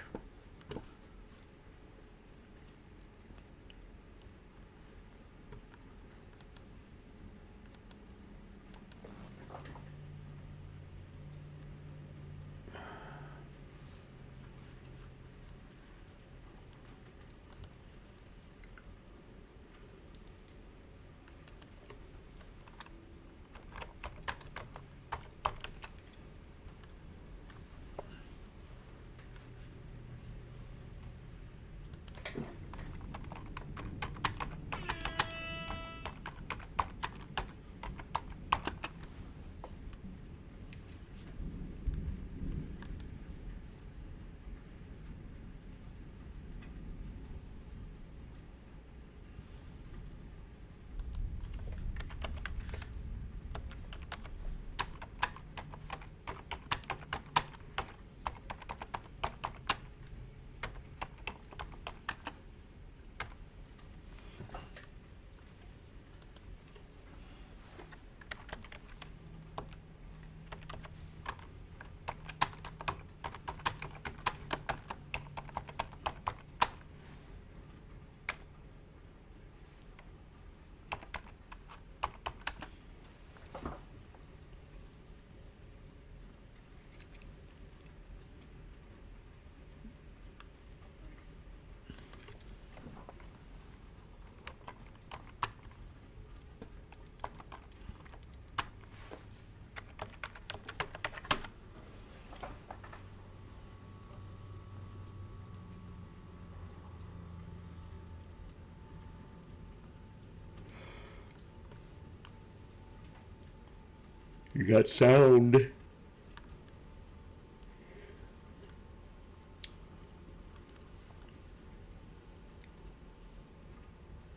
A: You got sound.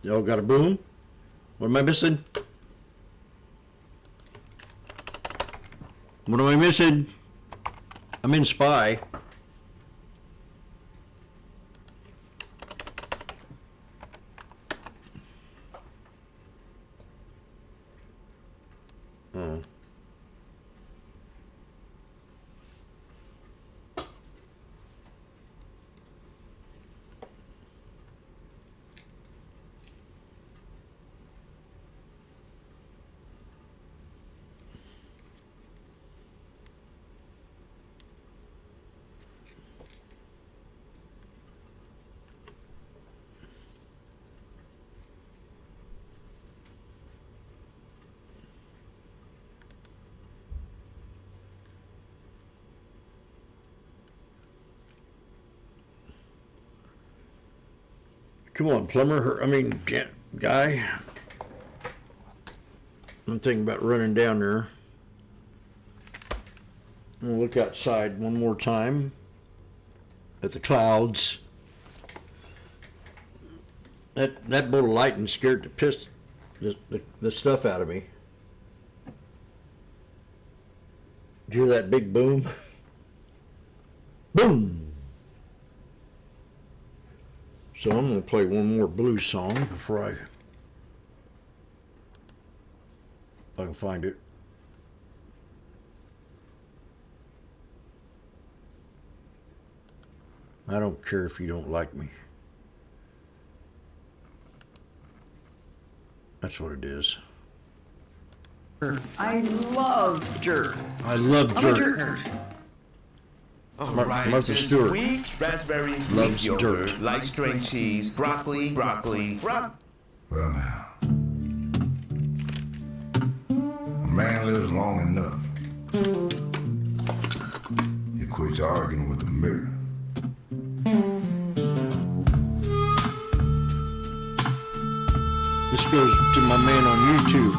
A: Y'all got a boom? What am I missing? What am I missing? I'm in spy. Oh. Come on, plumber. Guy. I'm thinking about running down there. We'll look outside one more time at the clouds. That bolt of lightning scared the piss the stuff out of me. Did you hear that big boom? Boom! So I'm going to play one more blues song before if I can find it. I don't care if you don't like me. That's what it is.
C: I love dirt.
A: I love
C: I'm a
A: dirt.
C: dirt nerd.
P: Alright,
A: Martha
P: this
A: Stewart
P: week, raspberries,
A: loves
P: Greek yogurt,
A: dirt.
P: light string cheese, broccoli.
J: Well now, a man lives long enough. He quits arguing with the mirror.
A: This goes to my man on YouTube.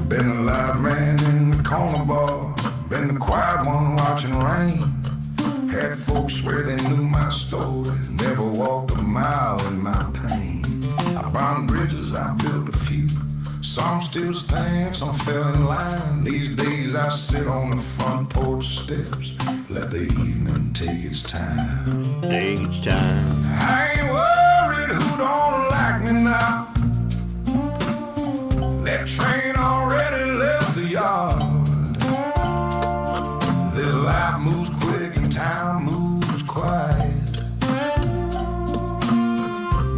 J: Been a loud man in the corner bar, been the quiet one watching rain. Had folks swear they knew my story, never walked a mile in my pain. I burned bridges, I built a few, some still stand, some fell in line. These days I sit on the front porch steps, let the evening take its time.
A: Take its time.
J: I ain't worried who don't like me now. That train already left the yard. This life moves quick and time moves quiet.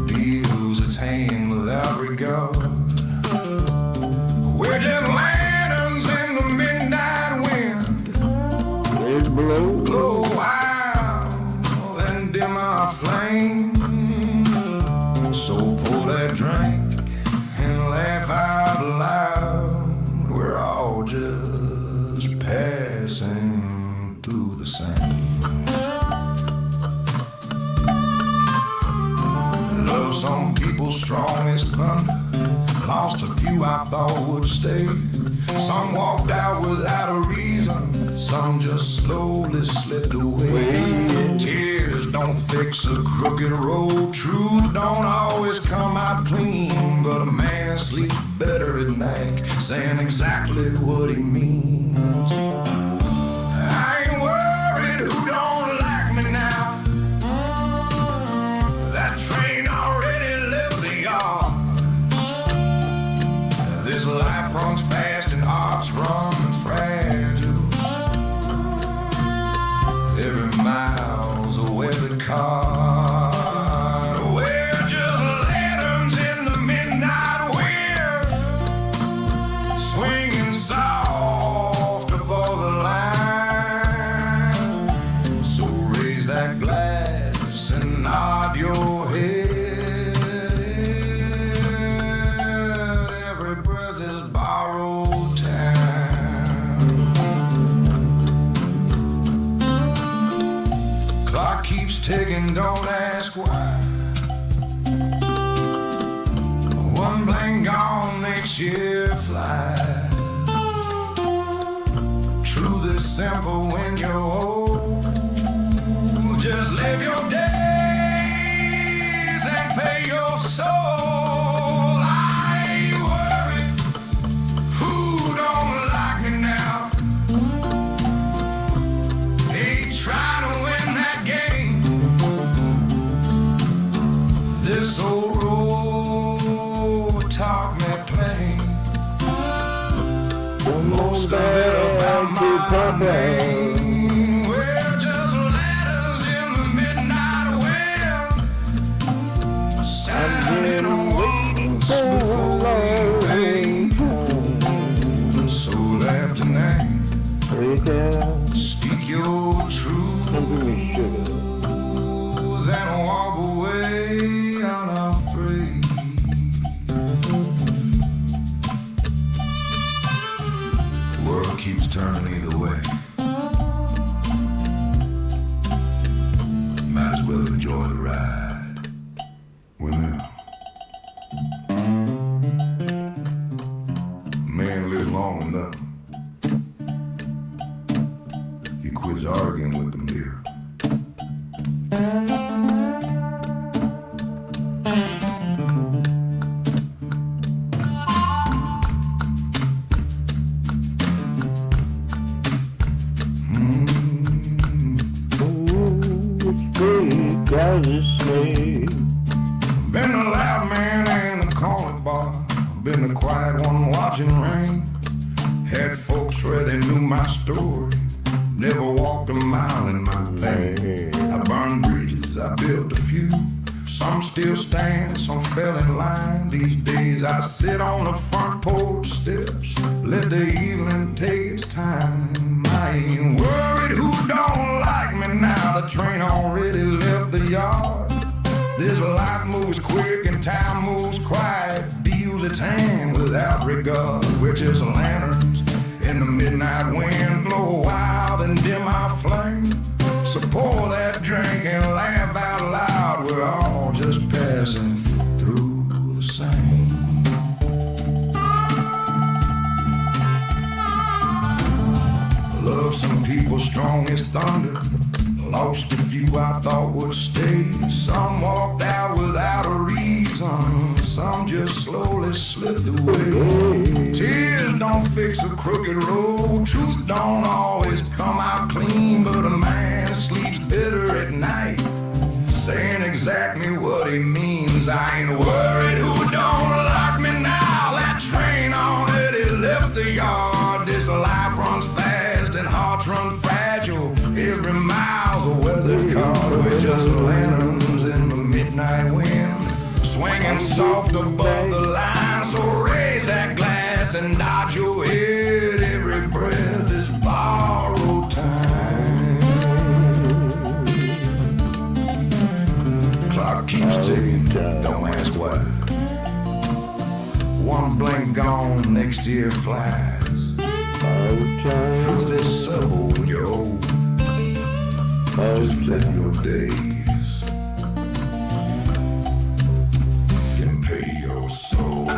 J: Deals its hand without regard. We're just lanterns in the midnight wind.
A: Let it blow.
J: Blow wild and dim our flame. So pour that drink and laugh out loud. We're all just passing through the same. Love some people strong as thunder. Lost a few I thought would stay. Some walked out without a reason. Some just slowly slipped away. Tears don't fix a crooked road. Truth don't always come out clean. But a man sleeps better at night, saying exactly what he means. I ain't worried who don't like me now. That train already left the yard. This life runs fast and hearts run fragile. Every mile's a weathered car. We're just lanterns in the midnight wind, swinging soft above the line. So raise that glass and nod your head. Every breath is borrowed time. Clock keeps ticking, don't ask why. One blank gone, next year flies. Truth is simple when you're old. Just live your name. Well, just letters in the midnight wind, signing waiting before we fade. So laugh tonight, speak your truth, then walk away unafraid. The world keeps turning either way. Might as well enjoy the ride. When a man lives long enough, he quits arguing with the mirror. Been the loud man in the corner bar, been the quiet one watching rain. Had folks where they knew my story, never walked a mile in my pain. I burned bridges, I built a few, some still stand, some fell in line. These days I sit on the front porch steps, let the evening take its time. I ain't worried who don't like me now, the train already left the yard. This life moves quick and time moves quiet, deals its hand without regard. We're just lanterns in the midnight wind, blow wild and dim our flame. So pour that drink and laugh out loud, we're all just passing through the same. Love some people strong as thunder, lost a few I thought would stay. Some walked out without a reason, some just slowly slipped away. Tears don't fix a crooked road, truth don't always come out clean. But a man sleeps bitter at night, saying exactly what he means. I ain't worried who don't like me now, that train already left the yard. This life runs fast and hearts run fragile, every mile's a weather car. We're just lanterns in the midnight wind, swinging soft above the line. So raise that glass and nod your head, every breath is borrowed time. Clock keeps ticking, don't ask why. One blink gone, next year flies. Truth is subtle when you're old, just let your days can pay your soul.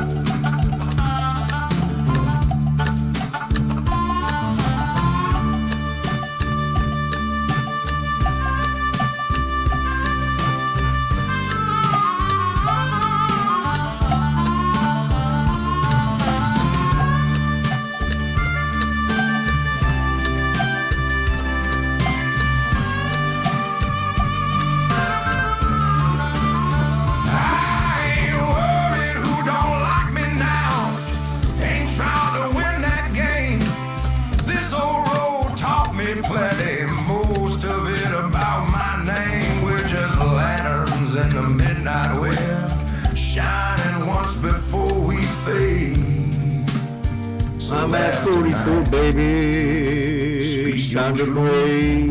A: I'm at 44, baby. Speak time to break.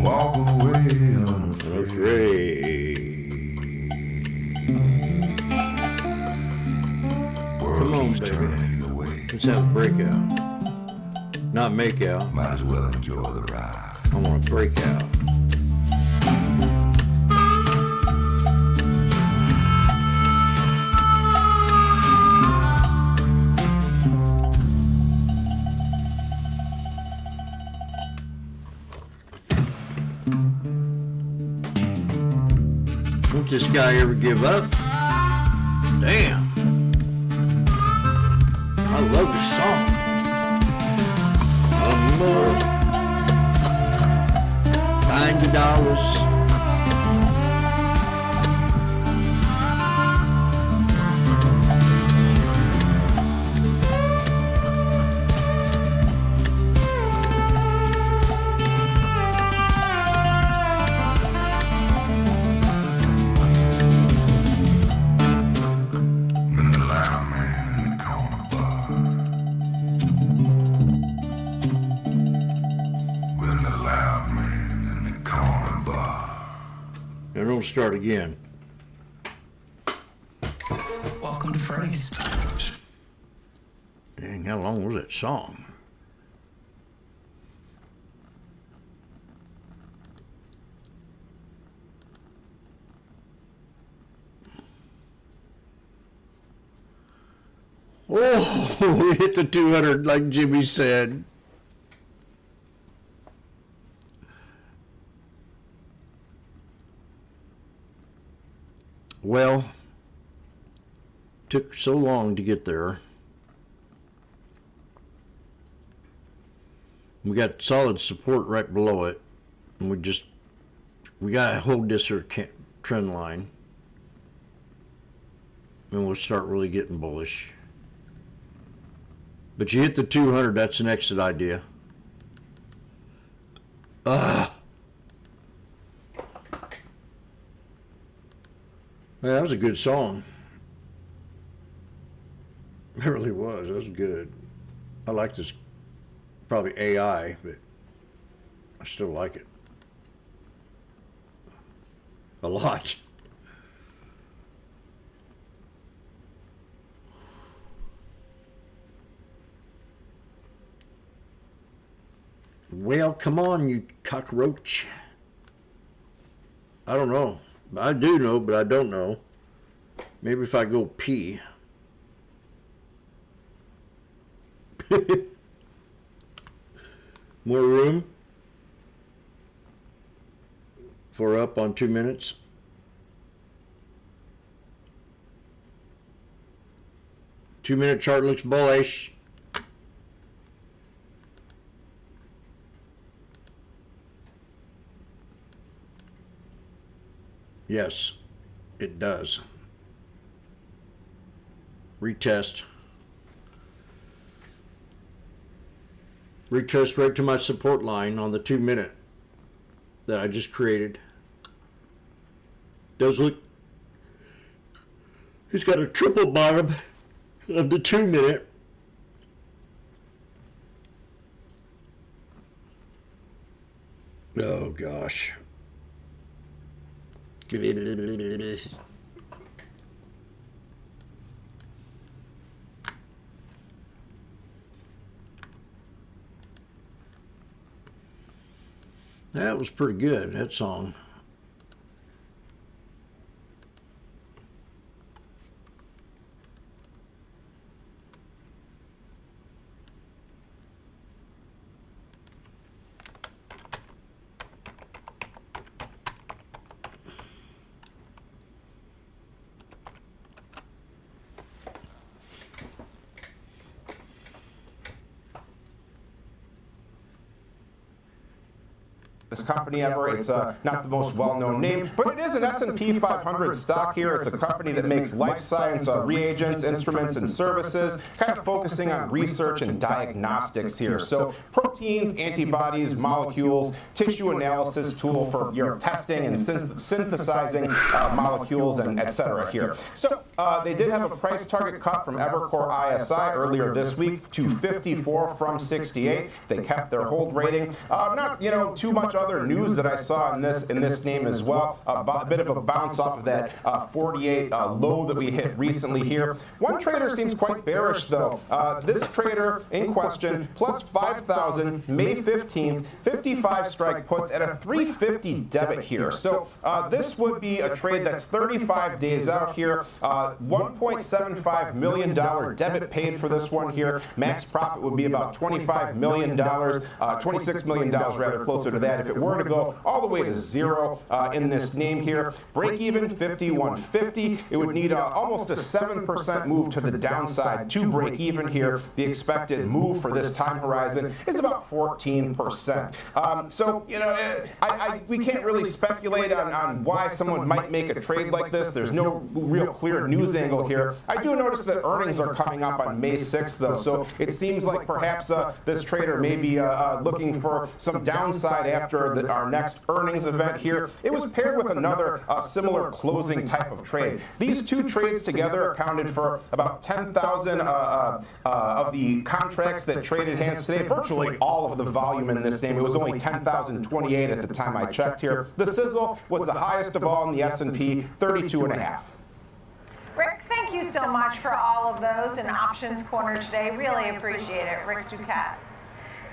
J: Walk away unafraid.
A: Come on, baby. Let's have a breakout. Not make out.
J: Might as well enjoy the ride.
A: I want to break out. Won't this guy ever give up? Damn. I love this song. More. $90. start again.
Q: Welcome to Freddy's.
A: Dang, how long was that song? Oh, we hit the 200 like Jimmy said. Well, took so long to get there. We got solid support right below it, and we got to hold this here trend line, and we'll start really getting bullish. But you hit the 200, that's an exit idea. Man, that was a good song. It really was. That was good. I like this. Probably AI, but I still like it a lot. Well, come on, you cockroach. I don't know. I do know, but I don't know. Maybe if I go pee. More room for up on 2 minutes. Two-minute chart looks bullish. Yes, it does. Retest. Retest right to my support line on the 2 minute that I just created. Does look, he's got a triple bottom of the 2 minute. Oh gosh. That was pretty good, that song.
G: This company ever. It's not the most well-known name, but it is an S&P 500 stock here. It's a company that makes life science reagents, instruments, and services, kind of focusing on research and diagnostics here. So proteins, antibodies, molecules, tissue analysis tool for your testing and synthesizing molecules and et cetera here. So they did have a price target cut from Evercore ISI earlier this week to 54 from 68. They kept their hold rating. Not, too much other news that I saw in this name as well. A bit of a bounce off of that 48 low that we hit recently here. One trader seems quite bearish though. This trader in question, plus 5,000, May 15th, 55 strike puts at a 350 debit here. So this would be a trade that's 35 days out here. $1.75 million debit paid for this one here. Max profit would be about $25 million, $26 million rather, closer to that if it were to go all the way to zero in this name here. Break even 51.50. It would need almost a 7% move to the downside to break even here. The expected move for this time horizon is about 14%. So, we can't really speculate on why someone might make a trade like this. There's no real clear news angle here. I do notice that earnings are coming up on May 6th, though, so it seems like perhaps this trader may be looking for some downside after our next earnings event here. It was paired with another similar closing type of trade. These two trades together accounted for about 10,000 of the contracts that traded hands today, virtually all of the volume in this name. It was only 10,028 at the time I checked here. The sizzle was the highest of all in the S&P, 32.5.
E: Rick, thank you so much for all of those in Options Corner today. Really appreciate it. Rick Ducat.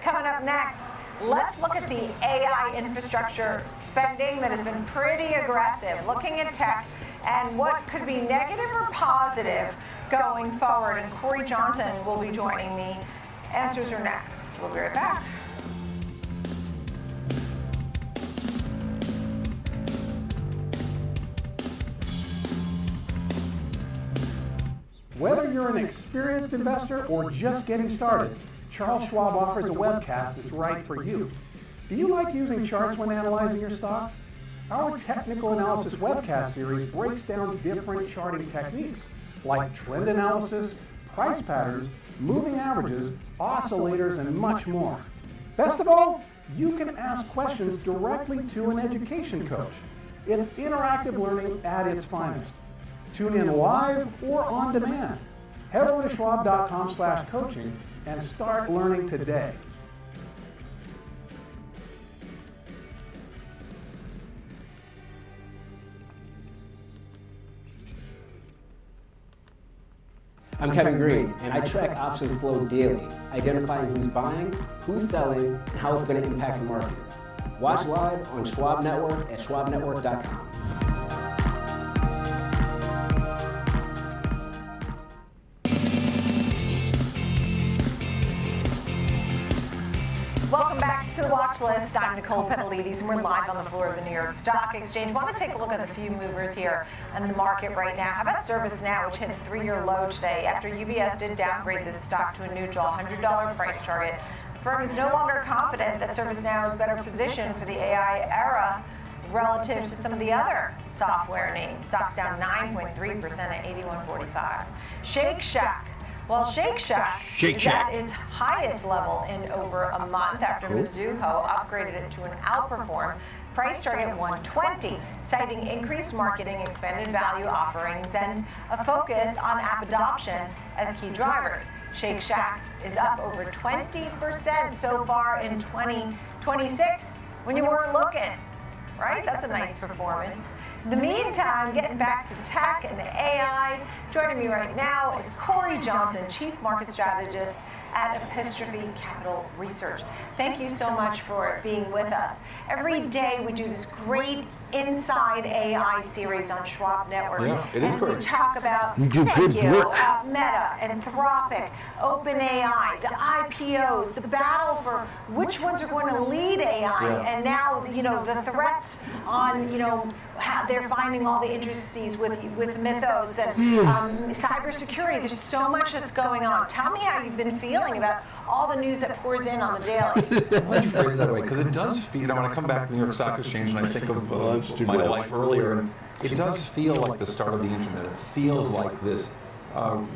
E: Coming up next, let's look at the AI infrastructure spending that has been pretty aggressive, looking at tech and what could be negative or positive going forward. And Corey Johnson will be joining me. Answers are next. We'll be right back.
I: Whether you're an experienced investor or just getting started, Charles Schwab offers a webcast that's right for you. Do you like using charts when analyzing your stocks? Our technical analysis webcast series breaks down different charting techniques like trend analysis, price patterns, moving averages, oscillators, and much more. Best of all, you can ask questions directly to an education coach. It's interactive learning at its finest. Tune in live or on demand. Head over to schwab.com/coaching and start learning today.
N: I'm Kevin Green, and I track options flow daily, identifying who's buying, who's selling, and how it's going to impact the markets. Watch live on Schwab Network at schwabnetwork.com.
E: Welcome back to the Watch List. I'm Nicole Petalides, and we're live on the floor of the New York Stock Exchange. Want to take a look at the few movers here in the market right now. How about ServiceNow, which hit a 3-year low today after UBS did downgrade this stock to a neutral $100 price target. The firm is no longer confident that ServiceNow is better positioned for the AI era relative to some of the other software names. Stock's down 9.3% at 81.45. Shake Shack. Well, Shake Shack is at its highest level in over a month after Mizuho upgraded it to an outperform price target 120, citing increased marketing, expanded value offerings, and a focus on app adoption as key drivers. Shake Shack is up over 20% so far in 2026 when you weren't looking, right? That's a nice performance. In the meantime, getting back to tech and AI, joining me right now is Corey Johnson, Chief Market Strategist at Epistrophe Capital Research. Thank you so much for being with us. Every day we do this great Inside AI series on Schwab Network.
R: Yeah, it is great.
E: We talk about Meta, Anthropic, OpenAI, the IPOs, the battle for which ones are going to lead AI, and now, you know, the threats on, you know, how they're finding all the intricacies with Mythos and cybersecurity. There's so much that's going on. Tell me how you've been feeling about all the news that pours in on the daily.
R: Why don't you phrase it that way? Because it does feel, you know, when I come back to the New York Stock Exchange and I think of my life earlier, and it does feel like the start of the internet. It feels like this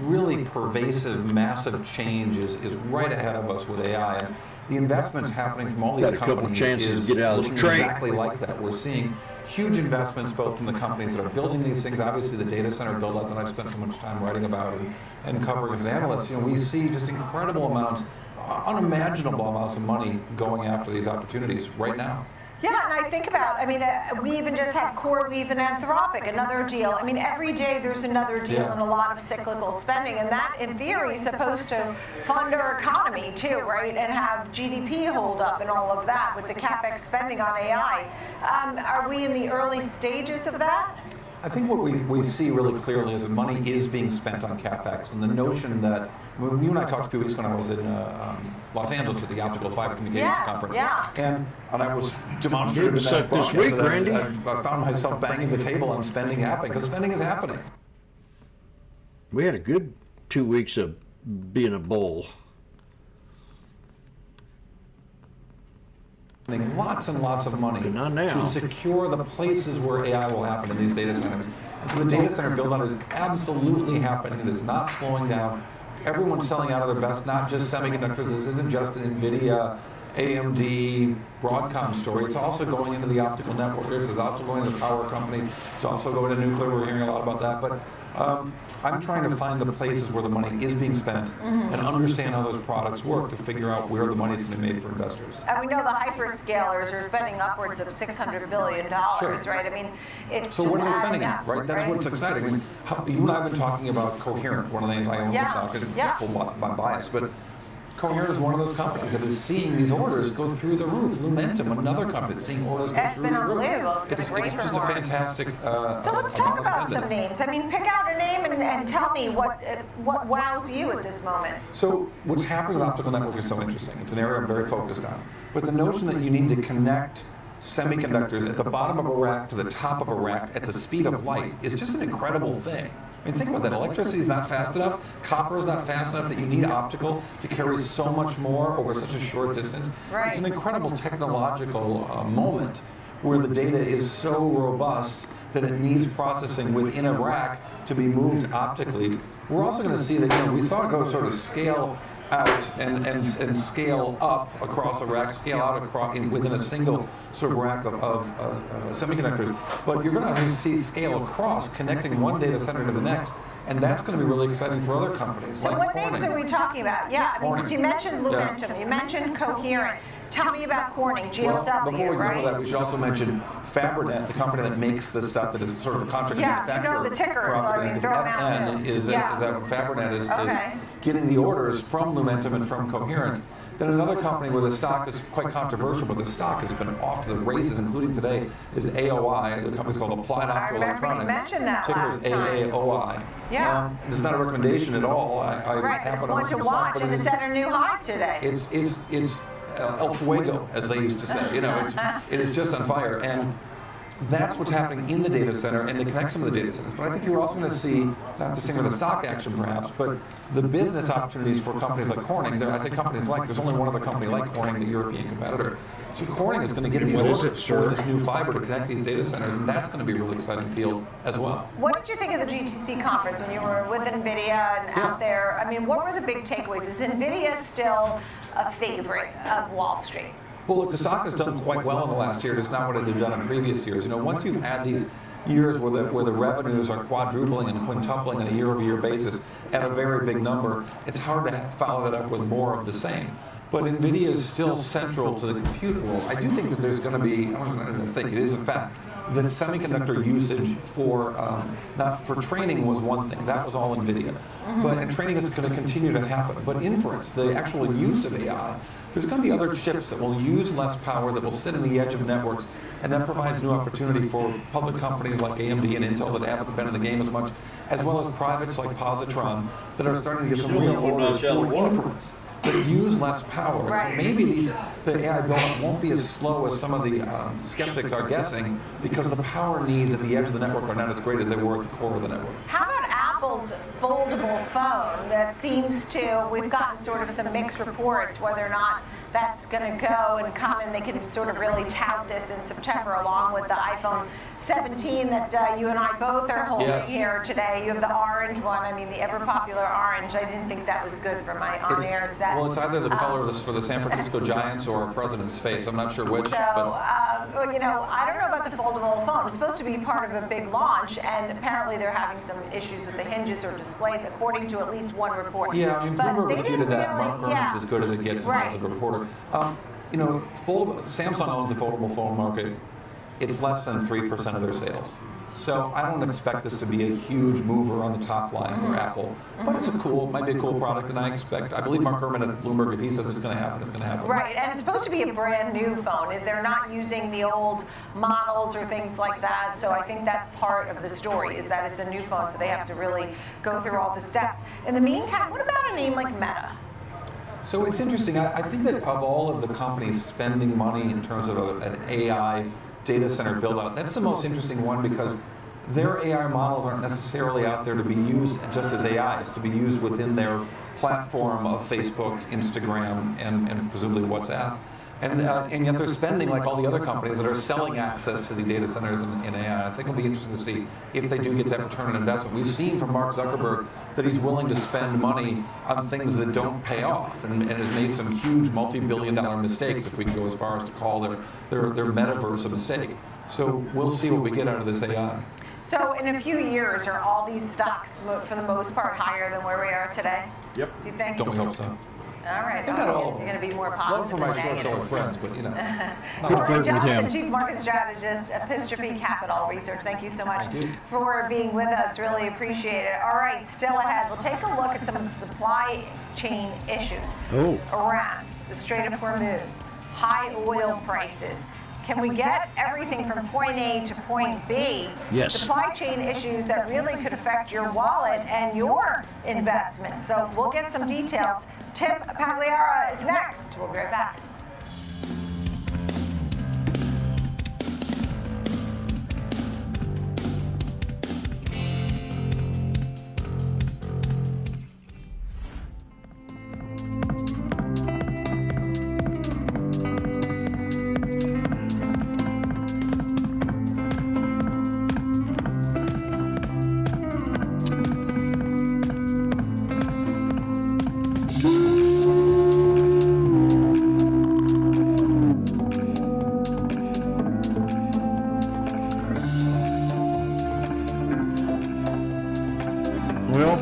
R: really pervasive, massive change is right ahead of us with AI. And the investments happening from all these companies is looking exactly like that. We're seeing huge investments both from the companies that are building these things, obviously the data center build-out that I've spent so much time writing about and covering as an analyst. You know, we see just incredible amounts, unimaginable amounts of money going after these opportunities right now.
E: Yeah, and I think about, I mean, we even just had CoreWeave and Anthropic, another deal. I mean, every day there's another deal and a lot of cyclical spending, and that, in theory, is supposed to fund our economy, too, right, and have GDP hold up and all of that with the CapEx spending on AI. Are we in the early stages of that?
R: I think what we see really clearly is that money is being spent on CapEx, and the notion that, when you and I talked a few weeks when I was in Los Angeles at the Optical Fiber Communications Conference, and I was demonstrating that
A: this week, Randy.
R: I found myself banging the table on spending happening, because spending is happening.
A: We had a good 2 weeks of being a bull.
R: lots and lots of money
A: not now.
R: to secure the places where AI will happen in these data centers. And so the data center build-out is absolutely happening. It is not slowing down. Everyone's selling out of their best, not just semiconductors. This isn't just an NVIDIA, AMD, Broadcom story. It's also going into the optical networkers. It's also going to the power companies. It's also going to nuclear. We're hearing a lot about that. But I'm trying to find the places where the money is being spent and understand how those products work to figure out where the money is going to be made for investors.
E: And we know the hyperscalers are spending upwards of $600 billion,
R: Sure.
E: right? I mean, it's
R: So
E: just
R: what are they
E: adding
R: spending
E: up,
R: on, right? That's what's exciting. I mean, you and I have been talking about Coherent, one of the names I own the stock, and full by bias, but Coherent is one of those companies that is seeing these orders go through the roof. Lumentum, another company, is seeing orders go
E: It's
R: through
E: been
R: the roof.
E: unbelievable. It's been great
R: It's just
E: for
R: a
E: Mark.
R: fantastic
E: So let's talk about some names. I mean, pick out a name and tell me what wows you at this moment.
R: So what's happening with optical network is so interesting. It's an area I'm very focused on. But the notion that you need to connect semiconductors at the bottom of a rack to the top of a rack at the speed of light is just an incredible thing. I mean, think about that. Electricity is not fast enough. Copper is not fast enough that you need optical to carry so much more over such a short distance.
E: Right.
R: It's an incredible technological moment where the data is so robust that it needs processing within a rack to be moved optically. We're also going to see that, we saw it go sort of scale out and scale up across a rack, scale out within a single sort of rack of semiconductors. But you're going to see scale across, connecting one data center to the next. And that's going to be really exciting for other companies
E: So
R: like
E: what
R: Corning.
E: names are we talking about? Yeah, I mean, because you mentioned
R: Yeah.
E: Lumentum, you mentioned Coherent. Tell me about Corning, GLW,
R: Well, before we go
E: right?
R: to that, we should also mention Fabrinet, the company that makes the stuff that is sort of the contract manufacturer.
E: the tickers
R: for
E: are
R: optical
E: being thrown out
R: FN
E: too.
R: is
E: Yeah.
R: that Fabrinet is
E: Okay.
R: getting the orders from Lumentum and from Coherent. Then another company where the stock is quite controversial, but the stock has been off to the races, including today, is AOI. The company's called Applied Optoelectronics.
E: mentioned that
R: Ticker's
E: last time.
R: AAOI.
E: Yeah.
R: It's not a recommendation at all. I
E: Right, but
R: happen
E: it's
R: to
E: one
R: own
E: to
R: some stock,
E: watch,
R: but
E: and
R: it
E: it's
R: is-
E: at a new high today.
R: it's El Fuego, as they used to say. It is just on fire. And that's what's happening in the data center and to connect some of the data centers. But I think you're also going to see, not the same with the stock action perhaps, but the business opportunities for companies like Corning. I say companies like, there's only one other company like Corning, the European competitor. So Corning is going to get these
A: What is
R: orders
A: it,
R: for
A: sir?
R: this new fiber to connect these data centers, and that's going to be a really exciting field as well.
E: What did you think of the GTC conference when you were with NVIDIA and out there? I mean, what were the big takeaways? Is NVIDIA still a favorite of Wall Street?
R: Well, look, the stock has done quite well in the last year. It's not what it had done in previous years. Once you've had these years where the revenues are quadrupling and quintupling on a year-over-year basis at a very big number, it's hard to follow that up with more of the same. But NVIDIA is still central to the compute world. I do think that there's going to be, I don't think it is a fact, that semiconductor usage for not for training was one thing. That was all NVIDIA. And training is going to continue to happen. But inference, the actual use of AI, there's going to be other chips that will use less power, that will sit in the edge of networks, and that provides new opportunity for public companies like AMD and Intel that haven't been in the game as much, as well as privates like Positron that are starting to get some real orders for inference that use less power.
E: Right.
R: So maybe the AI build-up won't be as slow as some of the skeptics are guessing, because the power needs at the edge of the network are not as great as they were at the core of the network.
E: How about Apple's foldable phone that seems to, we've gotten sort of some mixed reports whether or not that's going to go and come, and they can sort of really tout this in September along with the iPhone 17 that you and I both are holding
R: Yes.
E: here today. You have the orange one, I mean the ever popular orange. I didn't think that was good for my on-air set.
R: Well, it's either the color of for the San Francisco Giants or our president's face. I'm not sure which.
E: So,
R: but
E: I don't know about the foldable phone. It's supposed to be part of a big launch, and apparently they're having some issues with the hinges or displays, according to at least one report.
R: yeah, I mean,
E: But
R: Bloomberg
E: they
R: refuted
E: didn't
R: that.
E: really-
R: Mark Gurman's as good as it gets as a reporter. Samsung owns the foldable phone market. It's less than 3% of their sales. So I don't expect this to be a huge mover on the top line for Apple. But it's might be a cool product, and I believe Mark Gurman at Bloomberg, if he says it's going to happen, it's going to happen.
E: Right, and it's supposed to be a brand new phone. They're not using the old models or things like that. So I think that's part of the story, is that it's a new phone, so they have to really go through all the steps. In the meantime, what about a name like Meta?
R: So it's interesting. I think that of all of the companies spending money in terms of an AI data center build-out, that's the most interesting one, because their AI models aren't necessarily out there to be used just as AIs, to be used within their platform of Facebook, Instagram, and presumably WhatsApp. And yet they're spending like all the other companies that are selling access to the data centers in AI. I think it'll be interesting to see if they do get that return on investment. We've seen from Mark Zuckerberg that he's willing to spend money on things that don't pay off and has made some huge multi-billion-dollar mistakes, if we can go as far as to call their metaverse a mistake. So we'll see what we get out of this AI.
E: So in a few years, are all these stocks, for the most part, higher than where we are today?
R: Yep.
E: Do you think?
R: Don't we hope so?
E: All right.
R: Not all of
E: You're going to be more
R: Love
E: positive
R: for my
E: than
R: short
E: negative.
R: seller friends, but you know.
E: Corey Johnson, Chief Market Strategist, Epistrophe Capital Research. Thank you so much for being with us. Really appreciate it. All right, still ahead, we'll take a look at some of the supply chain issues around the Strait of Hormuz, high oil prices. Can we get everything from point A to point B?
A: Yes.
E: Supply chain issues that really could affect your wallet and your investment. So we'll get some details. Tim Pagliara is next. We'll be right back.
A: Well,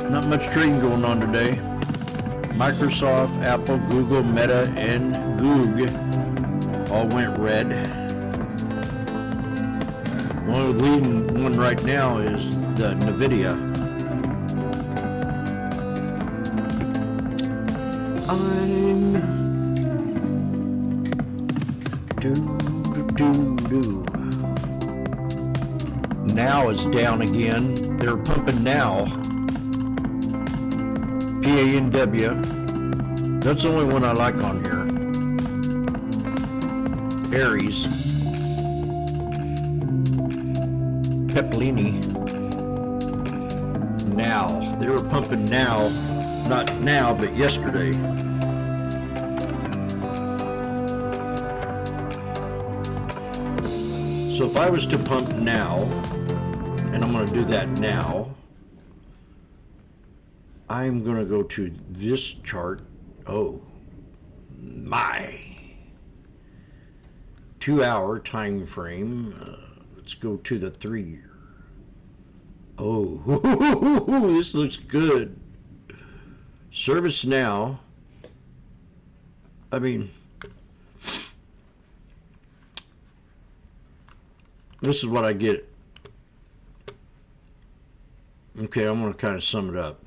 A: not much trading going on today. Microsoft, Apple, Google, Meta, and Goog all went red. One leading one right now is the NVIDIA. Now is down again. They're pumping now. PANW. That's the only one I like on here. Aries. Peplini. Now. They were pumping now. Not now, but yesterday. So if I was to pump now, and I'm going to do that now, I'm going to go to this chart. Oh my. 2 hour time frame. Let's go to the 3 year. Oh, this looks good. Service now. I mean, this is what I get. Okay, I'm going to kind of sum it up.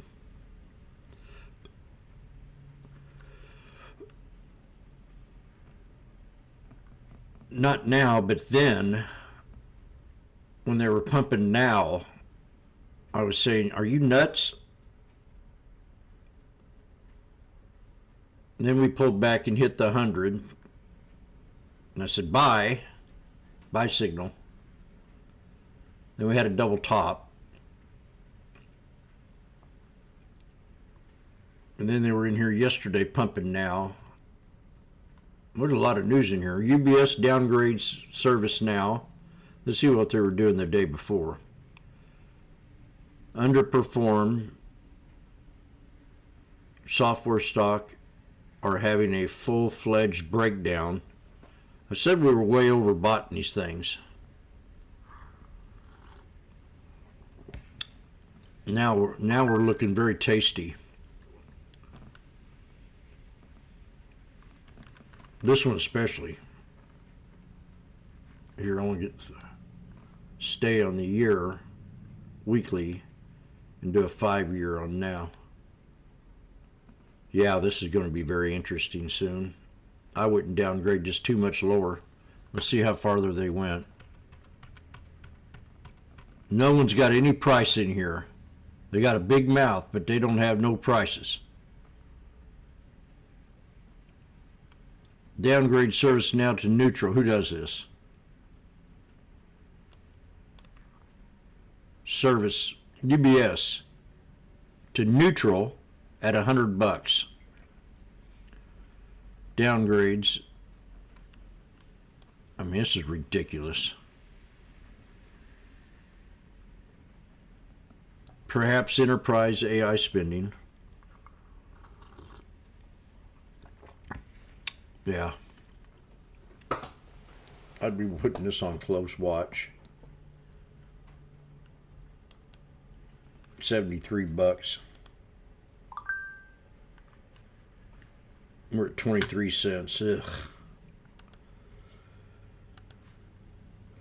A: Not now, but then, when they were pumping now, I was saying, are you nuts? And then we pulled back and hit the 100. And I said, buy signal. Then we had a double top. And then they were in here yesterday pumping now. There's a lot of news in here. UBS downgrades service now. Let's see what they were doing the day before. Underperform. Software stock are having a full-fledged breakdown. I said we were way overbought in these things. Now we're looking very tasty. This one especially. Here, I want to get stay on the year weekly and do a 5 year on now. Yeah, this is going to be very interesting soon. I wouldn't downgrade just too much lower. Let's see how farther they went. No one's got any price in here. They got a big mouth, but they don't have no prices. Downgrade service now to neutral. Who does this? Service UBS to neutral at $100. downgrades. I mean, this is ridiculous. Perhaps enterprise AI spending. Yeah. I'd be putting this on close watch. $73. We're at 23 cents. Ugh.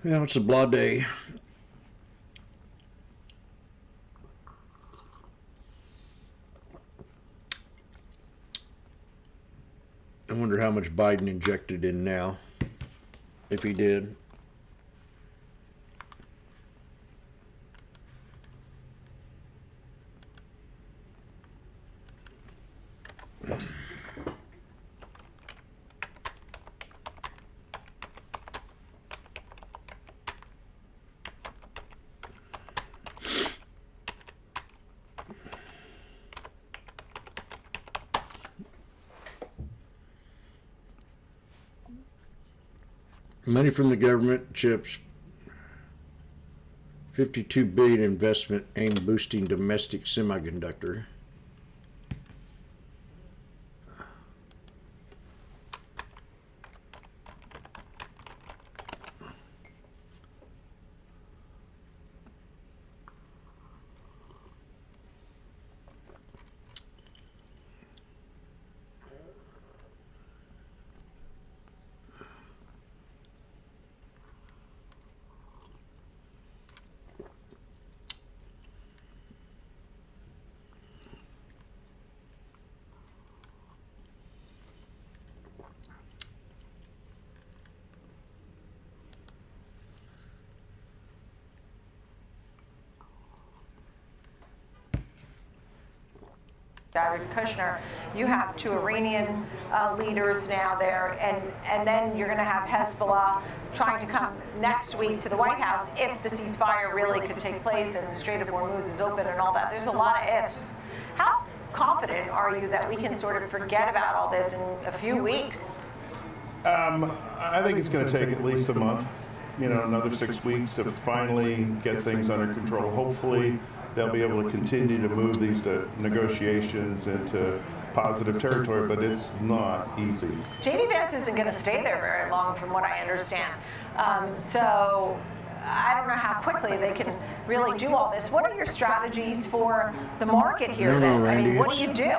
A: Yeah, it's a blah day. I wonder how much Biden injected in now, if he did. Money from the government, chips. 52 billion investment aimed boosting domestic semiconductor.
E: Jared Kushner, you have two Iranian leaders now there, and then you're going to have Hezbollah trying to come next week to the White House if the ceasefire really could take place and the Strait of Hormuz is open and all that. There's a lot of ifs. How confident are you that we can sort of forget about all this in a few weeks?
H: I think it's going to take at least a month, another 6 weeks to finally get things under control. Hopefully, they'll be able to continue to move these negotiations into positive territory, but it's not easy.
E: J.D. Vance isn't going to stay there very long, from what I understand. So I don't know how quickly they can really do all this. What are your strategies for the market here then? I mean, what do you do?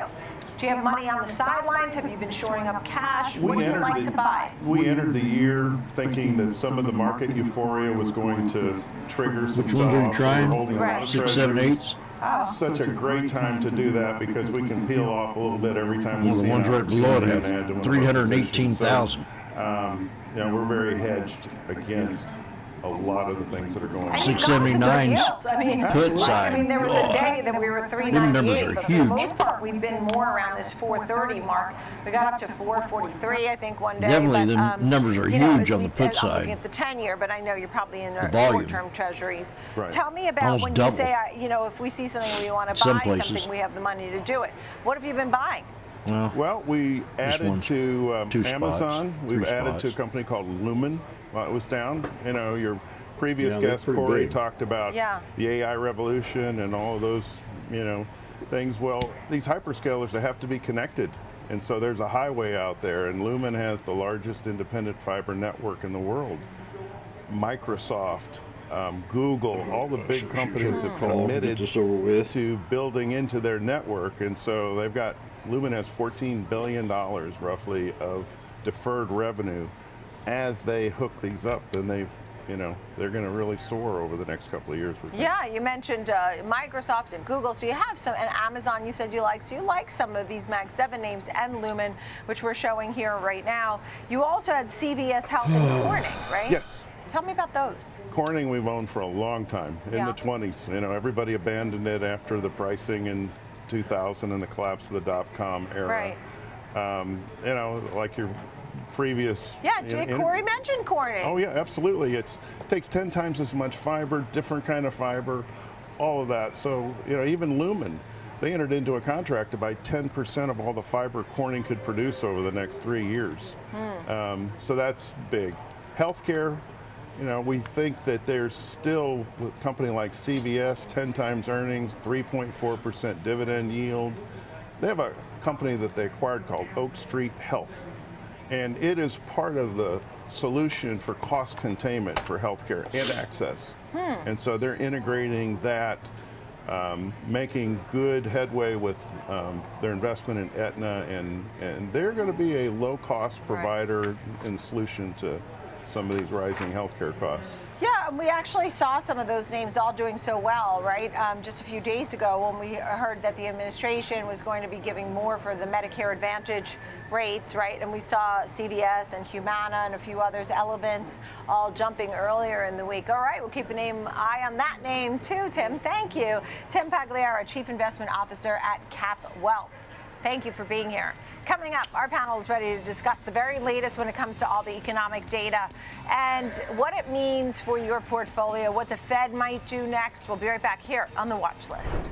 E: Do you have money on the sidelines? Have you been shoring up cash? What do you like to buy?
H: We entered the year thinking that some of the market euphoria was going to trigger some
A: Which ones are you trying?
E: Right.
A: 6, 7, 8s?
E: Oh.
H: Such a great time to do that because we can peel off a little bit every time we
A: Well,
H: see
A: the ones
H: an
A: right below it
H: opportunity to add
A: have
H: to one of our
A: 318,000.
H: positions. So, we're very hedged against a lot of the things that are going on.
A: 679s.
E: I mean,
A: put side.
E: I mean, there was a day that we were 398, but for the
A: huge.
E: most part, we've been more around this 430 mark. We got up to 443, I think, one day.
A: Definitely,
E: but,
A: the numbers are huge on the put
E: I'm looking
A: side.
E: at the 10-year, but I know you're probably in
A: The volume.
E: short-term treasuries.
H: Right.
E: Tell me about
A: Almost
E: when
A: double.
E: you say, if we see something we want to
A: Some
E: buy,
A: places.
E: something we have the money to do it. What have you been buying?
H: Well, we added to
A: 2 spots,
H: Amazon.
A: 3
H: We've added to a
A: spots.
H: company called Lumen while it was down. Your previous
A: Yeah, they're
H: guest,
A: pretty
H: Corey,
A: big.
H: talked about the AI revolution and all of those, things. Well, these hyperscalers, they have to be connected. And so there's a highway out there, and Lumen has the largest independent fiber network in the world. Microsoft, Google, all the big companies have committed to building into their network. And so Lumen has $14 billion roughly of deferred revenue. As they hook these up, then they're going to really soar over the next couple of years.
E: Yeah, you mentioned Microsoft and Google, so you have some, and Amazon you said you like, so you like some of these Mag 7 names and Lumen, which we're showing here right now. You also had CVS Health and Corning, right?
H: Yes.
E: Tell me about those.
H: Corning we've owned for a long time, in the 20s. Everybody abandoned it after the pricing in 2000 and the collapse of the dot-com era.
E: Right.
H: Like your previous.
E: Yeah, Corey mentioned Corning.
H: Oh yeah, absolutely. It takes 10 times as much fiber, different kind of fiber, all of that. So even Lumen, they entered into a contract to buy 10% of all the fiber Corning could produce over the next 3 years. So that's big. Healthcare, you know, we think that there's still, with a company like CVS, 10 times earnings, 3.4% dividend yield. They have a company that they acquired called Oak Street Health. And it is part of the solution for cost containment for healthcare and access. And so they're integrating that, making good headway with their investment in Aetna, and they're going to be a low-cost provider and solution to some of these rising healthcare costs.
E: Yeah, and we actually saw some of those names all doing so well, right? Just a few days ago when we heard that the administration was going to be giving more for the Medicare Advantage rates, right? And we saw CVS and Humana and a few others, Elements, all jumping earlier in the week. All right, we'll keep an eye on that name too, Tim. Thank you. Tim Pagliara, Chief Investment Officer at Cap Wealth. Thank you for being here. Coming up, our panel is ready to discuss the very latest when it comes to all the economic data and what it means for your portfolio, what the Fed might do next. We'll be right back here on the Watch List.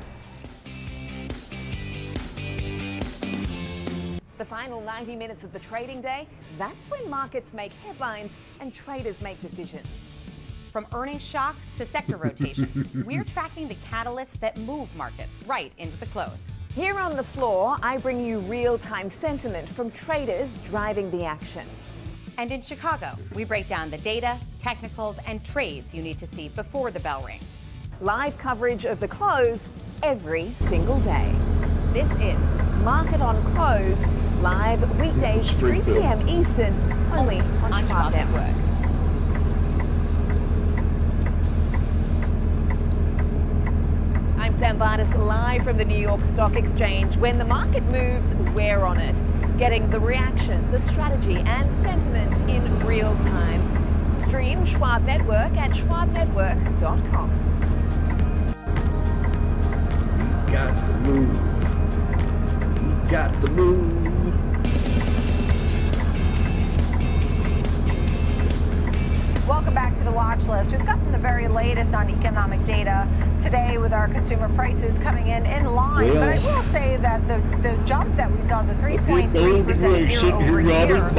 Y: The final 90 minutes of the trading day, that's when markets make headlines and traders make decisions.
Z: From earnings shocks to sector rotations, we're tracking the catalysts that move markets right into the close.
Y: Here on the floor, I bring you real-time sentiment from traders driving the action.
Z: And in Chicago, we break down the data, technicals, and trades you need to see before the bell rings.
Y: Live coverage of the close every single day. This is Market on Close, live weekdays 3 p.m. Eastern, only on Schwab Network. I'm Sam Vardas, live from the New York Stock Exchange. When the market moves, we're on it, getting the reaction, the strategy, and sentiment in real time. Stream Schwab Network at schwabnetwork.com.
A: Got to move. Got to move.
E: Welcome back to the Watch List. We've gotten the very latest on economic data today with our consumer prices coming in line. But I will say that the jump that we saw, the 3.3% year-over-year,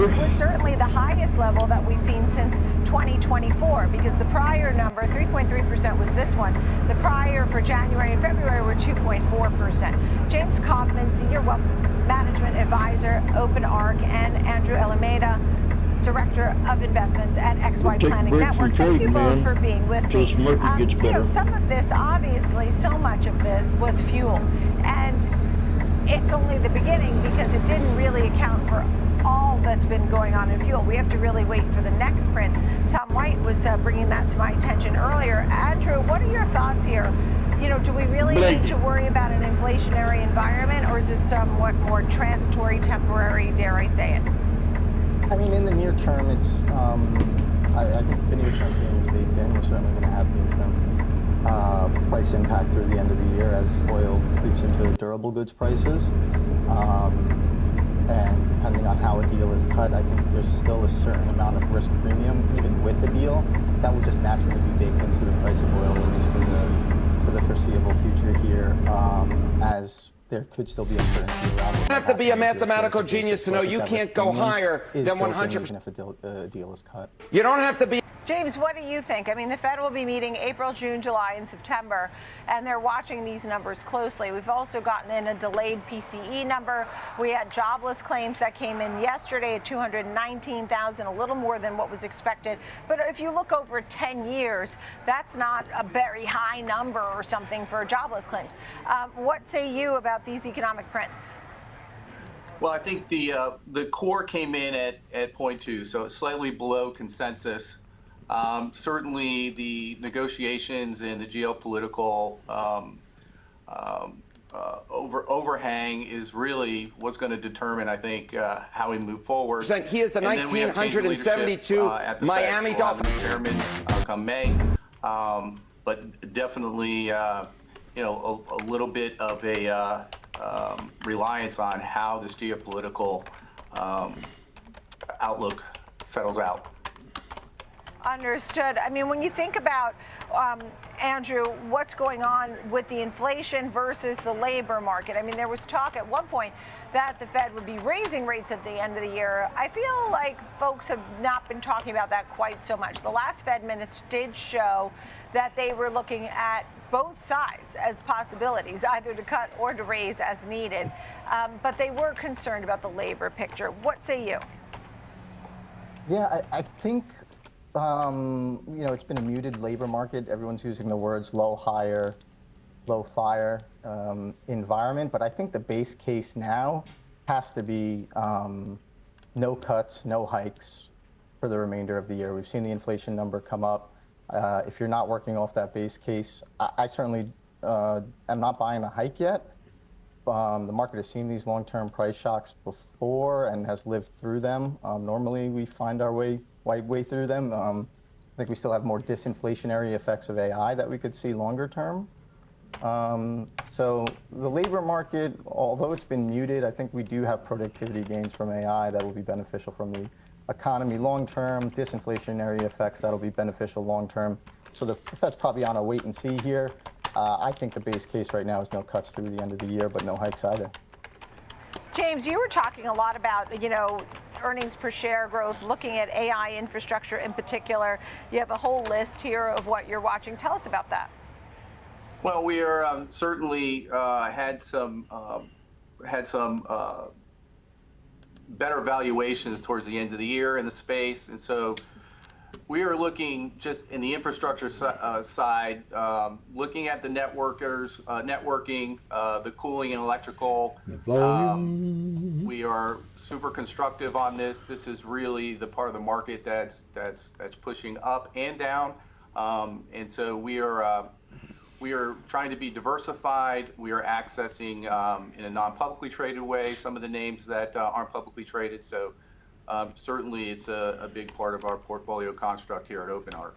E: was certainly the highest level that we've seen since 2024, because the prior number, 3.3%, was this one. The prior for January and February were 2.4%. James Kaufman, Senior Wealth Management Advisor, Open Arc, and Andrew Alameda, Director of Investments at XY Planning Network. Thank you both for being with me.
A: Till market gets better.
E: You know, some of this, obviously, so much of this was fuel. And it's only the beginning because it didn't really account for all that's been going on in fuel. We have to really wait for the next print. Tom White was bringing that to my attention earlier. Andrew, what are your thoughts here? You know, do we really need to worry about an inflationary environment, or is this somewhat more transitory, temporary, dare I say it?
M: I mean, in the near term, it's, I think the near-term gain is baked in. We're certainly going to have near-term price impact through the end of the year as oil creeps into durable goods prices. And depending on how a deal is cut, I think there's still a certain amount of risk premium, even with a deal, that will just naturally be baked into the price of oil, at least for the foreseeable future here, as there could still be uncertainty around.
P: You have to be a mathematical genius to know you can't go higher than 100%.
M: Even if a deal is cut.
P: You don't have to be.
E: James, what do you think? I mean, the Fed will be meeting April, June, July, and September, and they're watching these numbers closely. We've also gotten in a delayed PCE number. We had jobless claims that came in yesterday at 219,000, a little more than what was expected. But if you look over 10 years, that's not a very high number or something for jobless claims. What say you about these economic prints?
S: Well, I think the core came in at 0.2, so slightly below consensus. Certainly, the negotiations and the geopolitical overhang is really what's going to determine, I think, how we move forward.
P: He is the 1972 Miami Dolphins
S: chairman come May, but definitely, a little bit of a reliance on how this geopolitical outlook settles out.
E: Understood. I mean, when you think about Andrew, what's going on with the inflation versus the labor market? I mean, there was talk at one point that the Fed would be raising rates at the end of the year. I feel like folks have not been talking about that quite so much. The last Fed minutes did show that they were looking at both sides as possibilities, either to cut or to raise as needed. But they were concerned about the labor picture. What say you?
M: Yeah, I think, it's been a muted labor market. Everyone's using the words low hire, low fire environment. But I think the base case now has to be no cuts, no hikes for the remainder of the year. We've seen the inflation number come up. If you're not working off that base case, I certainly am not buying a hike yet. The market has seen these long-term price shocks before and has lived through them. Normally, we find our way through them. I think we still have more disinflationary effects of AI that we could see longer term. So the labor market, although it's been muted, I think we do have productivity gains from AI that will be beneficial from the economy long term, disinflationary effects that'll be beneficial long term. So the Fed's probably on a wait and see here. I think the base case right now is no cuts through the end of the year, but no hikes either.
E: James, you were talking a lot about, earnings per share growth, looking at AI infrastructure in particular. You have a whole list here of what you're watching. Tell us about that.
S: Well, we are certainly had some better valuations towards the end of the year in the space, and so we are looking just in the infrastructure side, looking at the networking, the cooling and electrical. We are super constructive on this. This is really the part of the market that's pushing up and down, and so we are trying to be diversified. We are accessing in a non-publicly traded way some of the names that aren't publicly traded. So certainly it's a big part of our portfolio construct here at OpenArc.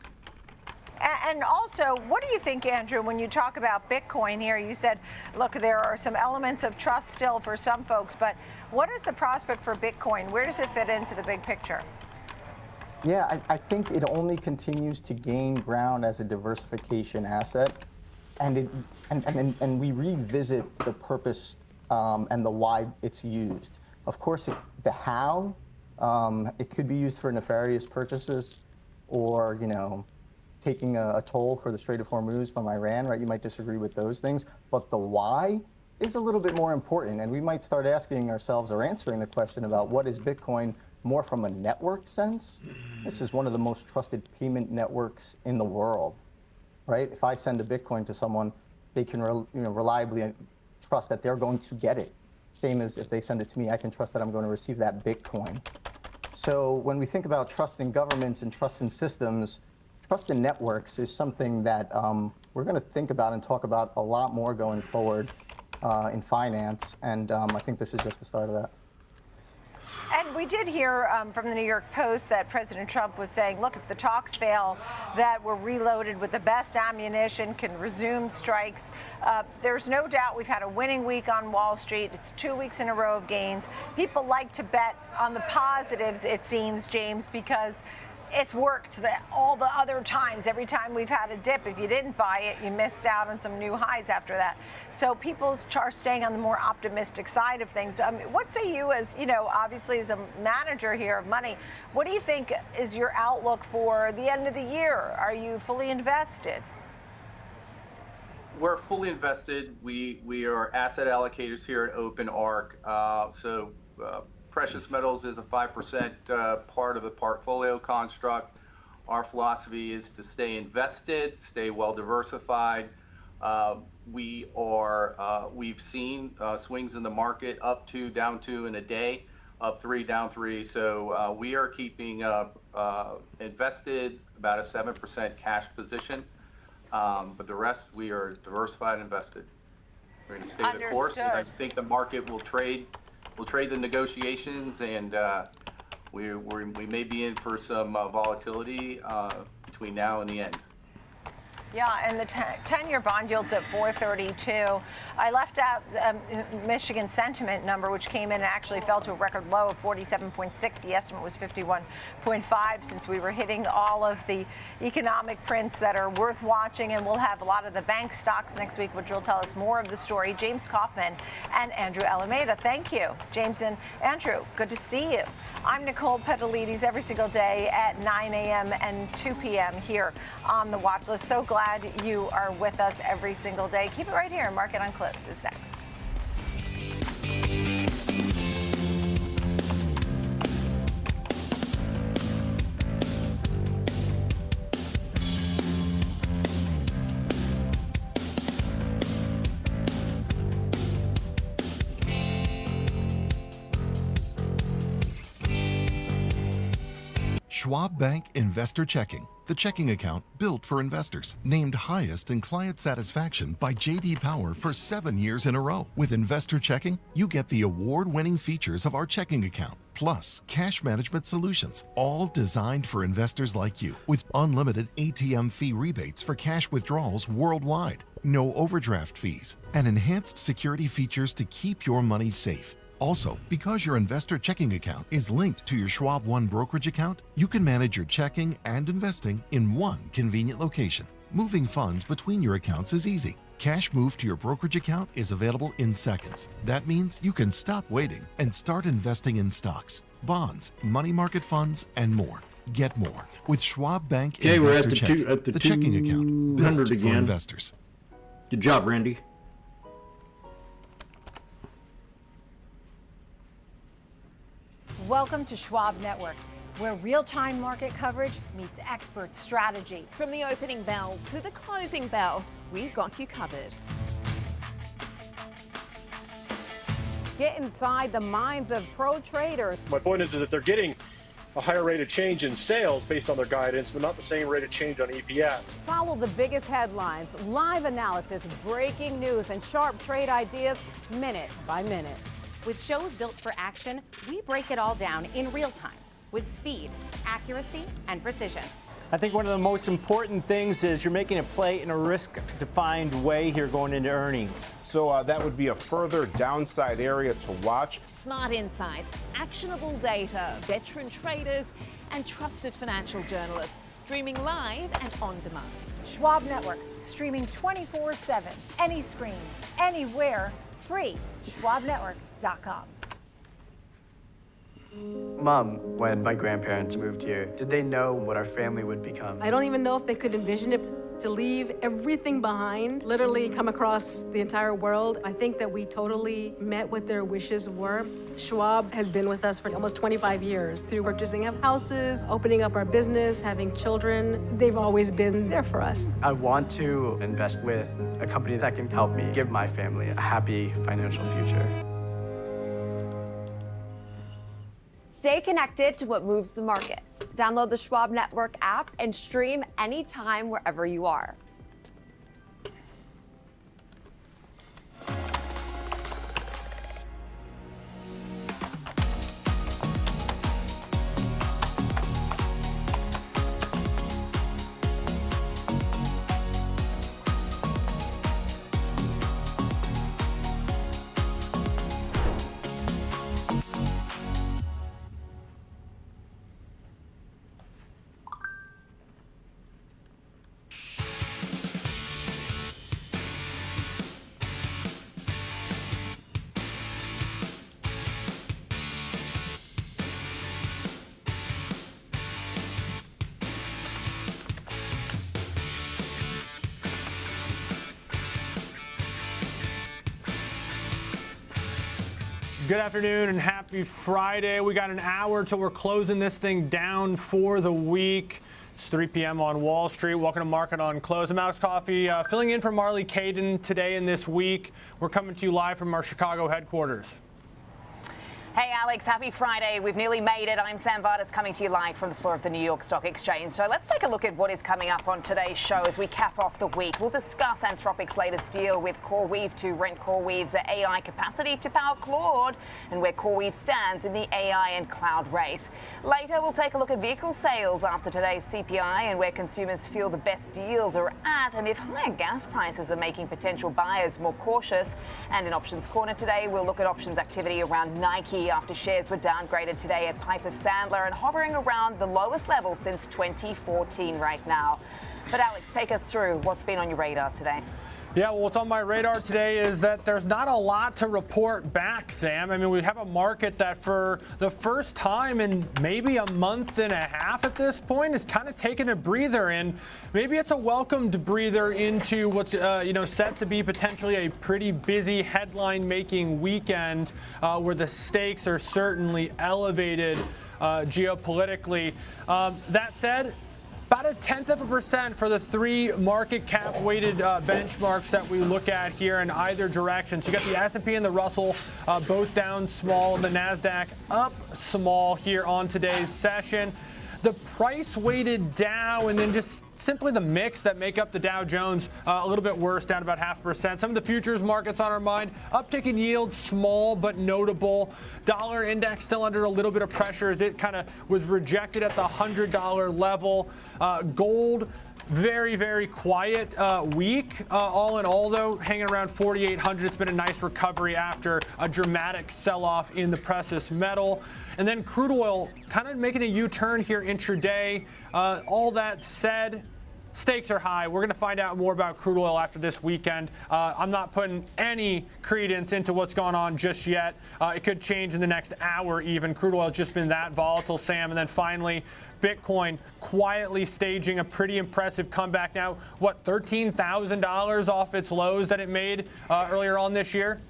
E: And also, what do you think, Andrew, when you talk about Bitcoin here? You said, look, there are some elements of trust still for some folks, but what is the prospect for Bitcoin? Where does it fit into the big picture?
M: Yeah, I think it only continues to gain ground as a diversification asset. And we revisit the purpose and the why it's used. Of course, the how, it could be used for nefarious purchases or, taking a toll for the Strait of Hormuz from Iran, right? You might disagree with those things, but the why is a little bit more important. And we might start asking ourselves or answering the question about what is Bitcoin more from a network sense. This is one of the most trusted payment networks in the world. Right? If I send a Bitcoin to someone, they can reliably trust that they're going to get it. Same as if they send it to me, I can trust that I'm going to receive that Bitcoin. So when we think about trust in governments and trust in systems, trust in networks is something that we're going to think about and talk about a lot more going forward in finance. And I think this is just the start of that.
E: And we did hear from the New York Post that President Trump was saying, look, if the talks fail, that we're reloaded with the best ammunition, can resume strikes. There's no doubt we've had a winning week on Wall Street. It's 2 weeks in a row of gains. People like to bet on the positives, it seems, James, because it's worked all the other times. Every time we've had a dip, if you didn't buy it, you missed out on some new highs after that. So people are staying on the more optimistic side of things. What say you as, obviously as a manager here of money, what do you think is your outlook for the end of the year? Are you fully invested?
S: We're fully invested. We are asset allocators here at OpenArc. Precious metals is a 5% part of the portfolio construct. Our philosophy is to stay invested, stay well diversified. We've seen swings in the market up 2, down 2 in a day, up 3, down 3. So we are keeping invested about a 7% cash position. But the rest, we are diversified and invested. We're going to stay the course, and I think the market will trade. We'll trade the negotiations, and we may be in for some volatility between now and the end.
E: Yeah, and the 10-year bond yield's at 4.32. I left out Michigan sentiment number, which came in and actually fell to a record low of 47.6. The estimate was 51.5, since we were hitting all of the economic prints that are worth watching. And we'll have a lot of the bank stocks next week, which will tell us more of the story. James Kaufman and Andrew Alameda. Thank you, James and Andrew. Good to see you. I'm Nicole Petalides every single day at 9 a.m. and 2 p.m. here on the Watch List. So glad you are with us every single day. Keep it right here. Market on Close is next.
K: Schwab Bank Investor Checking, the checking account built for investors. Named highest in client satisfaction by J.D. Power for 7 years in a row. With Investor Checking, you get the award-winning features of our checking account, plus cash management solutions, all designed for investors like you, with unlimited ATM fee rebates for cash withdrawals worldwide, no overdraft fees, and enhanced security features to keep your money safe. Also, because your investor checking account is linked to your Schwab One brokerage account, you can manage your checking and investing in one convenient location. Moving funds between your accounts is easy. Cash moved to your brokerage account is available in seconds. That means you can stop waiting and start investing in stocks, bonds, money market funds, and more. Get more with Schwab Bank Investor Checking, the checking account built for investors.
A: Good job, Randy.
L: Welcome to Schwab Network, where real-time market coverage meets expert strategy.
Y: From the opening bell to the closing bell, we've got you covered.
L: Get inside the minds of pro traders.
U: My point is that they're getting a higher rate of change in sales based on their guidance, but not the same rate of change on EPS.
L: Follow the biggest headlines, live analysis, breaking news, and sharp trade ideas minute by minute.
Z: With shows built for action, we break it all down in real time with speed, accuracy, and precision.
D: I think one of the most important things is you're making a play in a risk-defined way here going into earnings.
G: So that would be a further downside area to watch.
Y: Smart insights, actionable data, veteran traders, and trusted financial journalists streaming live and on demand.
L: Schwab Network, streaming 24/7, any screen, anywhere, free. SchwabNetwork.com.
T: Mom, when my grandparents moved here, did they know what our family would become?
V: I don't even know if they could envision it. To leave everything behind, literally come across the entire world. I think that we totally met what their wishes were. Schwab has been with us for almost 25 years through purchasing of houses, opening up our business, having children. They've always been there for us.
T: I want to invest with a company that can help me give my family a happy financial future.
W: Stay connected to what moves the markets. Download the Schwab Network app and stream anytime wherever you are.
F: Good afternoon and happy Friday. We got an hour till we're closing this thing down for the week. It's 3 p.m. on Wall Street. Welcome to Market on Close. I'm Alex Coffey, filling in for Marley Caden today and this week. We're coming to you live from our Chicago headquarters.
B: Hey Alex, happy Friday. We've nearly made it. I'm Sam Vardas coming to you live from the floor of the New York Stock Exchange. So let's take a look at what is coming up on today's show as we cap off the week. We'll discuss Anthropic's latest deal with CoreWeave to rent CoreWeave's AI capacity to power Claude and where CoreWeave stands in the AI and cloud race. Later, we'll take a look at vehicle sales after today's CPI and where consumers feel the best deals are at and if higher gas prices are making potential buyers more cautious. And in Options Corner today, we'll look at options activity around Nike after shares were downgraded today at Piper Sandler and hovering around the lowest level since 2014 right now. But Alex, take us through what's been on your radar today.
F: Yeah, well, what's on my radar today is that there's not a lot to report back, Sam. I mean, we have a market that for the first time in maybe a month and a half at this point is kind of taking a breather, and maybe it's a welcomed breather into what's set to be potentially a pretty busy headline-making weekend where the stakes are certainly elevated geopolitically. That said, about 0.1% for the three market cap weighted benchmarks that we look at here in either direction. So you got the S&P and the Russell both down small, the NASDAQ up small here on today's session. The price weighted Dow and then just simply the mix that make up the Dow Jones a little bit worse, down about 0.5%. Some of the futures markets on our mind, uptick in yield, small but notable. Dollar index still under a little bit of pressure as it kind of was rejected at the $100 level. Gold, very, very quiet week. All in all, though, hanging around 4,800. It's been a nice recovery after a dramatic sell-off in the precious metal. And then crude oil kind of making a U-turn here intraday. All that said, stakes are high. We're going to find out more about crude oil after this weekend. I'm not putting any credence into what's going on just yet. It could change in the next hour even. Crude oil has just been that volatile, Sam. And then finally, Bitcoin quietly staging a pretty impressive comeback now. What, $13,000 off its lows that it made earlier on this year?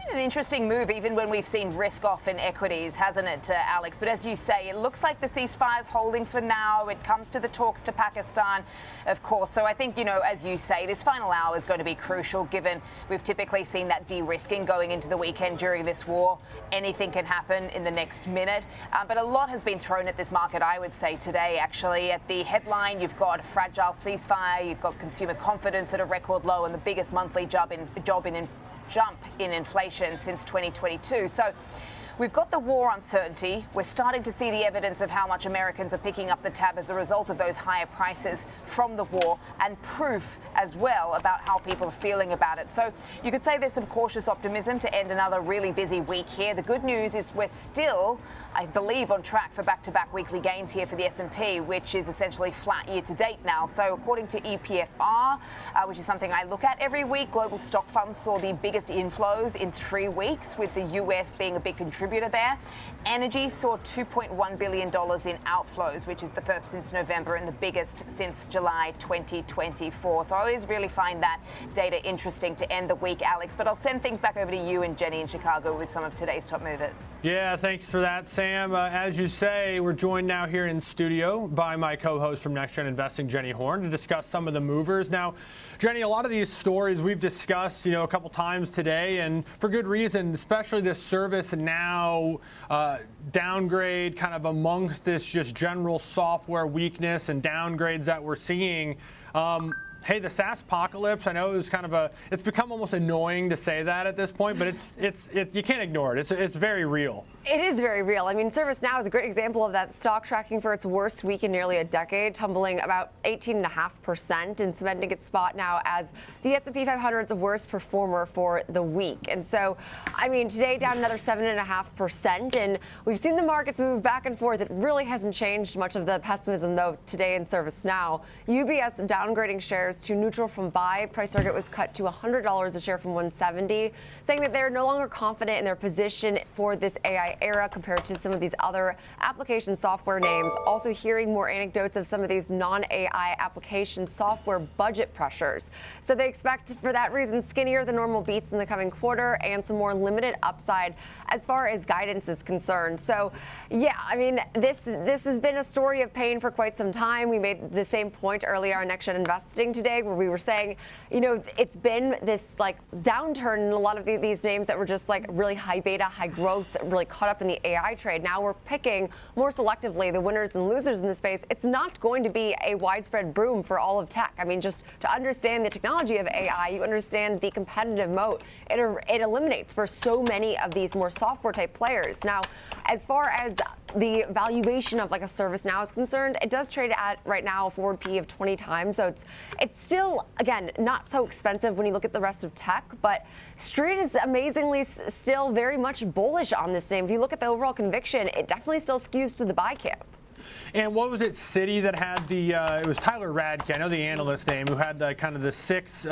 B: An interesting move, even when we've seen risk off in equities, hasn't it, Alex? But as you say, it looks like the ceasefire's holding for now. It comes to the talks to Pakistan, of course. So I think, as you say, this final hour is going to be crucial, given we've typically seen that de-risking going into the weekend during this war. Anything can happen in the next minute. But a lot has been thrown at this market, I would say, today, actually. At the headline, you've got fragile ceasefire, you've got consumer confidence at a record low, and the biggest monthly jump in inflation since 2022. So we've got the war uncertainty. We're starting to see the evidence of how much Americans are picking up the tab as a result of those higher prices from the war, and proof as well about how people are feeling about it. So you could say there's some cautious optimism to end another really busy week here. The good news is we're still, I believe, on track for back-to-back weekly gains here for the S&P, which is essentially flat year to date now. So according to EPFR, which is something I look at every week, global stock funds saw the biggest inflows in 3 weeks, with the US being a big contributor there. Energy saw $2.1 billion in outflows, which is the first since November and the biggest since July 2024. So I always really find that data interesting to end the week, Alex. But I'll send things back over to you and Jenny in Chicago with some of today's top movers.
F: Yeah, thanks for that, Sam. As you say, we're joined now here in studio by my co-host from Next Gen Investing, Jenny Horn, to discuss some of the movers. Now, Jenny, a lot of these stories we've discussed, a couple times today, and for good reason, especially this ServiceNow downgrade kind of amongst this just general software weakness and downgrades that we're seeing. Hey, the SaaS apocalypse, I know it's become almost annoying to say that at this point, but you can't ignore it. It's very real.
W: It is very real. I mean, ServiceNow is a great example of that. Stock tracking for its worst week in nearly a decade, tumbling about 18.5% and cementing its spot now as the S&P 500's worst performer for the week. And so, I mean, today down another 7.5%, and we've seen the markets move back and forth. It really hasn't changed much of the pessimism, though, today in ServiceNow. UBS downgrading shares to neutral from buy. Price target was cut to $100 a share from $170, saying that they're no longer confident in their position for this AI era compared to some of these other application software names. Also hearing more anecdotes of some of these non-AI application software budget pressures. So they expect, for that reason, skinnier than normal beats in the coming quarter and some more limited upside as far as guidance is concerned. So yeah, I mean, this has been a story of pain for quite some time. We made the same point earlier on Next Gen Investing today where we were saying, you know, it's been this like downturn in a lot of these names that were just like really high beta, high growth, really caught up in the AI trade. Now we're picking more selectively the winners and losers in the space. It's not going to be a widespread boom for all of tech. I mean, just to understand the technology of AI, you understand the competitive moat it eliminates for so many of these more software type players. Now, as far as the valuation of like a ServiceNow is concerned, it does trade at right now a forward P of 20 times. So it's still, again, not so expensive when you look at the rest of tech, but Street is amazingly still very much bullish on this name. If you look at the overall conviction, it definitely still skews to the buy camp.
F: And what was it, Citi, that had the, it was Tyler Radke, I know the analyst name, who had the kind of the 6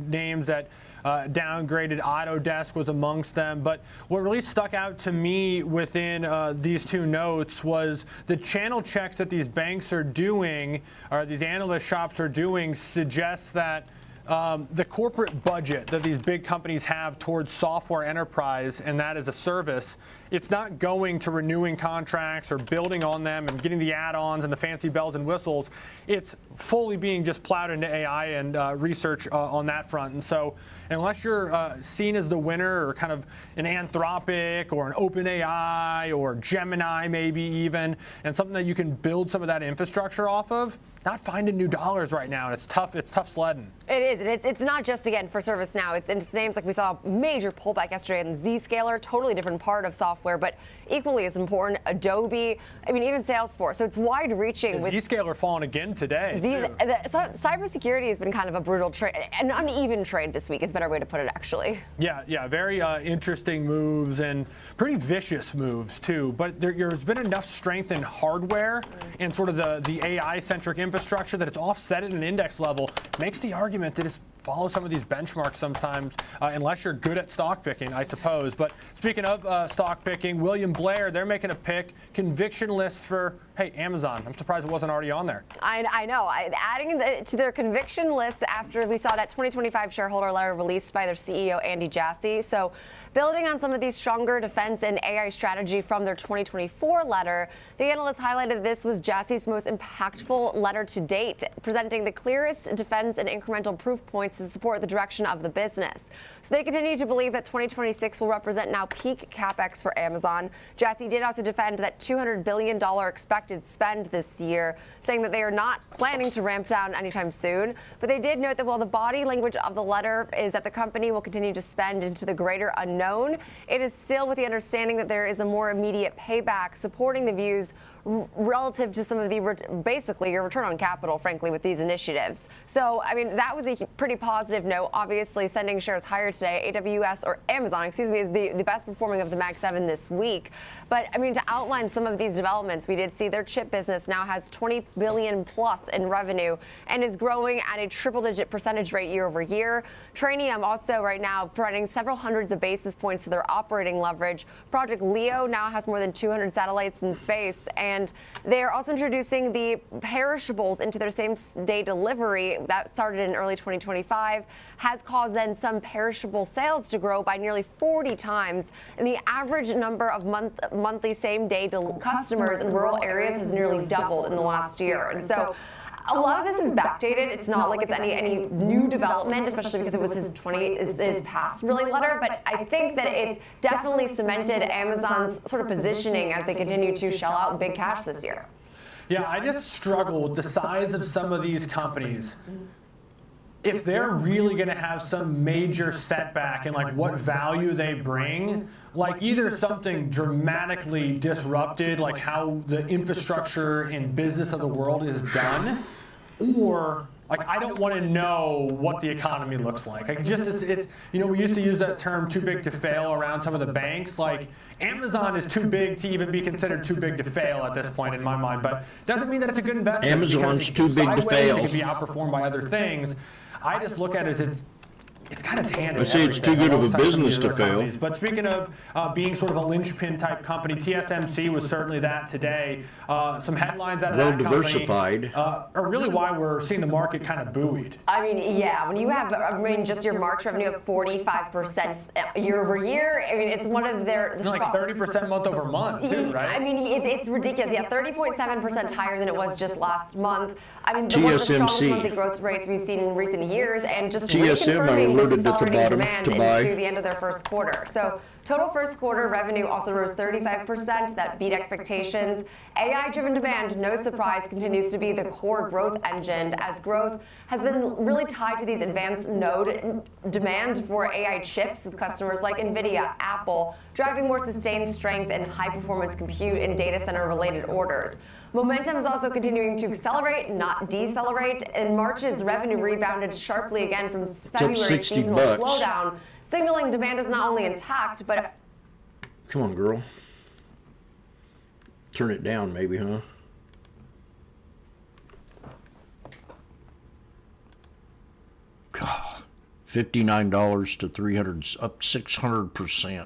F: names that downgraded. Autodesk was amongst them. But what really stuck out to me within these 2 notes was the channel checks that these banks are doing, or these analyst shops are doing, suggests that the corporate budget that these big companies have towards software enterprise, and that as a service, it's not going to renewing contracts or building on them and getting the add-ons and the fancy bells and whistles. It's fully being just plowed into AI and research on that front. And so unless you're seen as the winner or kind of an Anthropic or an OpenAI or Gemini maybe even, and something that you can build some of that infrastructure off of, not finding new dollars right now. And it's tough sledding.
W: It is, and it's not just, again, for ServiceNow. It's names like we saw a major pullback yesterday in Zscaler, totally different part of software, but equally as important, Adobe, I mean, even Salesforce. So it's wide-reaching.
F: Zscaler falling again today.
W: Cybersecurity has been kind of a brutal trade, an uneven trade this week is a better way to put it, actually.
F: Yeah, very interesting moves and pretty vicious moves, too. But there's been enough strength in hardware and sort of the AI-centric infrastructure that it's offset at an index level. Makes the argument that it's follow some of these benchmarks sometimes, unless you're good at stock picking, I suppose. But speaking of stock picking, William Blair, they're making a pick conviction list for, hey, Amazon. I'm surprised it wasn't already on there.
W: I know. Adding to their conviction list after we saw that 2025 shareholder letter released by their CEO, Andy Jassy. So building on some of these stronger defense and AI strategy from their 2024 letter, the analyst highlighted this was Jassy's most impactful letter to date, presenting the clearest defense and incremental proof points to support the direction of the business. So they continue to believe that 2026 will represent now peak capex for Amazon. Jassy did also defend that $200 billion expected spend this year, saying that they are not planning to ramp down anytime soon. But they did note that while the body language of the letter is that the company will continue to spend into the greater unknown, it is still with the understanding that there is a more immediate payback, supporting the views relative to some of the, basically your return on capital, frankly, with these initiatives. So, I mean, that was a pretty positive note. Obviously, sending shares higher today. AWS, or Amazon, excuse me, is the best performing of the Mag 7 this week. But, I mean, to outline some of these developments, we did see their chip business now has $20 billion plus in revenue and is growing at a triple-digit percentage rate year over year. Trainium also right now providing several hundreds of basis points to their operating leverage. Project Leo now has more than 200 satellites in space, and they're also introducing the perishables into their same-day delivery that started in early 2025, has caused then some perishable sales to grow by nearly 40 times, and the average number of monthly same-day customers in rural areas has nearly doubled in the last year. And so a lot of this is backdated. It's not like it's any new development, especially because it was his past really letter. But I think that it's definitely cemented Amazon's sort of positioning as they continue to shell out big cash this year.
F: Yeah, I just struggle with the size of some of these companies. If they're really going to have some major setback in like what value they bring, like either something dramatically disrupted, like how the infrastructure and business of the world is done, or like I don't want to know what the economy looks like. Like it's you know, we used to use that term too big to fail around some of the banks. Like Amazon is too big to even be considered too big to fail at this point in my mind, but doesn't mean that it's a good investment.
A: Amazon's too big to fail.
F: It can be outperformed by other things. I just look at it as it's it's got its hand in
A: I say it's
F: everything,
A: too good of a
F: alongside some
A: business
F: these
A: to
F: other
A: fail.
F: companies. But speaking of being sort of a linchpin type company, TSMC was certainly that today. Some headlines out of
A: Well
F: that company
A: diversified.
F: are really why we're seeing the market kind of buoyed.
W: I mean, yeah, when you have, I mean, just your March revenue up 45% year over year, I mean, it's one of their...
F: Like 30% month over month, too, right?
W: I mean, it's ridiculous. Yeah, 30.7% higher than it was just last month. I mean, one of the strongest monthly growth rates we've seen in recent years, and just reconfirming this accelerating demand into the end of their first quarter. So total first quarter revenue also rose 35%. That beat expectations. AI-driven demand, no surprise, continues to be the core growth engine, as growth has been really tied to these advanced node demand for AI chips, with customers like NVIDIA, Apple, driving more sustained strength in high-performance compute and data center-related orders. Momentum is also continuing to accelerate, not decelerate. In March's revenue rebounded sharply again from February's seasonal slowdown, signaling demand is not only intact, but...
A: Come on, girl. Turn it down, maybe, huh? God. $59 to $300, up 600%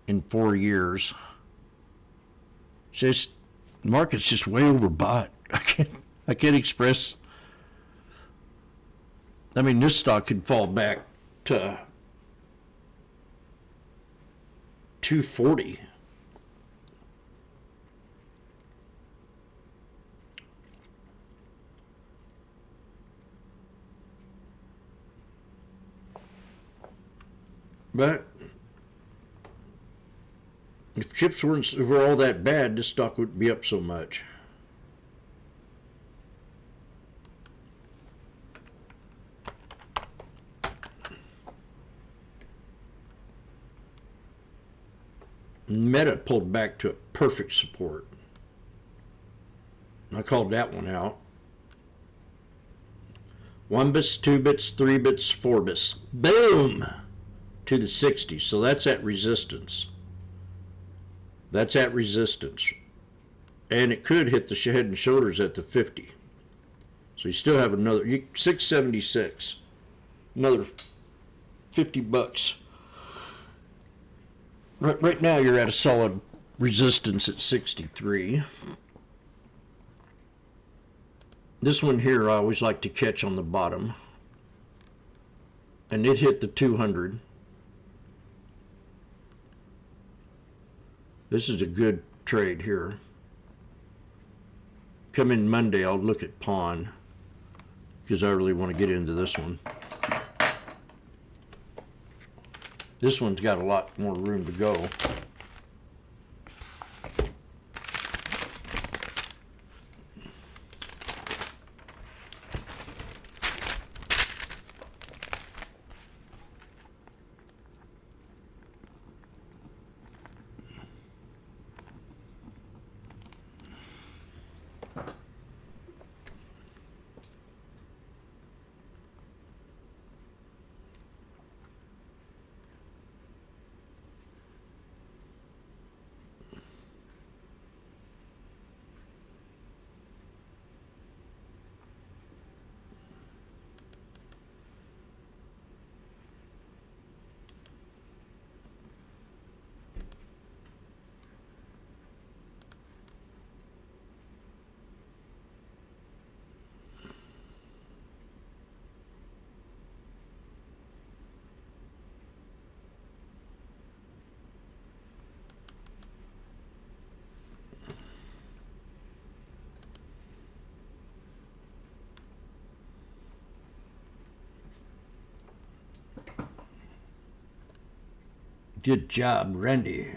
A: in 4 years. Just... market's just way overbought. I can't express. I mean, this stock could fall back to 240. But if chips were all that bad, this stock wouldn't be up so much. Meta pulled back to a perfect support. I called that one out. 1 bits, 2 bits, 3 bits, 4 bits. Boom! To the 60s. So that's at resistance. That's at resistance. And it could hit the head and shoulders at the 50. So you still have another 676. Another 50 bucks. Right now you're at a solid resistance at 63. This one here I always like to catch on the bottom. And it hit the 200. This is a good trade here. Come in Monday, I'll look at pawn, because I really want to get into this one. This one's got a lot more room to go. Good job, Randy.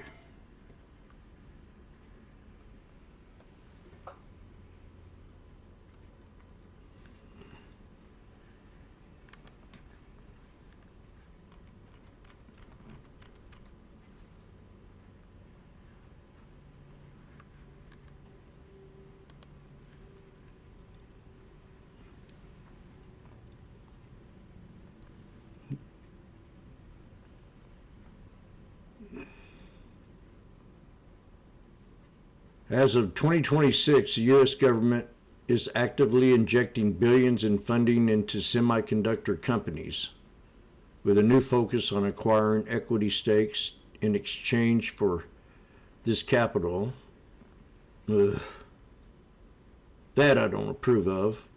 A: As of 2026, the U.S. government is actively injecting billions in funding into semiconductor companies. with a new focus on acquiring equity stakes in exchange for this capital. Ugh. That I don't approve of.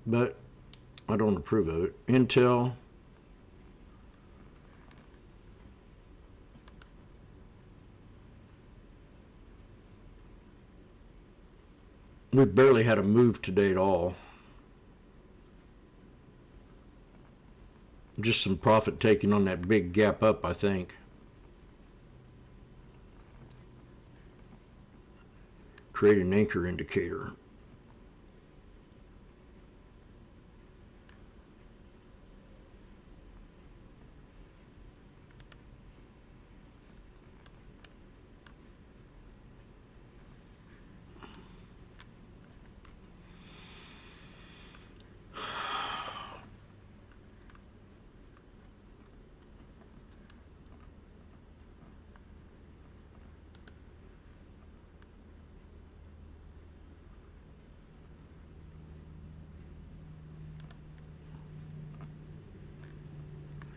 A: But I don't approve of it. Intel. We barely had a move today at all. Just some profit taking on that big gap up, I think. Create an anchor indicator.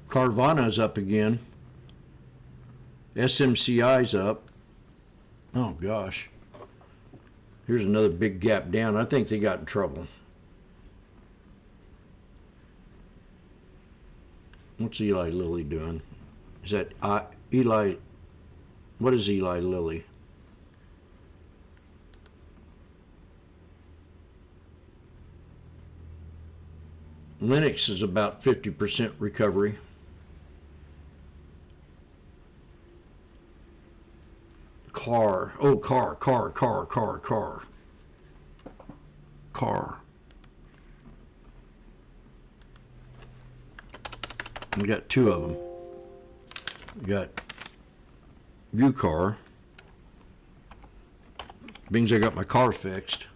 A: Carvana's up again. SMCI's up. Oh gosh. Here's another big gap down. I think they got in trouble. What's Eli Lilly doing? Is that Eli? What is Eli Lilly? Linux is about 50% recovery. Car. Oh, car. We got two of them. We got UCar. Means I got my car fixed.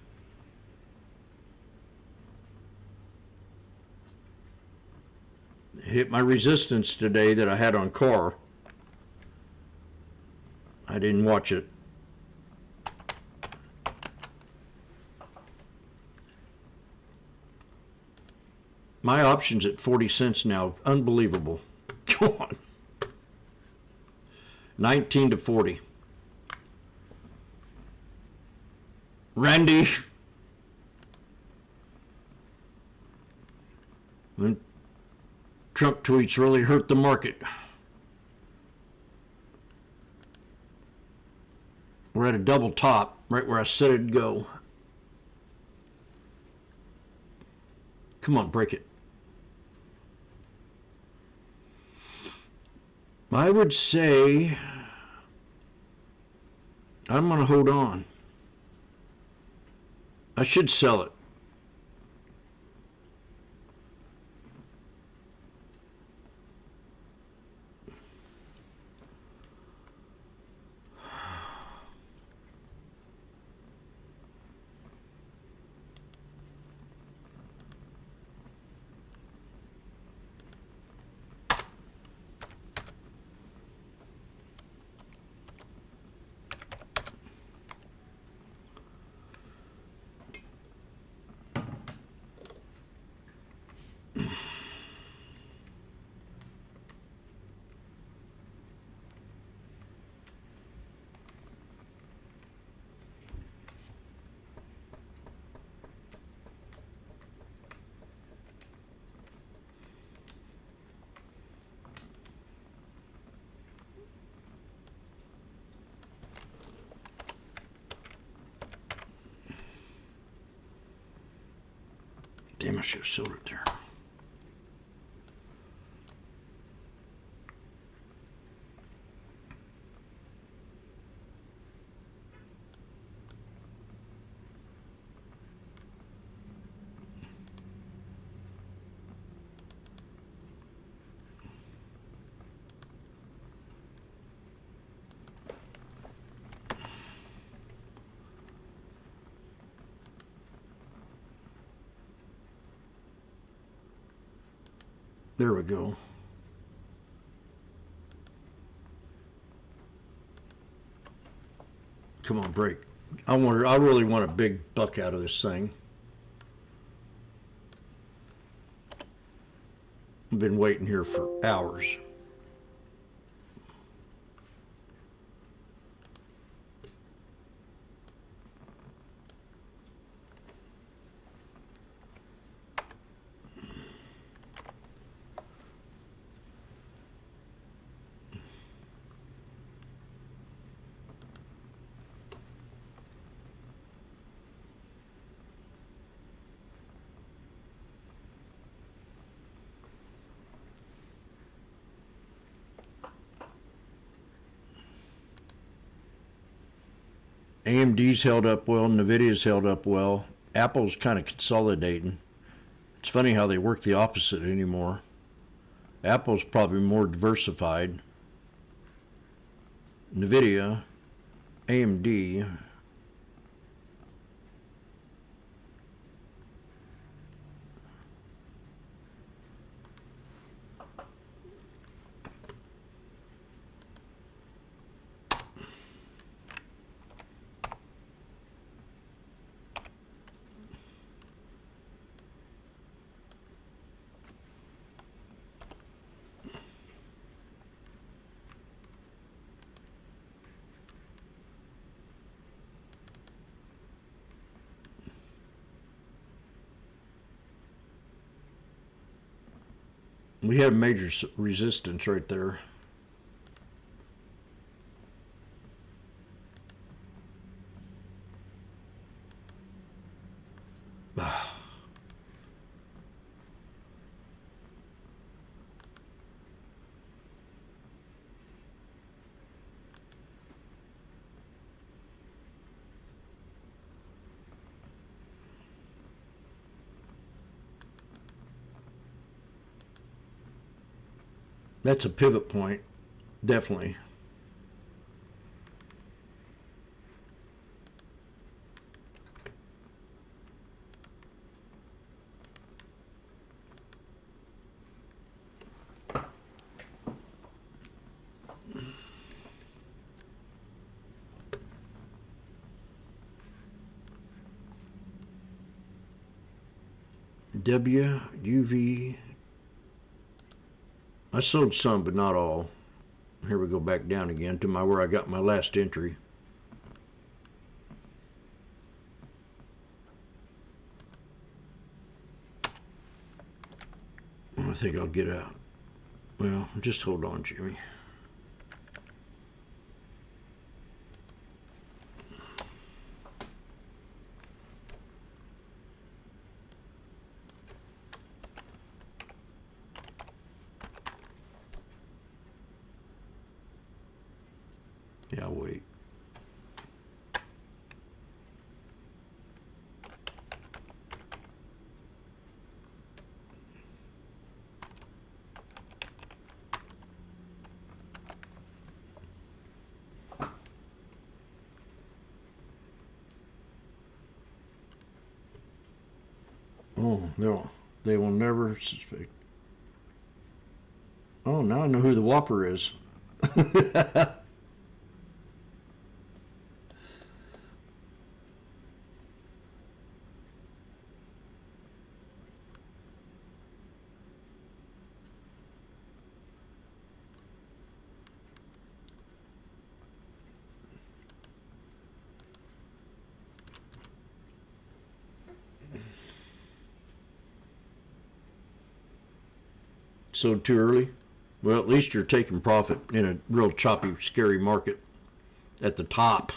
A: Hit my resistance today that I had on car. I didn't watch it. My option's at 40 cents now. Unbelievable. Come on. 19 to 40. Randy. When Trump tweets really hurt the market. We're at a double top, right where I said it'd go. Come on, break it. I would say I'm going to hold on. I should sell it. Damn, I should have sold it there. There we go. Come on, break. I really want a big buck out of this thing. I've been waiting here for hours. AMD's held up well, NVIDIA's held up well. Apple's kind of consolidating. It's funny how they work the opposite anymore. Apple's probably more diversified. NVIDIA, AMD, we had a major resistance right there. That's a pivot point, definitely. WUV. I sold some, but not all. Here we go back down again to where I got my last entry. I think I'll get out. Well, just hold on, Jimmy. Yeah, wait. Oh, no, they will never suspect. Oh, now I know who the Whopper is. So too early? Well, at least you're taking profit in a real choppy, scary market at the top.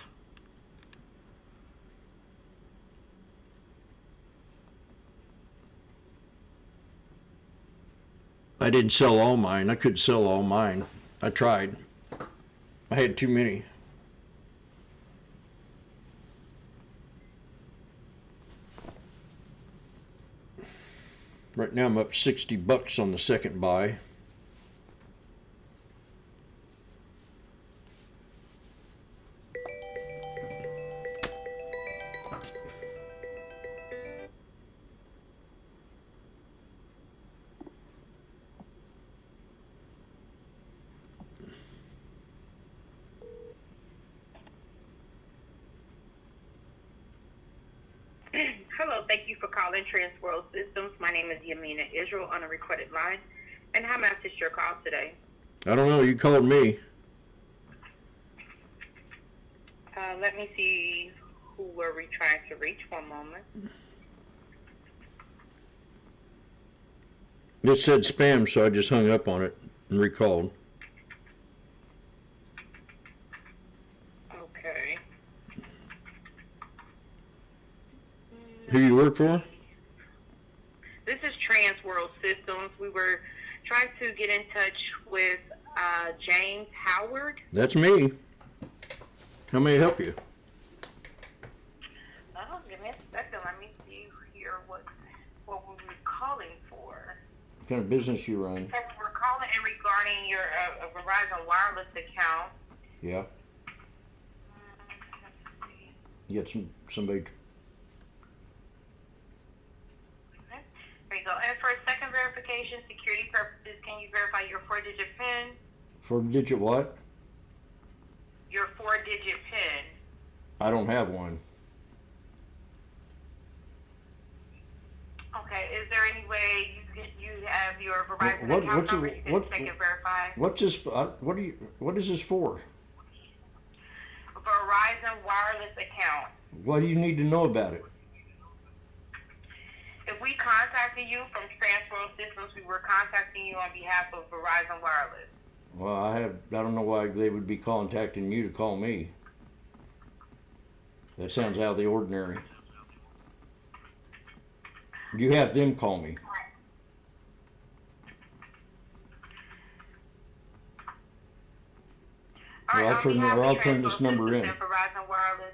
A: I didn't sell all mine. I couldn't sell all mine. I tried. I had too many. Right now I'm up $60 on the second buy.
C: Hello, thank you for calling Transworld Systems. My name is Yamina Israel on a recorded line. And how may I assist your call today?
A: I don't know. You called me.
C: Let me see who were we trying to reach. One moment.
A: It said spam, so I just hung up on it and recalled.
C: Okay.
A: Who you work for?
C: This is Trans World Systems. We were trying to get in touch with James Howard.
A: That's me. How may I help you?
C: Oh, give me a second. Let me see here what we were calling for.
A: What kind of business you run?
C: So we're calling in regarding your Verizon wireless account.
A: Yeah. You got somebody.
C: There you go. And for second verification, security purposes, can you verify your 4-digit PIN?
A: 4-digit what?
C: Your 4-digit PIN.
A: I don't have one.
C: Okay. Is there any way you have your Verizon account number you can second verify?
A: What's this? What is this for?
C: Verizon wireless account.
A: What do you need to know about it?
C: If we contacted you from Transworld Systems, we were contacting you on behalf of Verizon Wireless.
A: Well, I don't know why they would be contacting you to call me. That sounds out of the ordinary. You have them call me.
C: All right,
A: Or I'll turn this number in.
C: Verizon Wireless.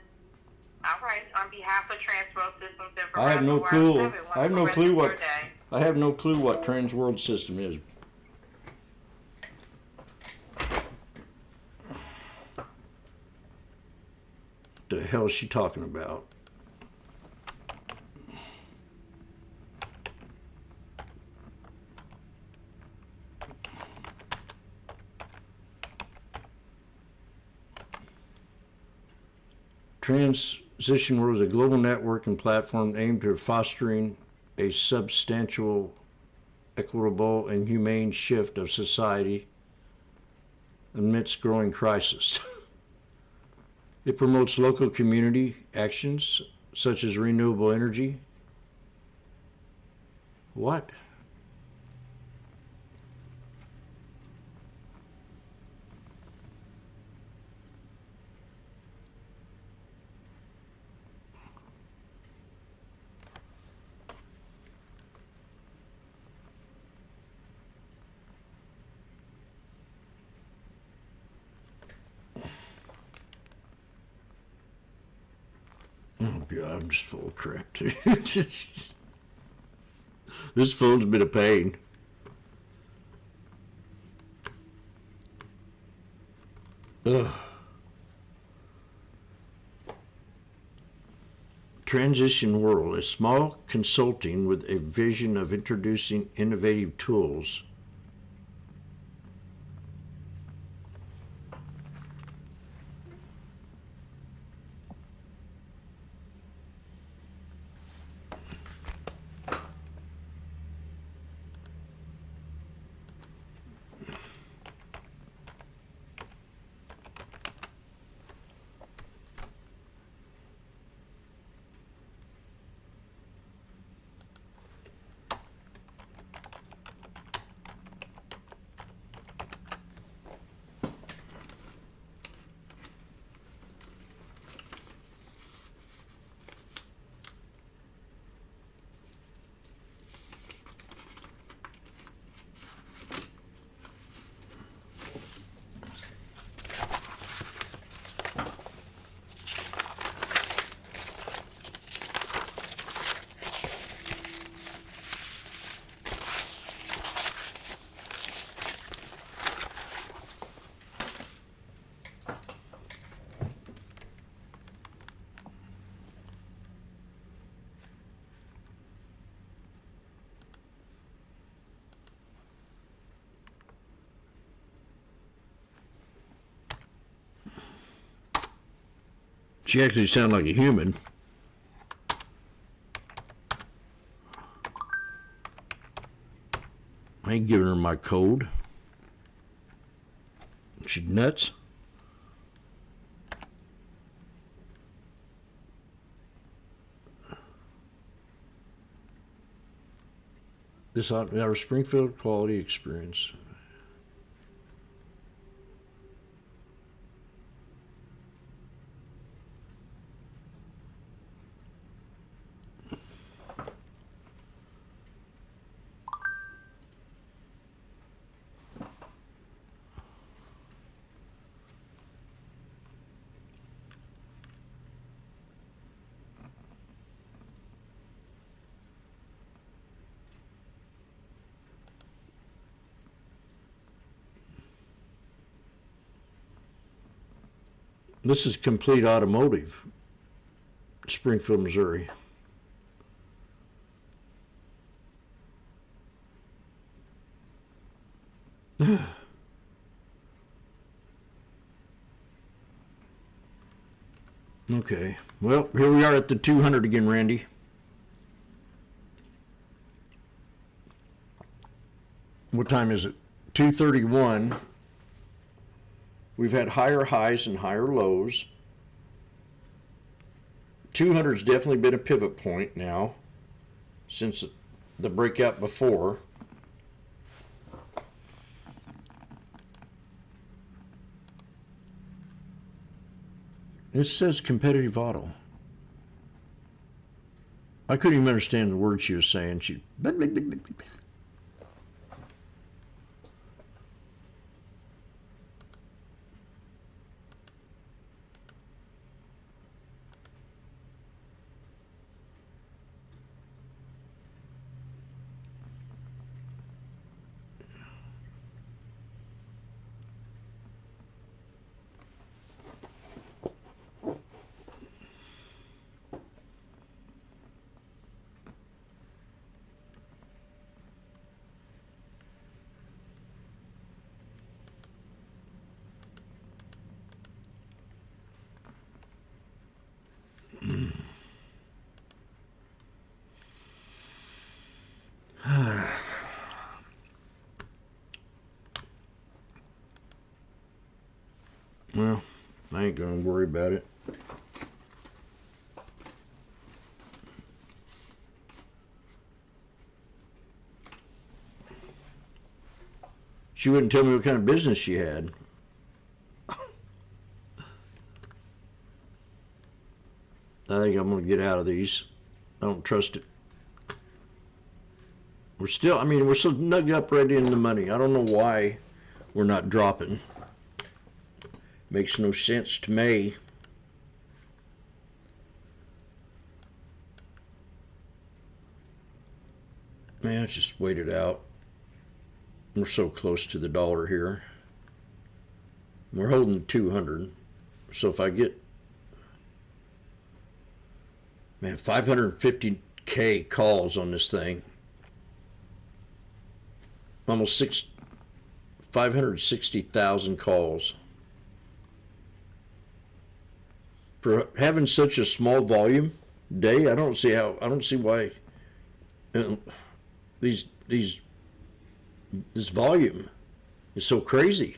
C: All right, on behalf of Transworld Systems and Verizon
A: I have no
C: Wireless,
A: clue.
C: everyone,
A: I have
C: for
A: no
C: the rest
A: clue
C: of your
A: what.
C: day.
A: I have no clue what Trans World System is. The hell is she talking about? Transition World is a global network and platform aimed at fostering a substantial, equitable, and humane shift of society amidst growing crisis. It promotes local community actions such as renewable energy. What? Oh God, I'm just full of crap, dude. This phone's been a pain. Ugh. Transition World, a small consulting with a vision of introducing innovative tools. She actually sounded like a human. I ain't giving her my code. She's nuts. This our Springfield quality experience. This is Complete Automotive, Springfield, Missouri. Okay, well, here we are at the 200 again, Randy. What time is it? 2:31. We've had higher highs and higher lows. 200's definitely been a pivot point now since the breakout before. This says competitive auto. I couldn't even understand the words she was saying. She. Well, I ain't gonna worry about it. She wouldn't tell me what kind of business she had. I think I'm gonna get out of these. I don't trust it. We're still snug up right in the money. I don't know why we're not dropping. Makes no sense to me. Man, let's just wait it out. We're so close to the dollar here. We're holding 200. So if I get, 550K calls on this thing. Almost 560,000 calls. For having such a small volume day, I don't see why this volume is so crazy.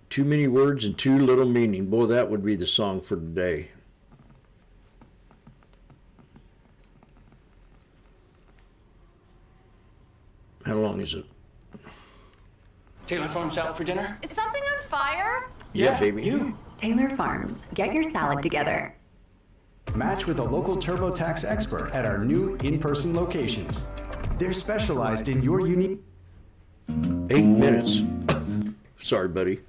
A: Too many words and too little meaning. Boy, that would be the song for today. How long is it?
I: Taylor Farms out for dinner?
J: Is something on fire?
A: Yeah, baby.
I: You.
N: Taylor Farms. Get your salad together.
O: Match with a local TurboTax expert at our new in-person locations. They're specialized in your unique...
A: 8 minutes. Sorry, buddy.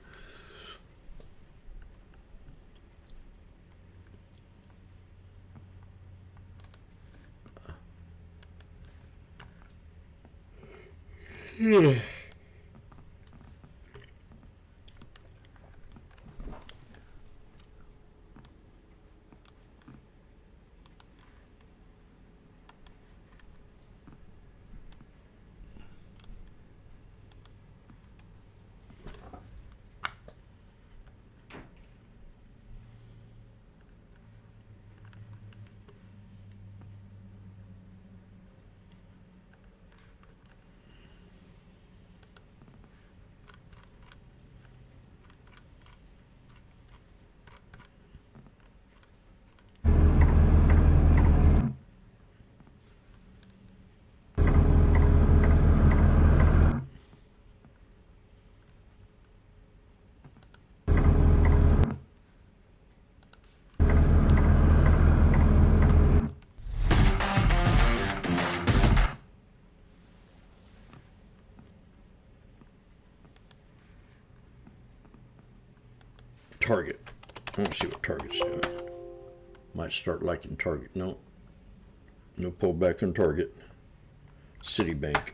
A: Target. I want to see what Target's doing. Might start liking Target. No. No pullback on Target. Citibank.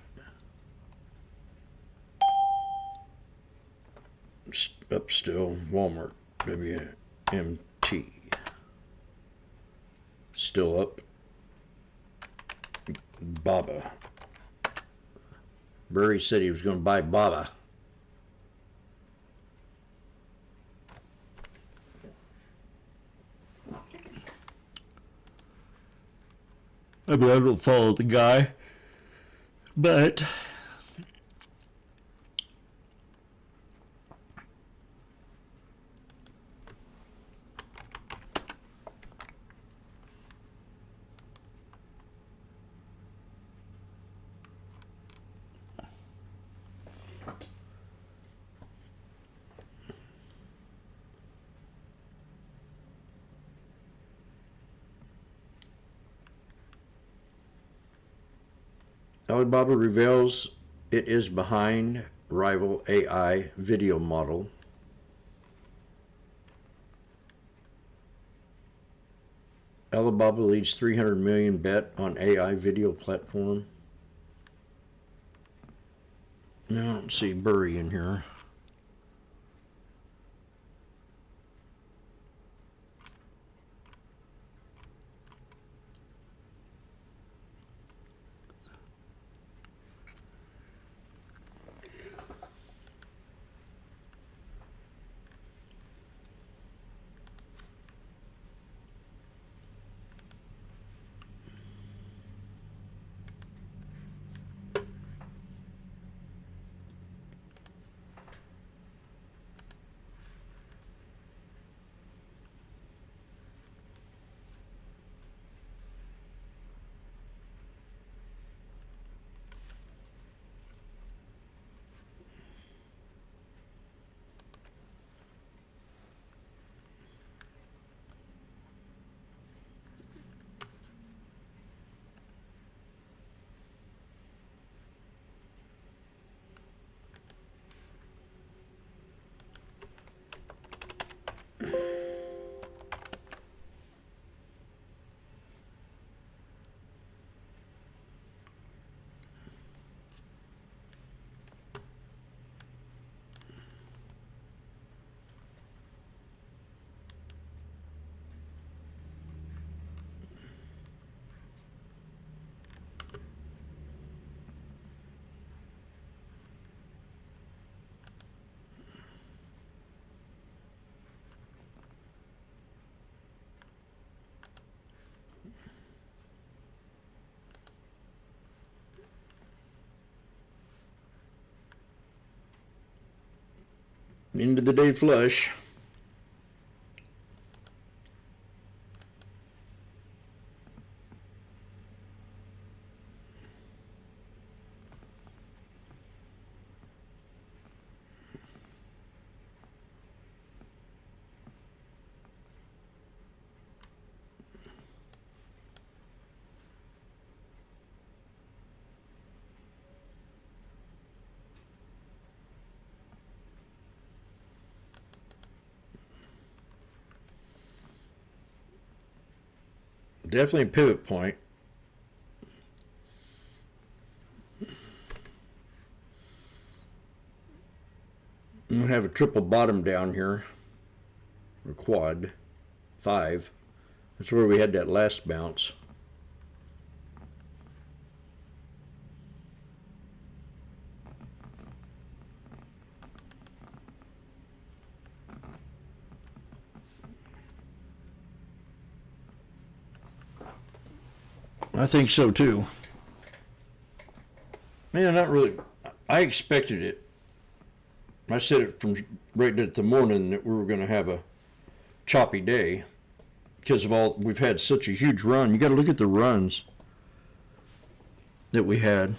A: Up still. Walmart. WMT. Still up. Baba. Burry said he was going to buy Baba. I mean, I don't follow the guy, but Alibaba reveals it is behind rival AI video model. Alibaba leads 300 million bet on AI video platform. No, I don't see Burry in here. End of the day flush. Definitely a pivot point. I'm going to have a triple bottom down here, or quad, 5. That's where we had that last bounce. I think so too. Man, not really. I expected it. I said it from right at the morning that we were going to have a choppy day because of all we've had such a huge run. You got to look at the runs that we had.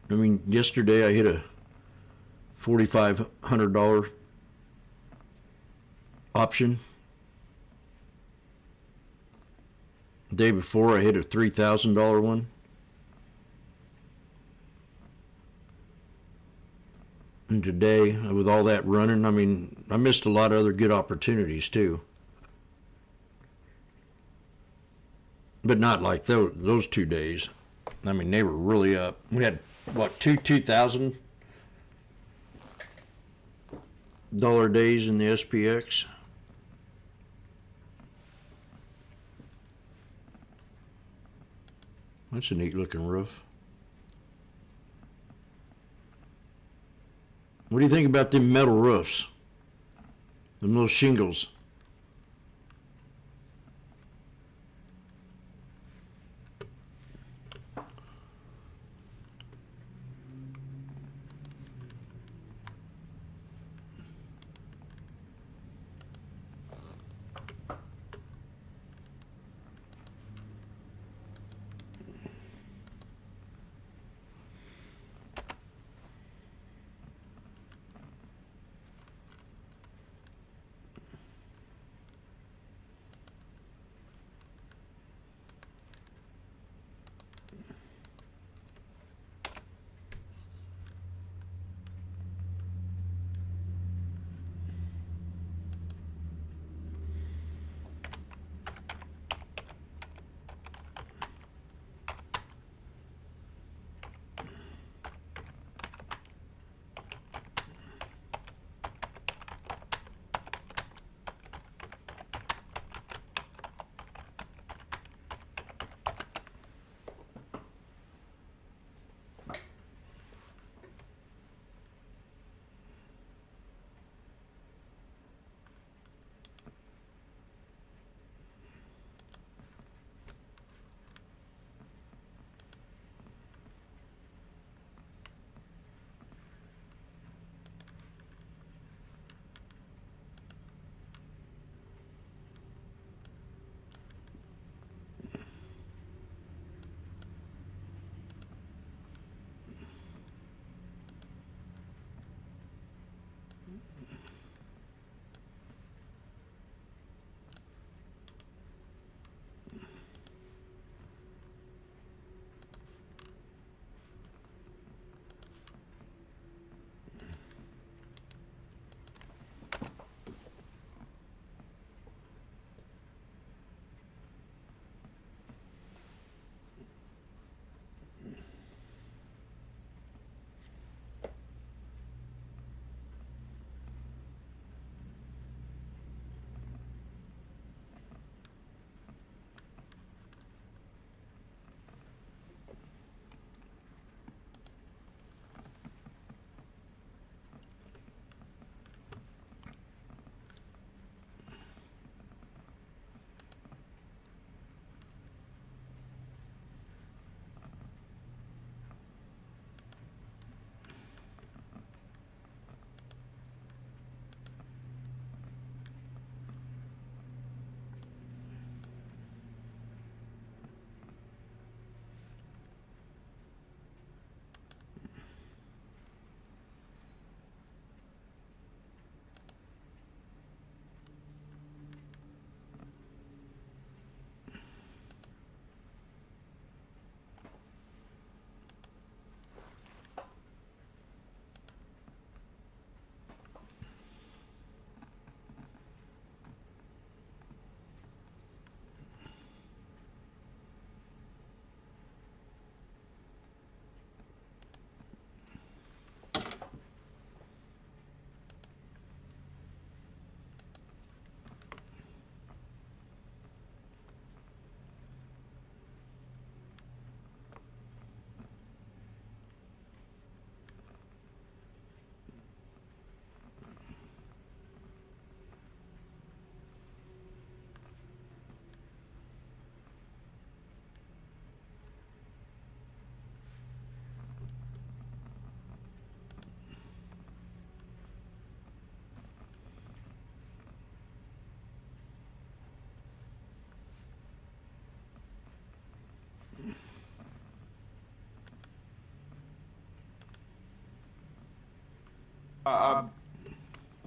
A: I mean, yesterday I hit a $4,500 option. The day before I hit a $3,000 one. And today, with all that running, I mean, I missed a lot of other good opportunities too. But not like those 2 days. I mean, they were really up. We had, what, two $2,000 days in the SPX? That's a neat looking roof. What do you think about them metal roofs? Them little shingles.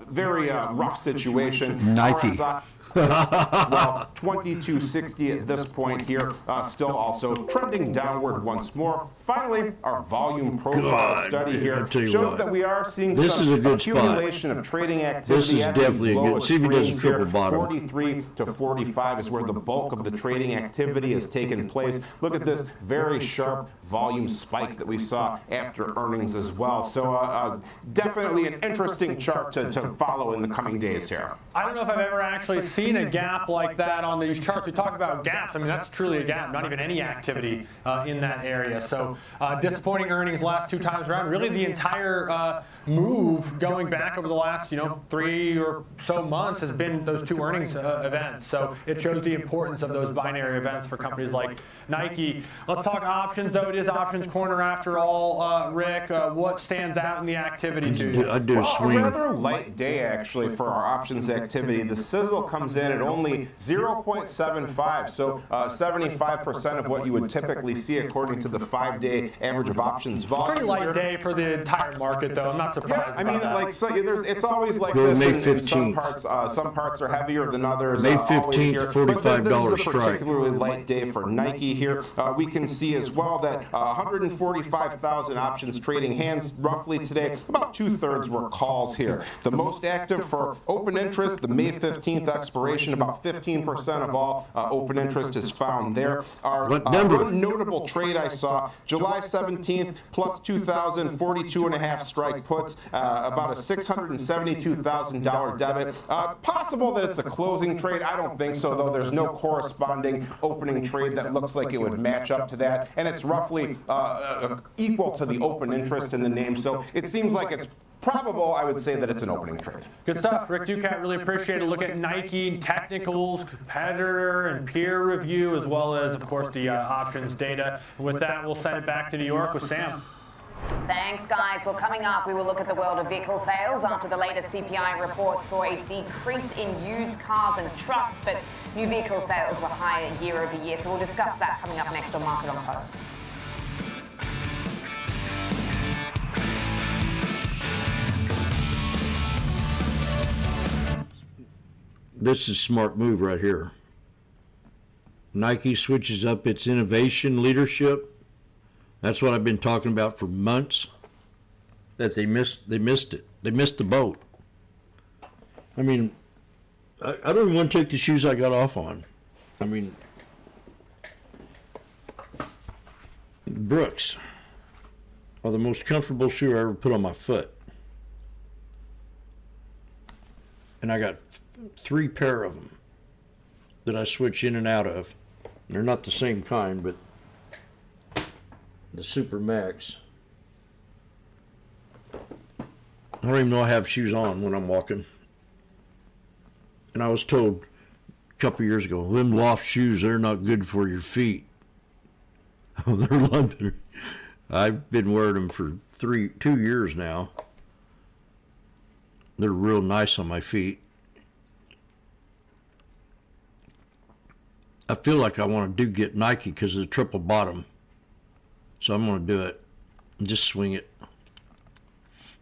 G: very rough situation.
A: Nike.
G: RSI, well, 2260 at this point here, still also trending downward once more. Finally, our volume profile study here shows that we are seeing some accumulation of trading activity.
A: This is definitely a good. See if he does a triple bottom.
G: 43 to 45 is where the bulk of the trading activity has taken place. Look at this very sharp volume spike that we saw after earnings as well. So definitely an interesting chart to follow in the coming days here.
F: I don't know if I've ever actually seen a gap like that on these charts. We talk about gaps. I mean, that's truly a gap, not even any activity in that area. So disappointing earnings last two times around. Really the entire move going back over the last, 3 or so months has been those two earnings events. So it shows the importance of those binary events for companies like Nike. Let's talk options, though. It is options corner after all. Rick, what stands out in the activity to you?
A: I do a swing.
G: A rather light day, actually, for our options activity. The sizzle comes in at only 0.75, so 75% of what you would typically see according to the 5-day average of options volume.
F: Pretty light day for the entire market, though. I'm not surprised.
G: I mean,
F: about that.
G: it's always like
A: Go
G: this.
A: May
G: In some
A: 15th.
G: parts, some parts are heavier than others.
A: May
G: always
A: 15th,
G: here.
A: $45
G: But this is a
A: strike.
G: particularly light day for Nike here. We can see as well that 145,000 options trading hands roughly today. About 2/3 were calls here. The most active for open interest, the May 15th expiration, about 15% of all open interest is found there. Our one notable trade I saw, July 17th, plus 2,000, 42.5 strike puts, about a $672,000 debit. Possible that it's a closing trade. I don't think so, though. There's no corresponding opening trade that looks like it would match up to that, and it's roughly equal to the open interest in the name. So it seems like it's probable, I would say, that it's an opening trade.
F: Good stuff. Rick Ducat, really appreciate it. Look at Nike, technicals, competitor, and peer review, as well as, of course, the options data. With that, we'll send it back to New York with Sam.
B: Thanks, guys. Well, coming up, we will look at the world of vehicle sales after the latest CPI report saw a decrease in used cars and trucks, but new vehicle sales were higher year over year. So we'll discuss that coming up next on Market on Close.
A: This is a smart move right here. Nike switches up its innovation leadership. That's what I've been talking about for months. That they missed it. They missed the boat. I mean, I don't even want to take the shoes I got off on. I mean, Brooks are the most comfortable shoe I ever put on my foot. And I got 3 pair of them that I switch in and out of. They're not the same kind, but the Super Max. I don't even know I have shoes on when I'm walking. And I was told a couple years ago, them loft shoes, they're not good for your feet. Oh, they're a lot better. I've been wearing them for 2 years now. They're real nice on my feet. I feel like I want to get Nike because of the triple bottom. So I'm going to do it and just swing it.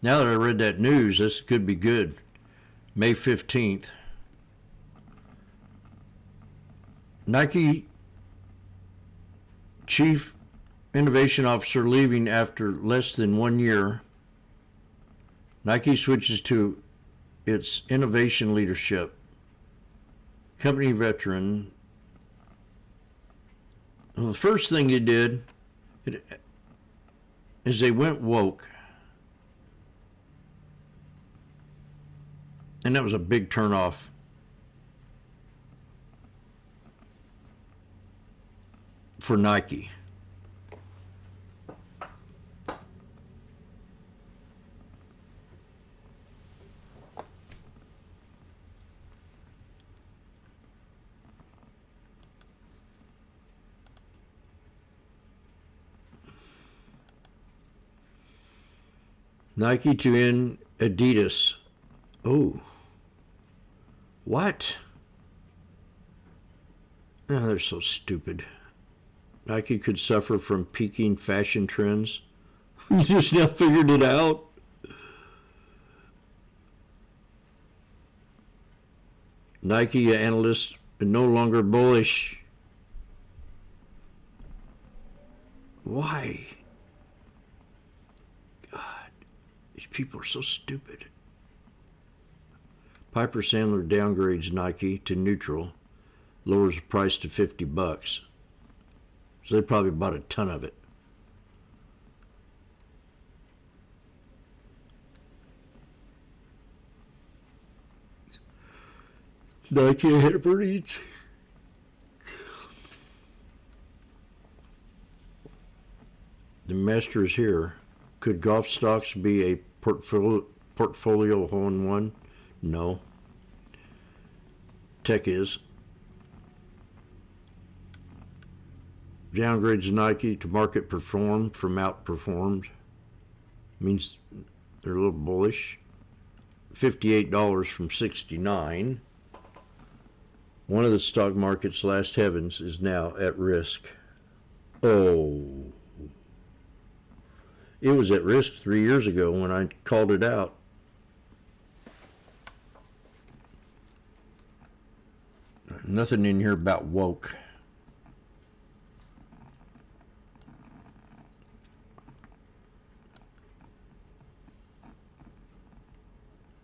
A: Now that I read that news, this could be good. May 15th. Nike Chief Innovation Officer leaving after less than 1 year. Nike switches to its innovation leadership. Company veteran. Well, the first thing you did is they went woke. And that was a big turnoff. For Nike. Nike to end Adidas. Oh. What? Oh, they're so stupid. Nike could suffer from peaking fashion trends. You just now figured it out. Nike analysts are no longer bullish. Why? God, these people are so stupid. Piper Sandler downgrades Nike to neutral, lowers the price to $50. So they probably bought a ton of it. Nike ahead of earnings. The master is here. Could golf stocks be a portfolio hole-in-one? No. Tech is. Downgrades Nike to market performed from outperformed. Means they're a little bullish. $58 from $69. One of the stock market's last heavens is now at risk. Oh. It was at risk 3 years ago when I called it out. Nothing in here about woke.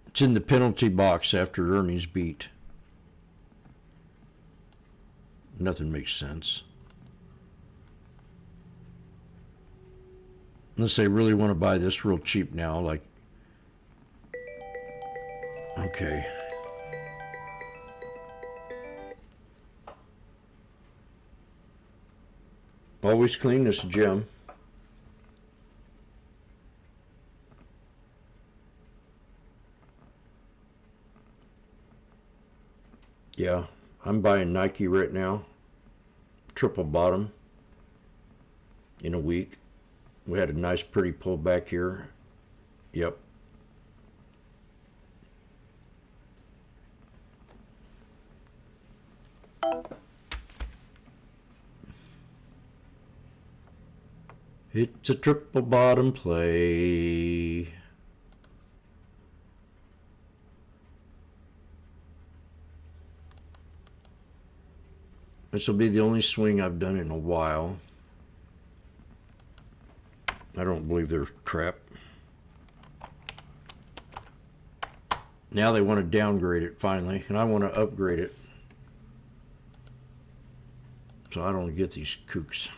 A: It's in the penalty box after earnings beat. Nothing makes sense. Unless they really want to buy this real cheap now, like, okay. Always clean this gem. Yeah, I'm buying Nike right now. Triple bottom in a week. We had a nice pretty pullback here. Yep. It's a triple bottom play. This will be the only swing I've done in a while. I don't believe they're crap. Now they want to downgrade it finally, and I want to upgrade it. So I don't get these kooks.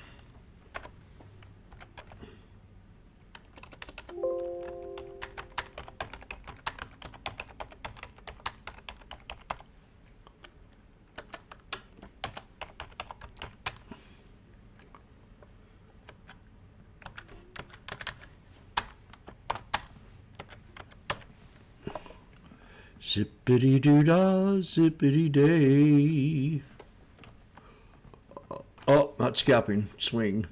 A: Zippity-doo-dah, zippity-day. Oh, not scalping, swing.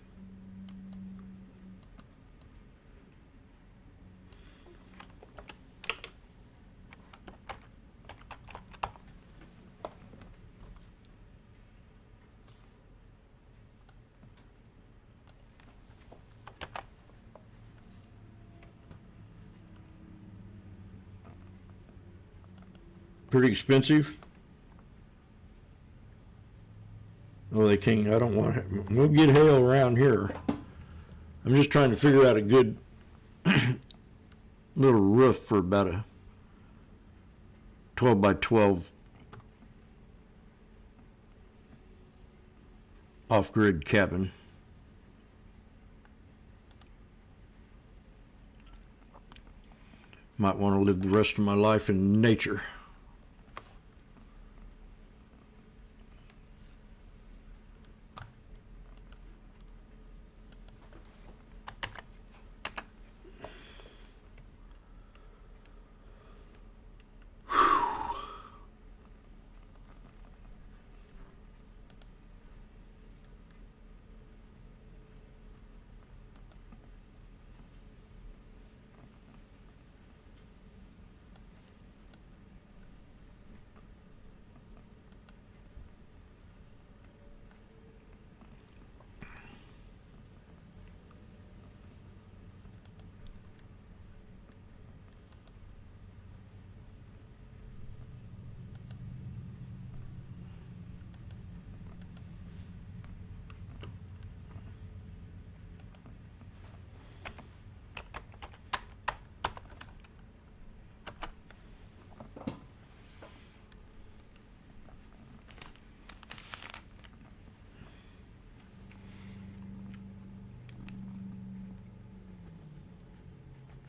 A: Pretty expensive. Oh, they can't. I don't want it. We'll get hail around here. I'm just trying to figure out a good little roof for about a 12 by 12 off-grid cabin. Might want to live the rest of my life in nature.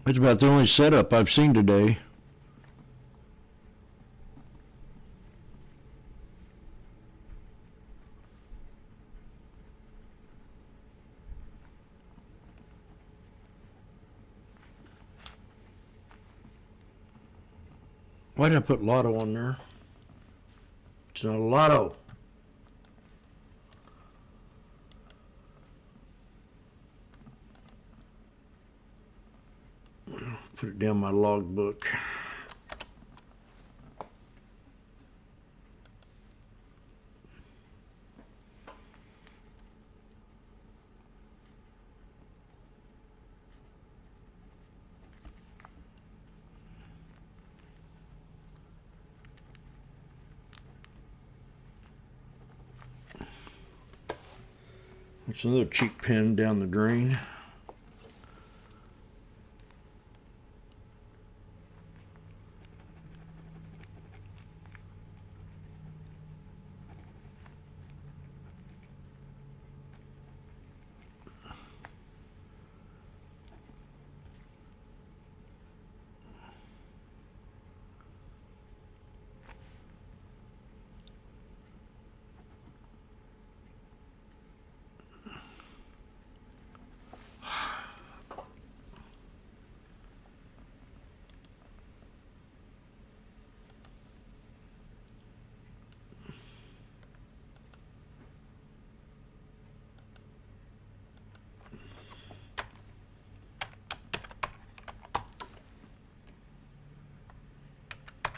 A: That's about the only setup I've seen today. Why did I put lotto on there? It's not a lotto. Put it down my logbook. It's another cheap pen down the drain.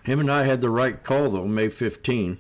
A: Him and I had the right call, though, May 15.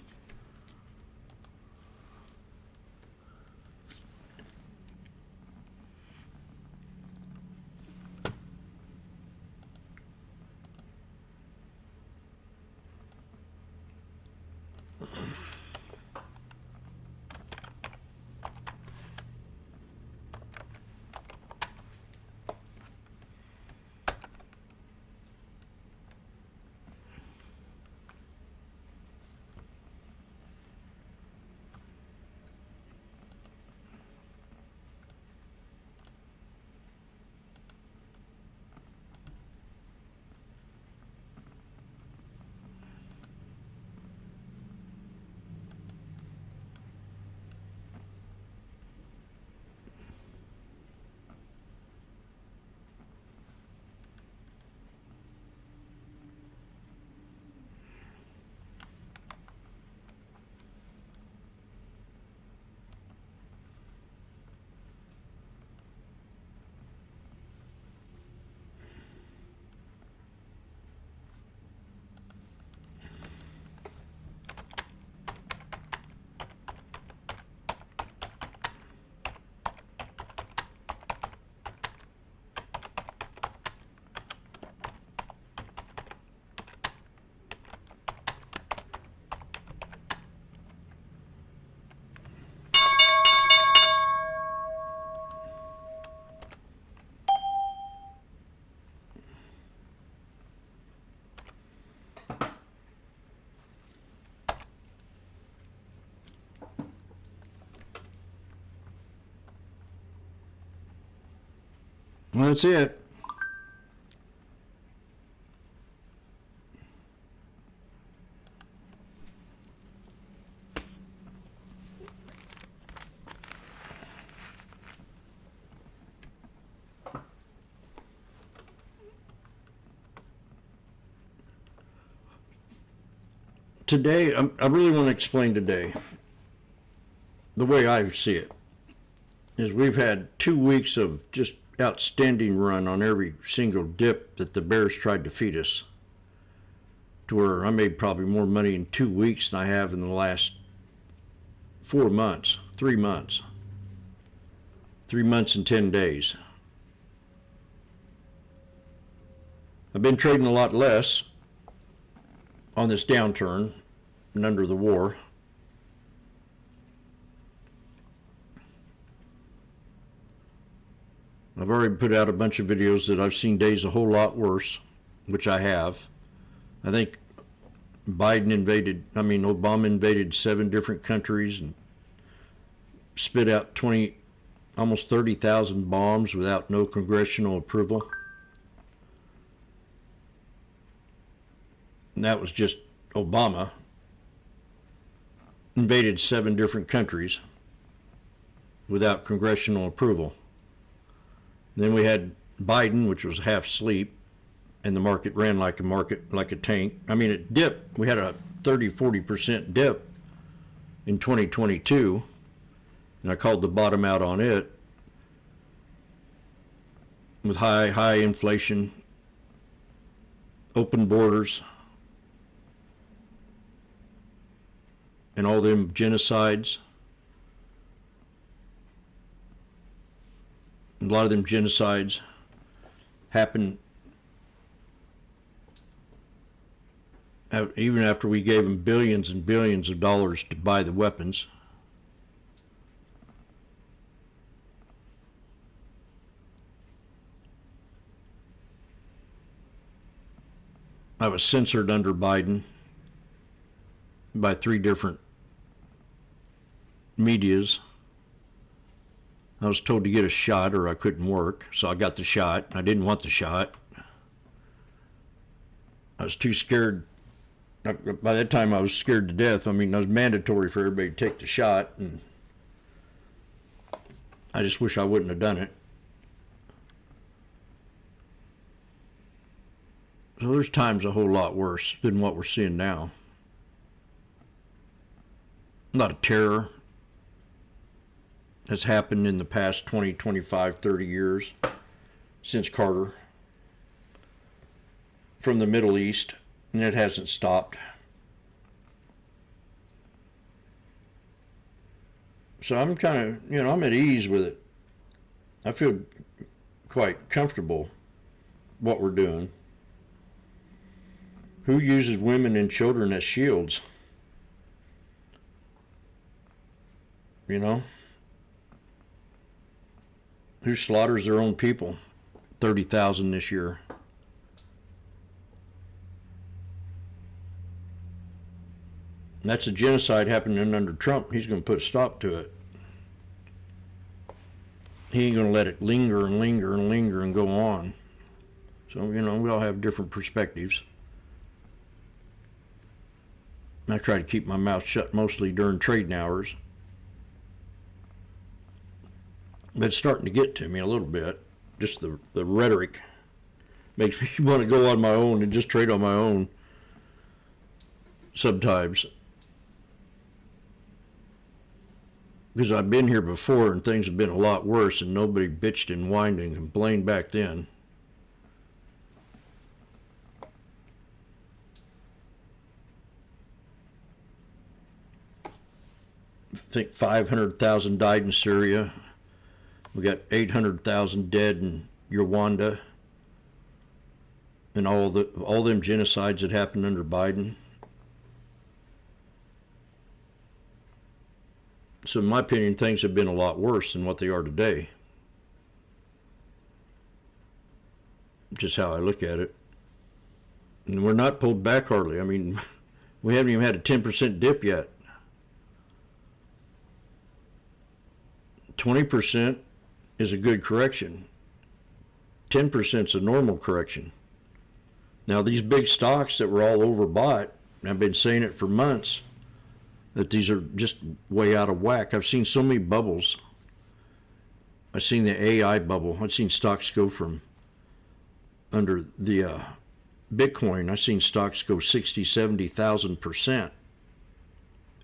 A: Well, that's it. Today, I really want to explain today the way I see it is we've had 2 weeks of just outstanding run on every single dip that the bears tried to feed us, to where I made probably more money in 2 weeks than I have in the last 4 months, 3 months. 3 months and 10 days. I've been trading a lot less on this downturn and under the war. I've already put out a bunch of videos that I've seen days a whole lot worse, which I have. I think Obama invaded 7 different countries and spit out almost 30,000 bombs without no congressional approval. And that was just Obama invaded 7 different countries without congressional approval. And then we had Biden, which was half asleep, and the market ran like a tank. I mean, it dipped. We had a 30-40% dip in 2022, and I called the bottom out on it with high inflation, open borders, and all them genocides. A lot of them genocides happened even after we gave them billions and billions of dollars to buy the weapons. I was censored under Biden by 3 different medias. I was told to get a shot or I couldn't work, so I got the shot. I didn't want the shot. I was too scared. By that time, I was scared to death. I mean, it was mandatory for everybody to take the shot, and I just wish I wouldn't have done it. So there's times a whole lot worse than what we're seeing now. A lot of terror has happened in the past 20, 25, 30 years since Carter from the Middle East, and it hasn't stopped. So I'm kind of, I'm at ease with it. I feel quite comfortable what we're doing. Who uses women and children as shields? Who slaughters their own people? 30,000 this year. And that's a genocide happening under Trump. He's going to put a stop to it. He ain't going to let it linger and linger and linger and go on. So, we all have different perspectives. I try to keep my mouth shut mostly during trading hours. But it's starting to get to me a little bit. Just the rhetoric makes me want to go on my own and just trade on my own sometimes. Because I've been here before and things have been a lot worse and nobody bitched and whined and complained back then. I think 500,000 died in Syria. We got 800,000 dead in Rwanda. And all them genocides that happened under Biden. So in my opinion, things have been a lot worse than what they are today. Just how I look at it. And we're not pulled back hardly. I mean, we haven't even had a 10% dip yet. 20% is a good correction. 10% is a normal correction. Now, these big stocks that were all overbought, and I've been saying it for months, that these are just way out of whack. I've seen so many bubbles. I've seen the AI bubble. I've seen stocks go from under the Bitcoin. I've seen stocks go 60, 70,000%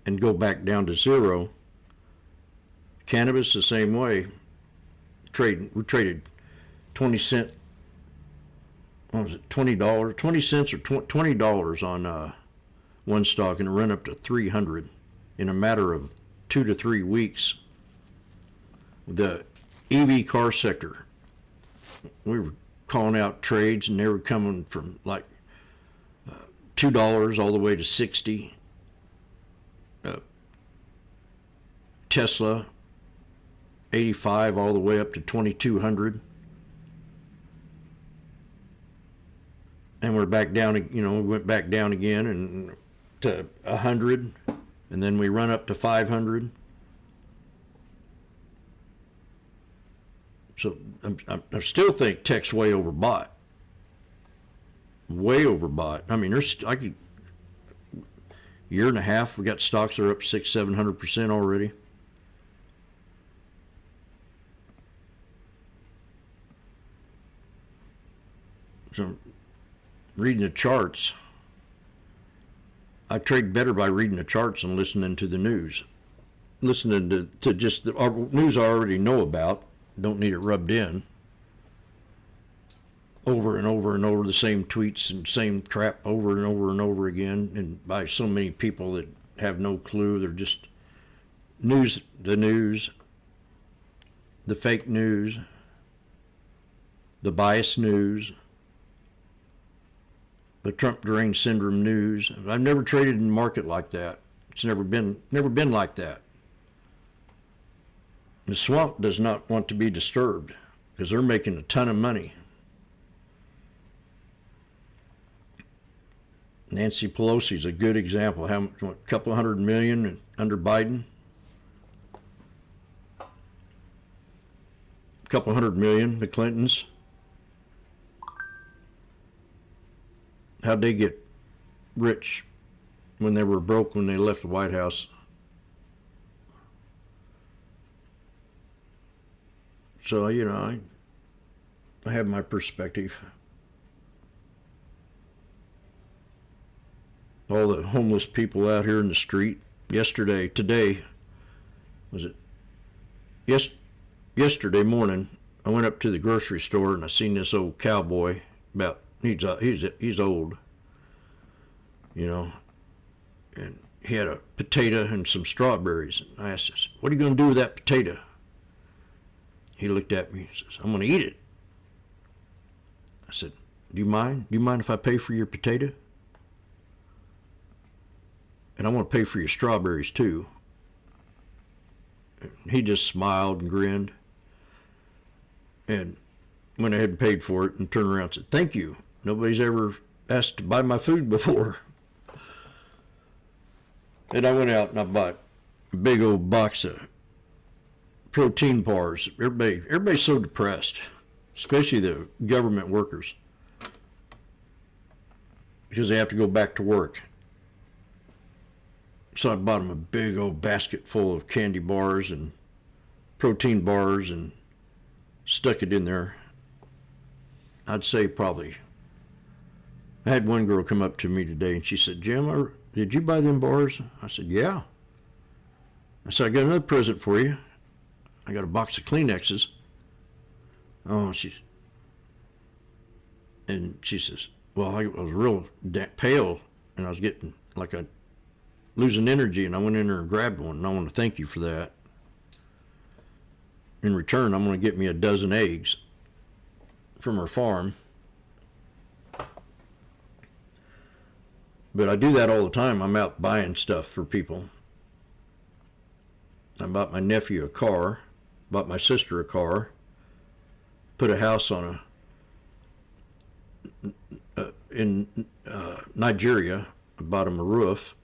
A: and go back down to zero. Cannabis the same way. We traded 20 cents. What was it? $20, 20 cents or $20 on one stock, and it ran up to 300 in a matter of 2 to 3 weeks. The EV car sector, we were calling out trades, and they were coming from like $2 all the way to 60. Tesla, 85 all the way up to 2,200. And we're back down, we went back down again and to 100, and then we run up to 500. So I still think tech's way overbought. way overbought. I mean, year and a half, we got stocks that are up 600-700% already. So, reading the charts, I trade better by reading the charts than listening to the news. Listening to just the news I already know about, don't need it rubbed in. Over and over and over, the same tweets and same crap over and over and over again, and by so many people that have no clue. They're just the fake news, the biased news, the Trump deranged syndrome news. I've never traded in the market like that. It's never been like that. The swamp does not want to be disturbed because they're making a ton of money. Nancy Pelosi is a good example. How much? A couple $100 million under Biden. A couple $100 million, the Clintons. How'd they get rich when they were broke when they left the White House? So, you know, I have my perspective. All the homeless people out here in the street. Today, yesterday morning, I went up to the grocery store and I seen this old cowboy. He's old, you know, and he had a potato and some strawberries. And I asked him, "What are you going to do with that potato?" He looked at me and says, "I'm going to eat it." I said, Do you mind? Do you mind if I pay for your potato? And I want to pay for your strawberries too. He just smiled and grinned and went ahead and paid for it and turned around and said, "Thank you. Nobody's ever asked to buy my food before." And I went out and I bought a big old box of protein bars. Everybody's so depressed, especially the government workers, because they have to go back to work. So I bought them a big old basket full of candy bars and protein bars and stuck it in there. I'd say probably, I had one girl come up to me today and she said, "Jim, did you buy them bars?" I said, "Yeah." I said, "I got another present for you. I got a box of Kleenexes." Oh, and she says, "Well, I was real pale and I was getting like losing energy, and I went in there and grabbed one, and I want to thank you for that. In return, I'm going to get me a dozen eggs from her farm." But I do that all the time. I'm out buying stuff for people. I bought my nephew a car, bought my sister a car, put a house on in Nigeria. I bought him a roof.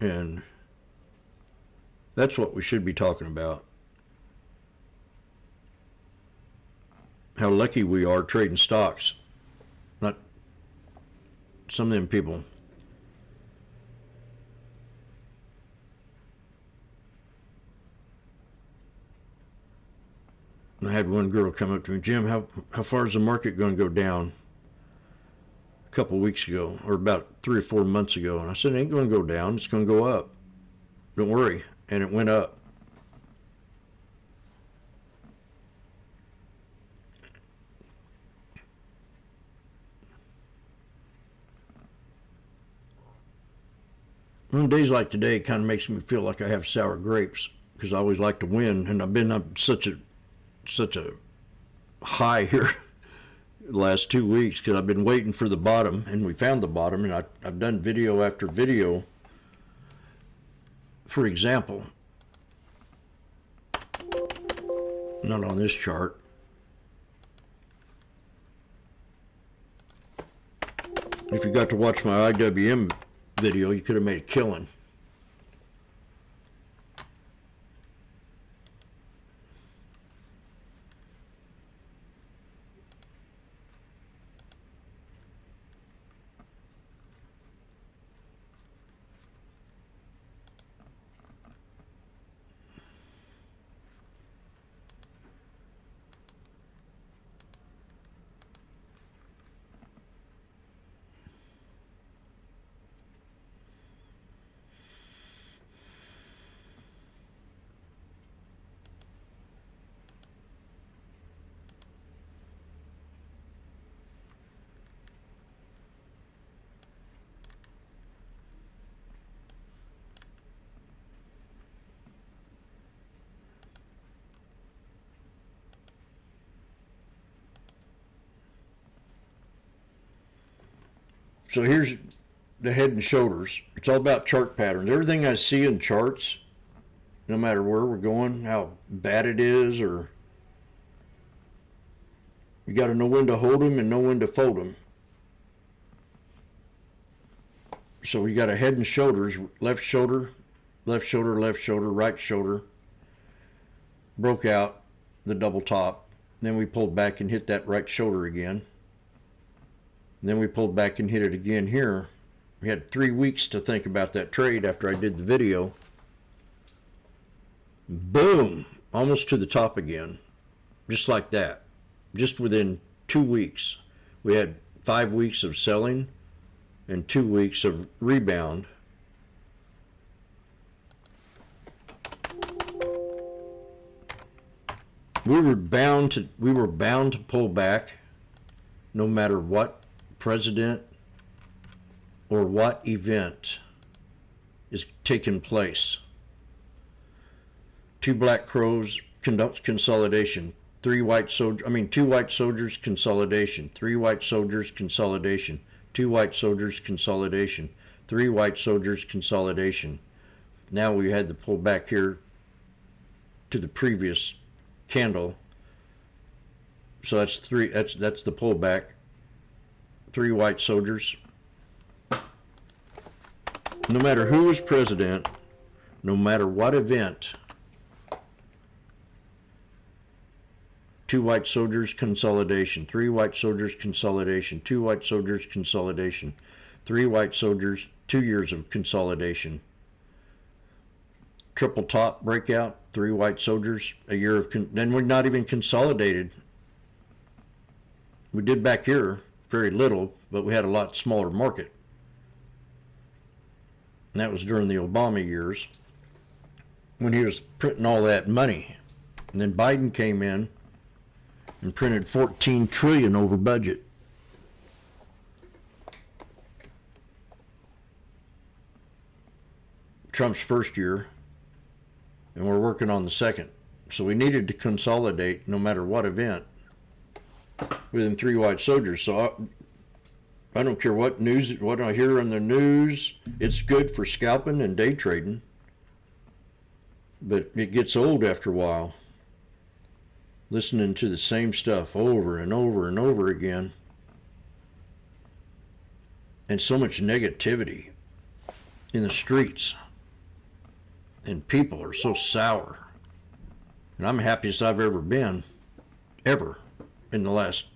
A: And that's what we should be talking about. How lucky we are trading stocks. Not some of them people. I had one girl come up to me, "Jim, how far is the market going to go down?" A couple of weeks ago, or about 3 or 4 months ago. And I said, "It ain't going to go down, it's going to go up. Don't worry." And it went up. On days like today, it kind of makes me feel like I have sour grapes, because I always like to win, and I've been up such a high here the last 2 weeks because I've been waiting for the bottom, and we found the bottom, and I've done video after video. For example, not on this chart, if you got to watch my IWM video, you could have made a killing. So here's the Head and Shoulders. It's all about chart patterns. Everything I see in charts, no matter where we're going, how bad it is, or you got to know when to hold them and know when to fold them. So we got a Head and Shoulders, left shoulder, left shoulder, left shoulder, right shoulder. Broke out the double top. Then we pulled back and hit that right shoulder again. And then we pulled back and hit it again here. We had 3 weeks to think about that trade after I did the video. Boom! Almost to the top again. Just like that. Just within 2 weeks. We had 5 weeks of selling and 2 weeks of rebound. We were bound to pull back no matter what president or what event is taking place. Two black crows conduct consolidation. Two white soldiers consolidation. Three white soldiers consolidation. Two white soldiers consolidation. Three white soldiers consolidation. Now we had to pull back here to the previous candle. So that's three. That's the pullback. Three white soldiers. No matter who was president, no matter what event, two white soldiers consolidation, three white soldiers consolidation, two white soldiers consolidation, three white soldiers, 2 years of consolidation. Triple top breakout, three white soldiers, a year of, then we're not even consolidated. We did back here very little, but we had a lot smaller market. And that was during the Obama years when he was printing all that money. And then Biden came in and printed 14 trillion over budget. Trump's first year, and we're working on the second. So we needed to consolidate no matter what event within three white soldiers. So I don't care what I hear on the news. It's good for scalping and day trading, but it gets old after a while. Listening to the same stuff over and over and over again. And so much negativity in the streets. And people are so sour. And I'm the happiest I've ever been, ever, in the last.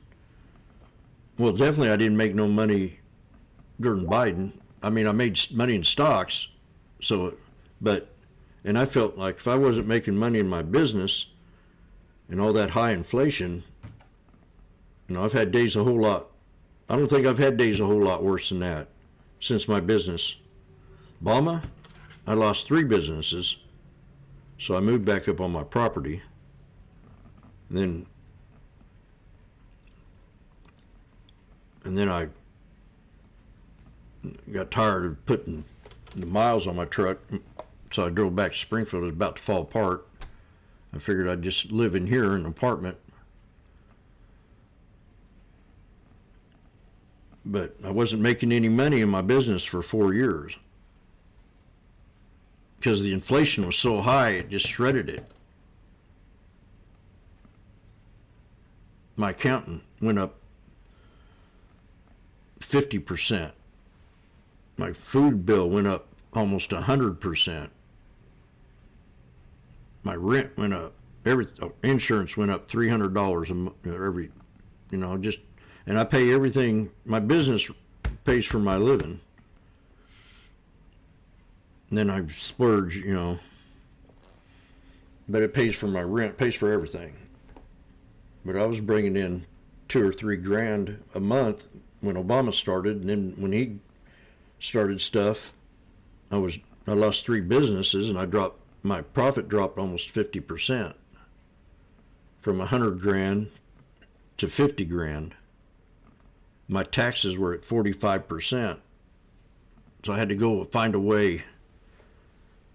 A: Well, definitely I didn't make no money during Biden. I mean, I made money in stocks, and I felt like if I wasn't making money in my business and all that high inflation, I've had days a whole lot. I don't think I've had days a whole lot worse than that since my business. Obama, I lost 3 businesses, so I moved back up on my property. And then I got tired of putting the miles on my truck, so I drove back to Springfield. It was about to fall apart. I figured I'd just live in here in an apartment. But I wasn't making any money in my business for 4 years because the inflation was so high, it just shredded it. My accountant went up 50%. My food bill went up almost 100%. My rent went up. Insurance went up $300 a month. And I pay everything. My business pays for my living. And then I splurge, but it pays for my rent, pays for everything. But I was bringing in $2 or $3 grand a month when Obama started, and then when he started stuff, I lost 3 businesses, and my profit dropped almost 50%, from 100 grand to 50 grand. My taxes were at 45%, so I had to go find a way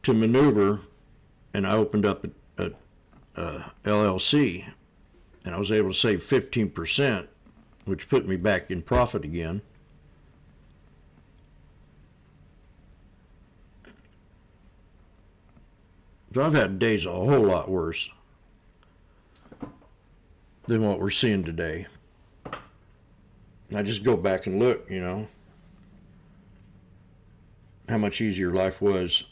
A: to maneuver, and I opened up a LLC, and I was able to save 15%, which put me back in profit again. So I've had days a whole lot worse than what we're seeing today. I just go back and look, you know, how much easier life was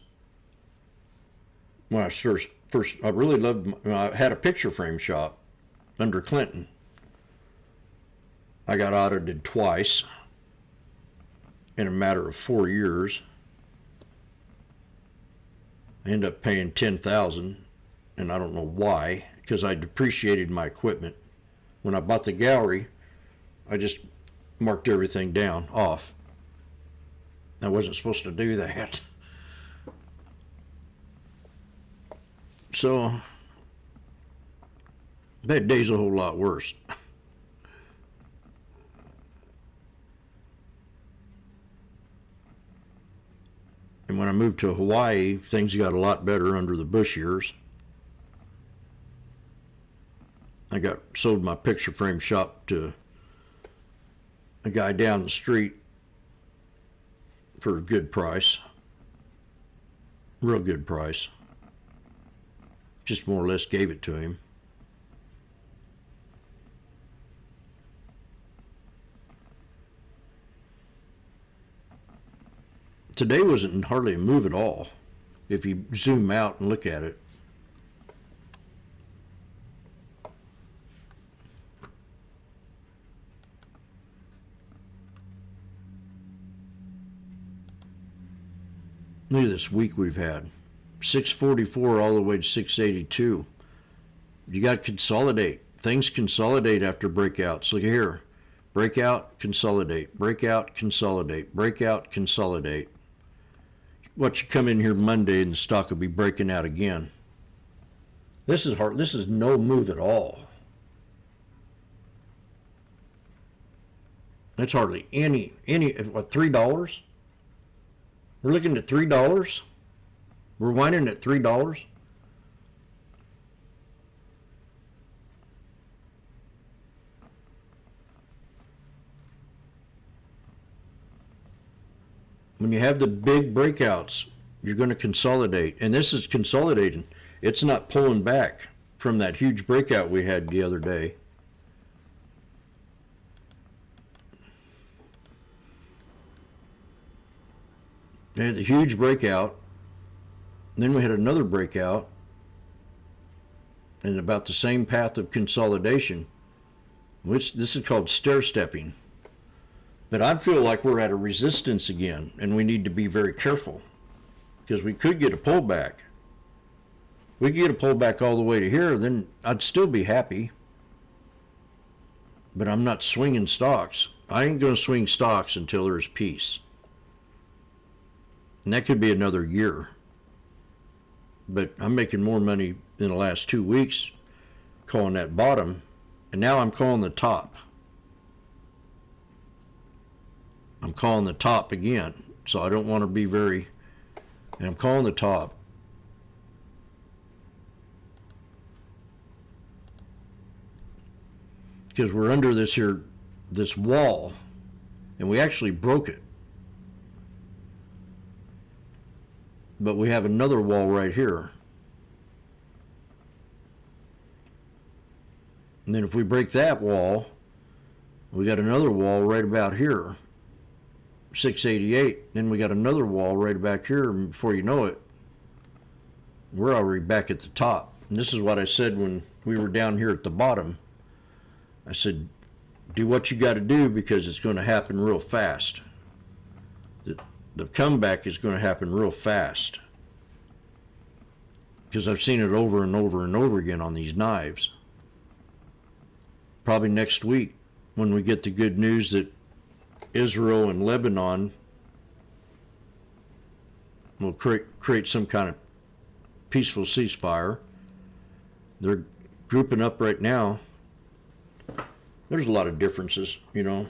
A: when I first I really loved, I had a picture frame shop under Clinton. I got audited twice in a matter of 4 years. I ended up paying $10,000, and I don't know why, because I depreciated my equipment. When I bought the gallery, I just marked everything down, off. I wasn't supposed to do that. So, that day's a whole lot worse. And when I moved to Hawaii, things got a lot better under the Bush years. I sold my picture frame shop to a guy down the street for a good price. Real good price. Just more or less gave it to him. Today wasn't hardly a move at all, if you zoom out and look at it. Look at this week we've had. 644 all the way to 682. You got to consolidate. Things consolidate after breakouts. Look here. Breakout, consolidate. Breakout, consolidate. Breakout, consolidate. Watch you come in here Monday and the stock will be breaking out again. This is hard. This is no move at all. That's hardly any, what, $3? We're looking at $3. We're whining at $3. When you have the big breakouts, you're going to consolidate. And this is consolidating. It's not pulling back from that huge breakout we had the other day. We had the huge breakout. Then we had another breakout. And about the same path of consolidation. Which this is called stair-stepping. But I feel like we're at a resistance again, and we need to be very careful because we could get a pullback. We could get a pullback all the way to here, then I'd still be happy. But I'm not swinging stocks. I ain't going to swing stocks until there's peace. And that could be another year. But I'm making more money in the last 2 weeks calling that bottom, and now I'm calling the top. I'm calling the top again, so I don't want to be very, and I'm calling the top. Because we're under this wall, and we actually broke it. But we have another wall right here. And then if we break that wall, we got another wall right about here. 688, then we got another wall right back here, and before you know it, we're already back at the top. And this is what I said when we were down here at the bottom. I said, do what you got to do because it's going to happen real fast. The comeback is going to happen real fast. Because I've seen it over and over and over again on these knives. Probably next week when we get the good news that Israel and Lebanon will create some kind of peaceful ceasefire. They're grouping up right now. There's a lot of differences, you know.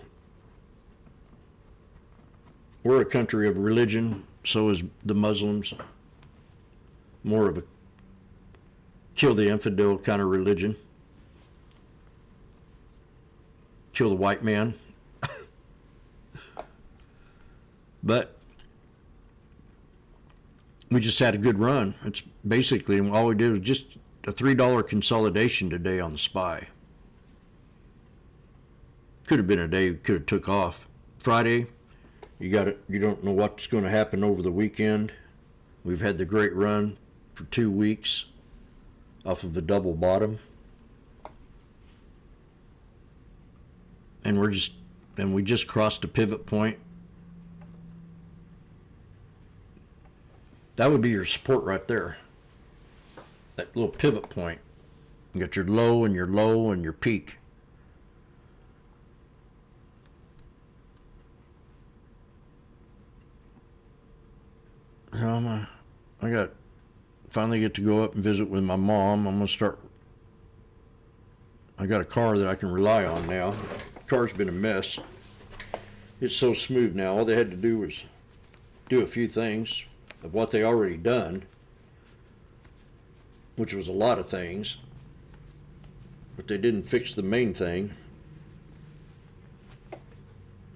A: We're a country of religion, so is the Muslims. More of a kill the infidel kind of religion. Kill the white man. But we just had a good run. It's basically all we did was just a $3 consolidation today on the SPY. Could have been a day we could have took off. Friday, you don't know what's going to happen over the weekend. We've had the great run for 2 weeks off of the double bottom. And we just crossed a pivot point. That would be your support right there. That little pivot point. You got your low and your low and your peak. So I finally get to go up and visit with my mom. I got a car that I can rely on now. The car's been a mess. It's so smooth now. All they had to do was do a few things of what they already done, which was a lot of things, but they didn't fix the main thing.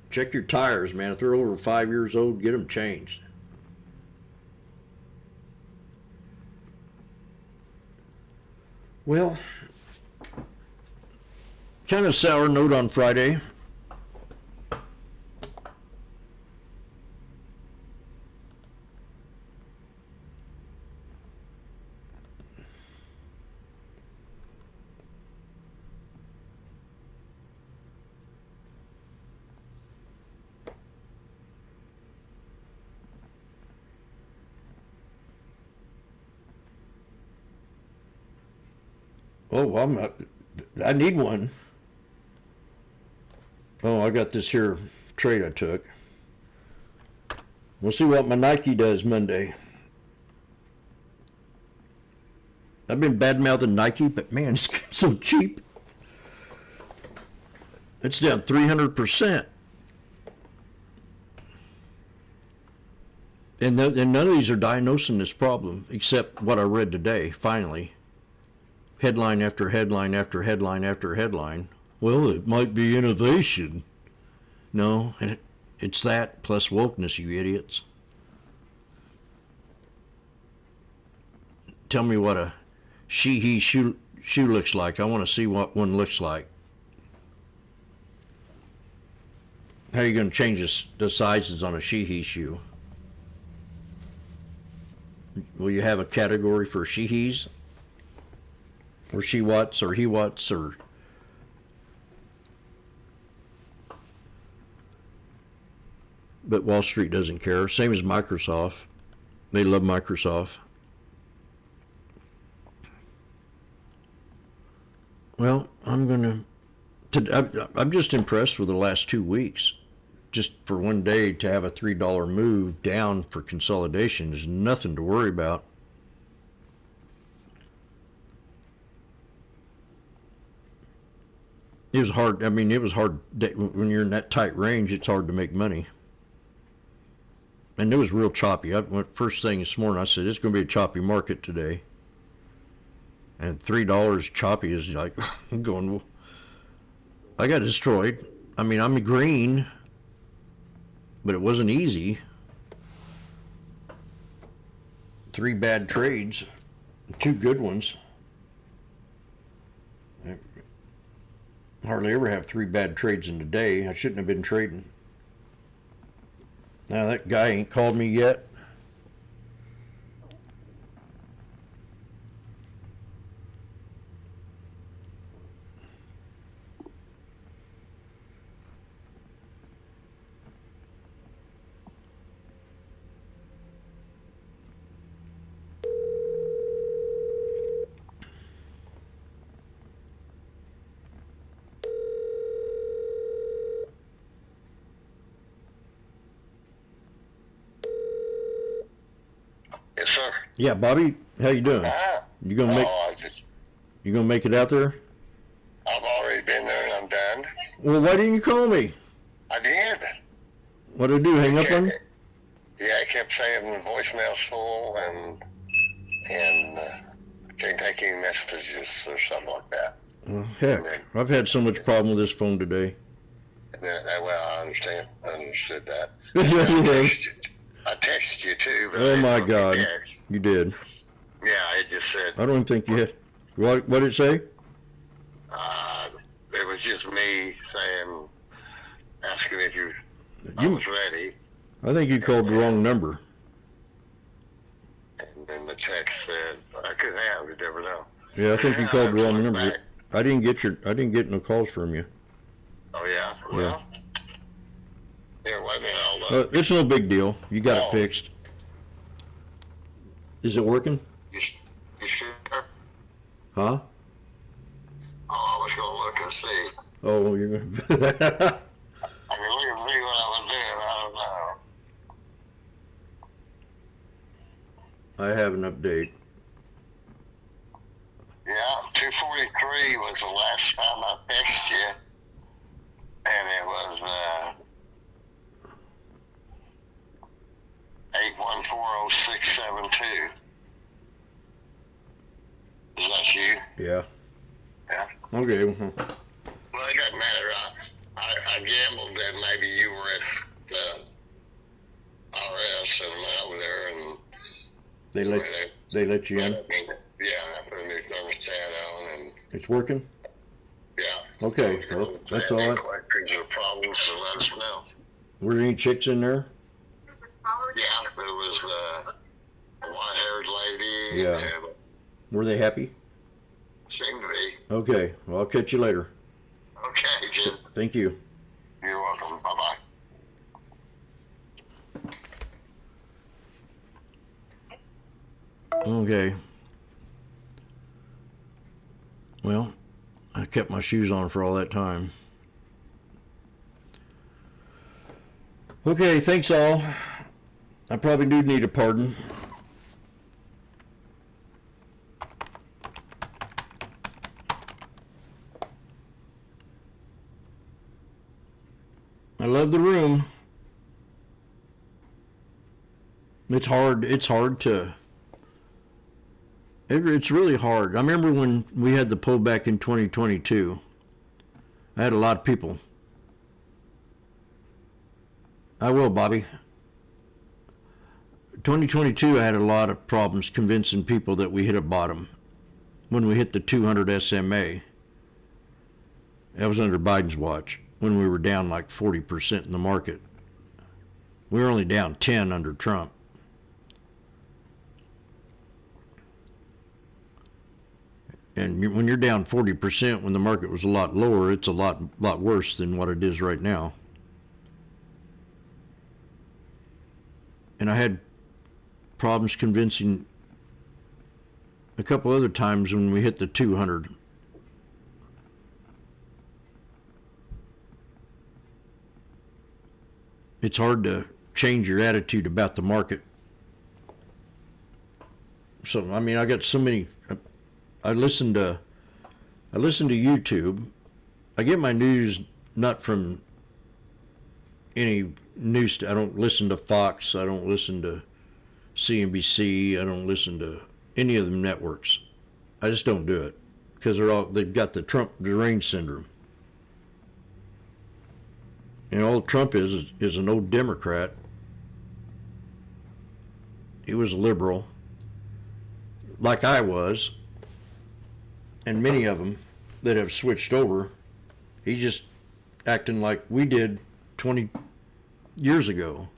A: Check your tires, man. If they're over 5 years old, get them changed. Well, kind of sour note on Friday. Oh, I need one. Oh, I got this here trade I took. We'll see what my Nike does Monday. I've been bad-mouthing Nike, but man, it's so cheap. It's down 300%. And none of these are diagnosing this problem, except what I read today, finally. Headline after headline after headline after headline. Well, it might be innovation. No, it's that plus wokeness, you idiots. Tell me what a she-he shoe looks like. I want to see what one looks like. How are you going to change the sizes on a she-he shoe? Will you have a category for she-he's? Or she-whats, or he-whats, or... But Wall Street doesn't care. Same as Microsoft. They love Microsoft. Well, I'm just impressed with the last 2 weeks. Just for one day to have a $3 move down for consolidation is nothing to worry about. It was hard. I mean, it was hard when you're in that tight range. It's hard to make money. And it was real choppy. I went first thing this morning. I said it's going to be a choppy market today. And $3 choppy is like I'm going. Well, I got destroyed. I mean, I'm green, but it wasn't easy. 3 bad trades, 2 good ones. Hardly ever have 3 bad trades in a day. I shouldn't have been trading. Now that guy ain't called me yet.
H: Yes, sir.
A: Yeah, Bobby, how you doing? You gonna make? You gonna make it out there?
H: I've already been there and I'm done.
A: Well, why didn't you call me?
H: I did.
A: What'd I do? Hang up on you?
H: Yeah, I kept saying the voicemail's full and can't take any messages or something like that.
A: Well, heck, I've had so much problem with this phone today.
H: And then, well, I understood that.
A: Yeah.
H: I texted texted you too. But
A: Oh
H: I
A: my
H: didn't know if you
A: God,
H: text.
A: you did.
H: Yeah, it just said,
A: I don't think you had. What did it say?
H: it was just me saying, asking if I was ready.
A: I think you called the wrong number.
H: And then the text said, I could have, you never know.
A: Yeah, I think you called the wrong number. I didn't get no calls from you.
H: Oh, yeah? Well, here, wait a minute, I'll look.
A: It's no big deal. You got it fixed. Is it working?
H: You sure?
A: Huh?
H: Oh, I was going to look and see.
A: Oh, you're going
H: I mean, look and see what I was doing. I don't know.
A: I have an update.
H: Yeah, 243 was the last time I texted you. And it was 8140672. Is that you?
A: Yeah.
H: Yeah.
A: Okay.
H: Well, it doesn't matter. I gambled that maybe you were at the RS and went over there and
A: They let you in.
H: yeah, I put a new thermostat on and
A: It's working.
H: yeah.
A: Okay. Well, that's all right.
H: Questions or problems, so let us know.
A: Were there any chicks in there?
H: Yeah, there was a white-haired lady.
A: Yeah.
H: And
A: Were they happy?
H: seemed to be.
A: Okay. Well, I'll catch you later.
H: Okay, Jim.
A: Thank you.
H: You're welcome. Bye-bye.
A: Okay. Well, I kept my shoes on for all that time. Okay, thanks all. I probably do need a pardon. I love the room. It's hard to... It's really hard. I remember when we had the pullback in 2022. I had a lot of people. I will, Bobby. 2022, I had a lot of problems convincing people that we hit a bottom when we hit the 200 SMA. That was under Biden's watch, when we were down like 40% in the market. We were only down 10 under Trump. And when you're down 40% when the market was a lot lower, it's a lot worse than what it is right now. And I had problems convincing a couple other times when we hit the 200. It's hard to change your attitude about the market. So, I mean, I got so many... I listen to YouTube. I get my news not from any news. I don't listen to Fox. I don't listen to CNBC. I don't listen to any of the networks. I just don't do it because they've got the Trump deranged syndrome. And all Trump is an old Democrat. He was a liberal, like I was. And many of them that have switched over, he's just acting like we did 20 years ago.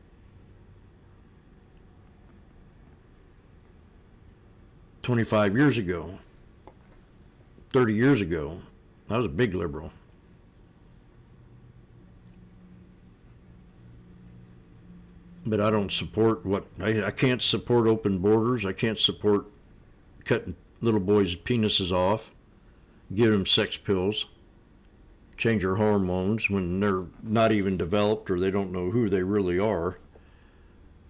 A: 25 years ago, 30 years ago. I was a big liberal. But I don't support I can't support open borders. I can't support cutting little boys' penises off, give them sex pills, change their hormones when they're not even developed or they don't know who they really are.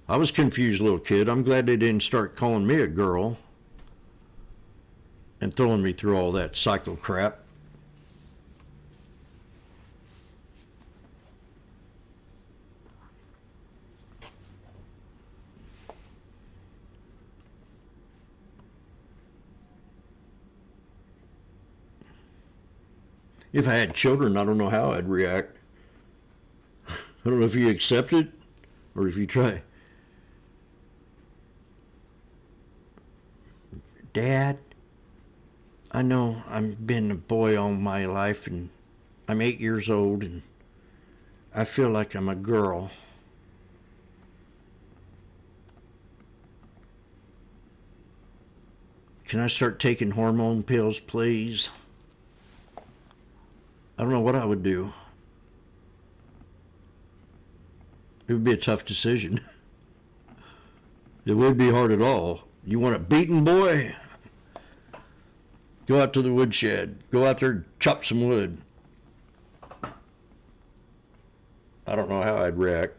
A: I was a confused little kid. I'm glad they didn't start calling me a girl and throwing me through all that psycho crap. If I had children, I don't know how I'd react. I don't know if you accept it or if you try. Dad, I know I've been a boy all my life, and I'm 8 years old, and I feel like I'm a girl. Can I start taking hormone pills, please? I don't know what I would do. It would be a tough decision. It would be hard at all. You want a beaten boy? Go out to the woodshed. Go out there and chop some wood. I don't know how I'd react.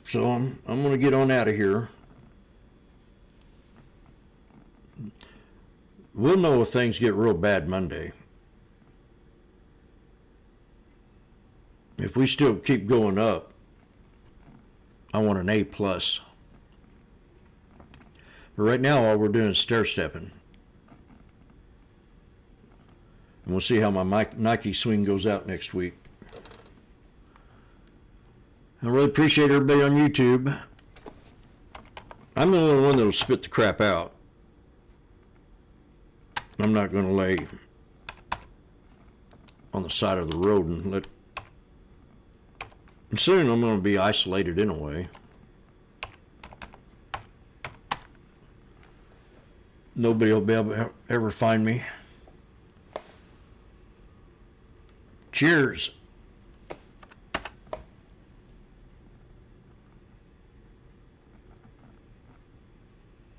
A: So I'm going to get on out of here. We'll know if things get real bad Monday. If we still keep going up, I want an A+. But right now, all we're doing is stair-stepping. And we'll see how my Nike swing goes out next week. I really appreciate everybody on YouTube. I'm the only one that'll spit the crap out. I'm not going to lay on the side of the road and let... And soon I'm going to be isolated in a way. Nobody will be able to ever find me. Cheers.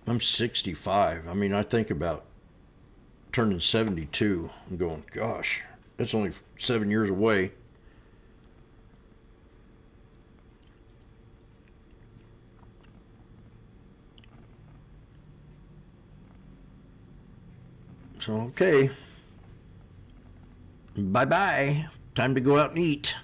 A: I'm 65. I mean, I think about turning 72. I'm going, gosh, that's only 7 years away. So, okay. Bye-bye. Time to go out and eat.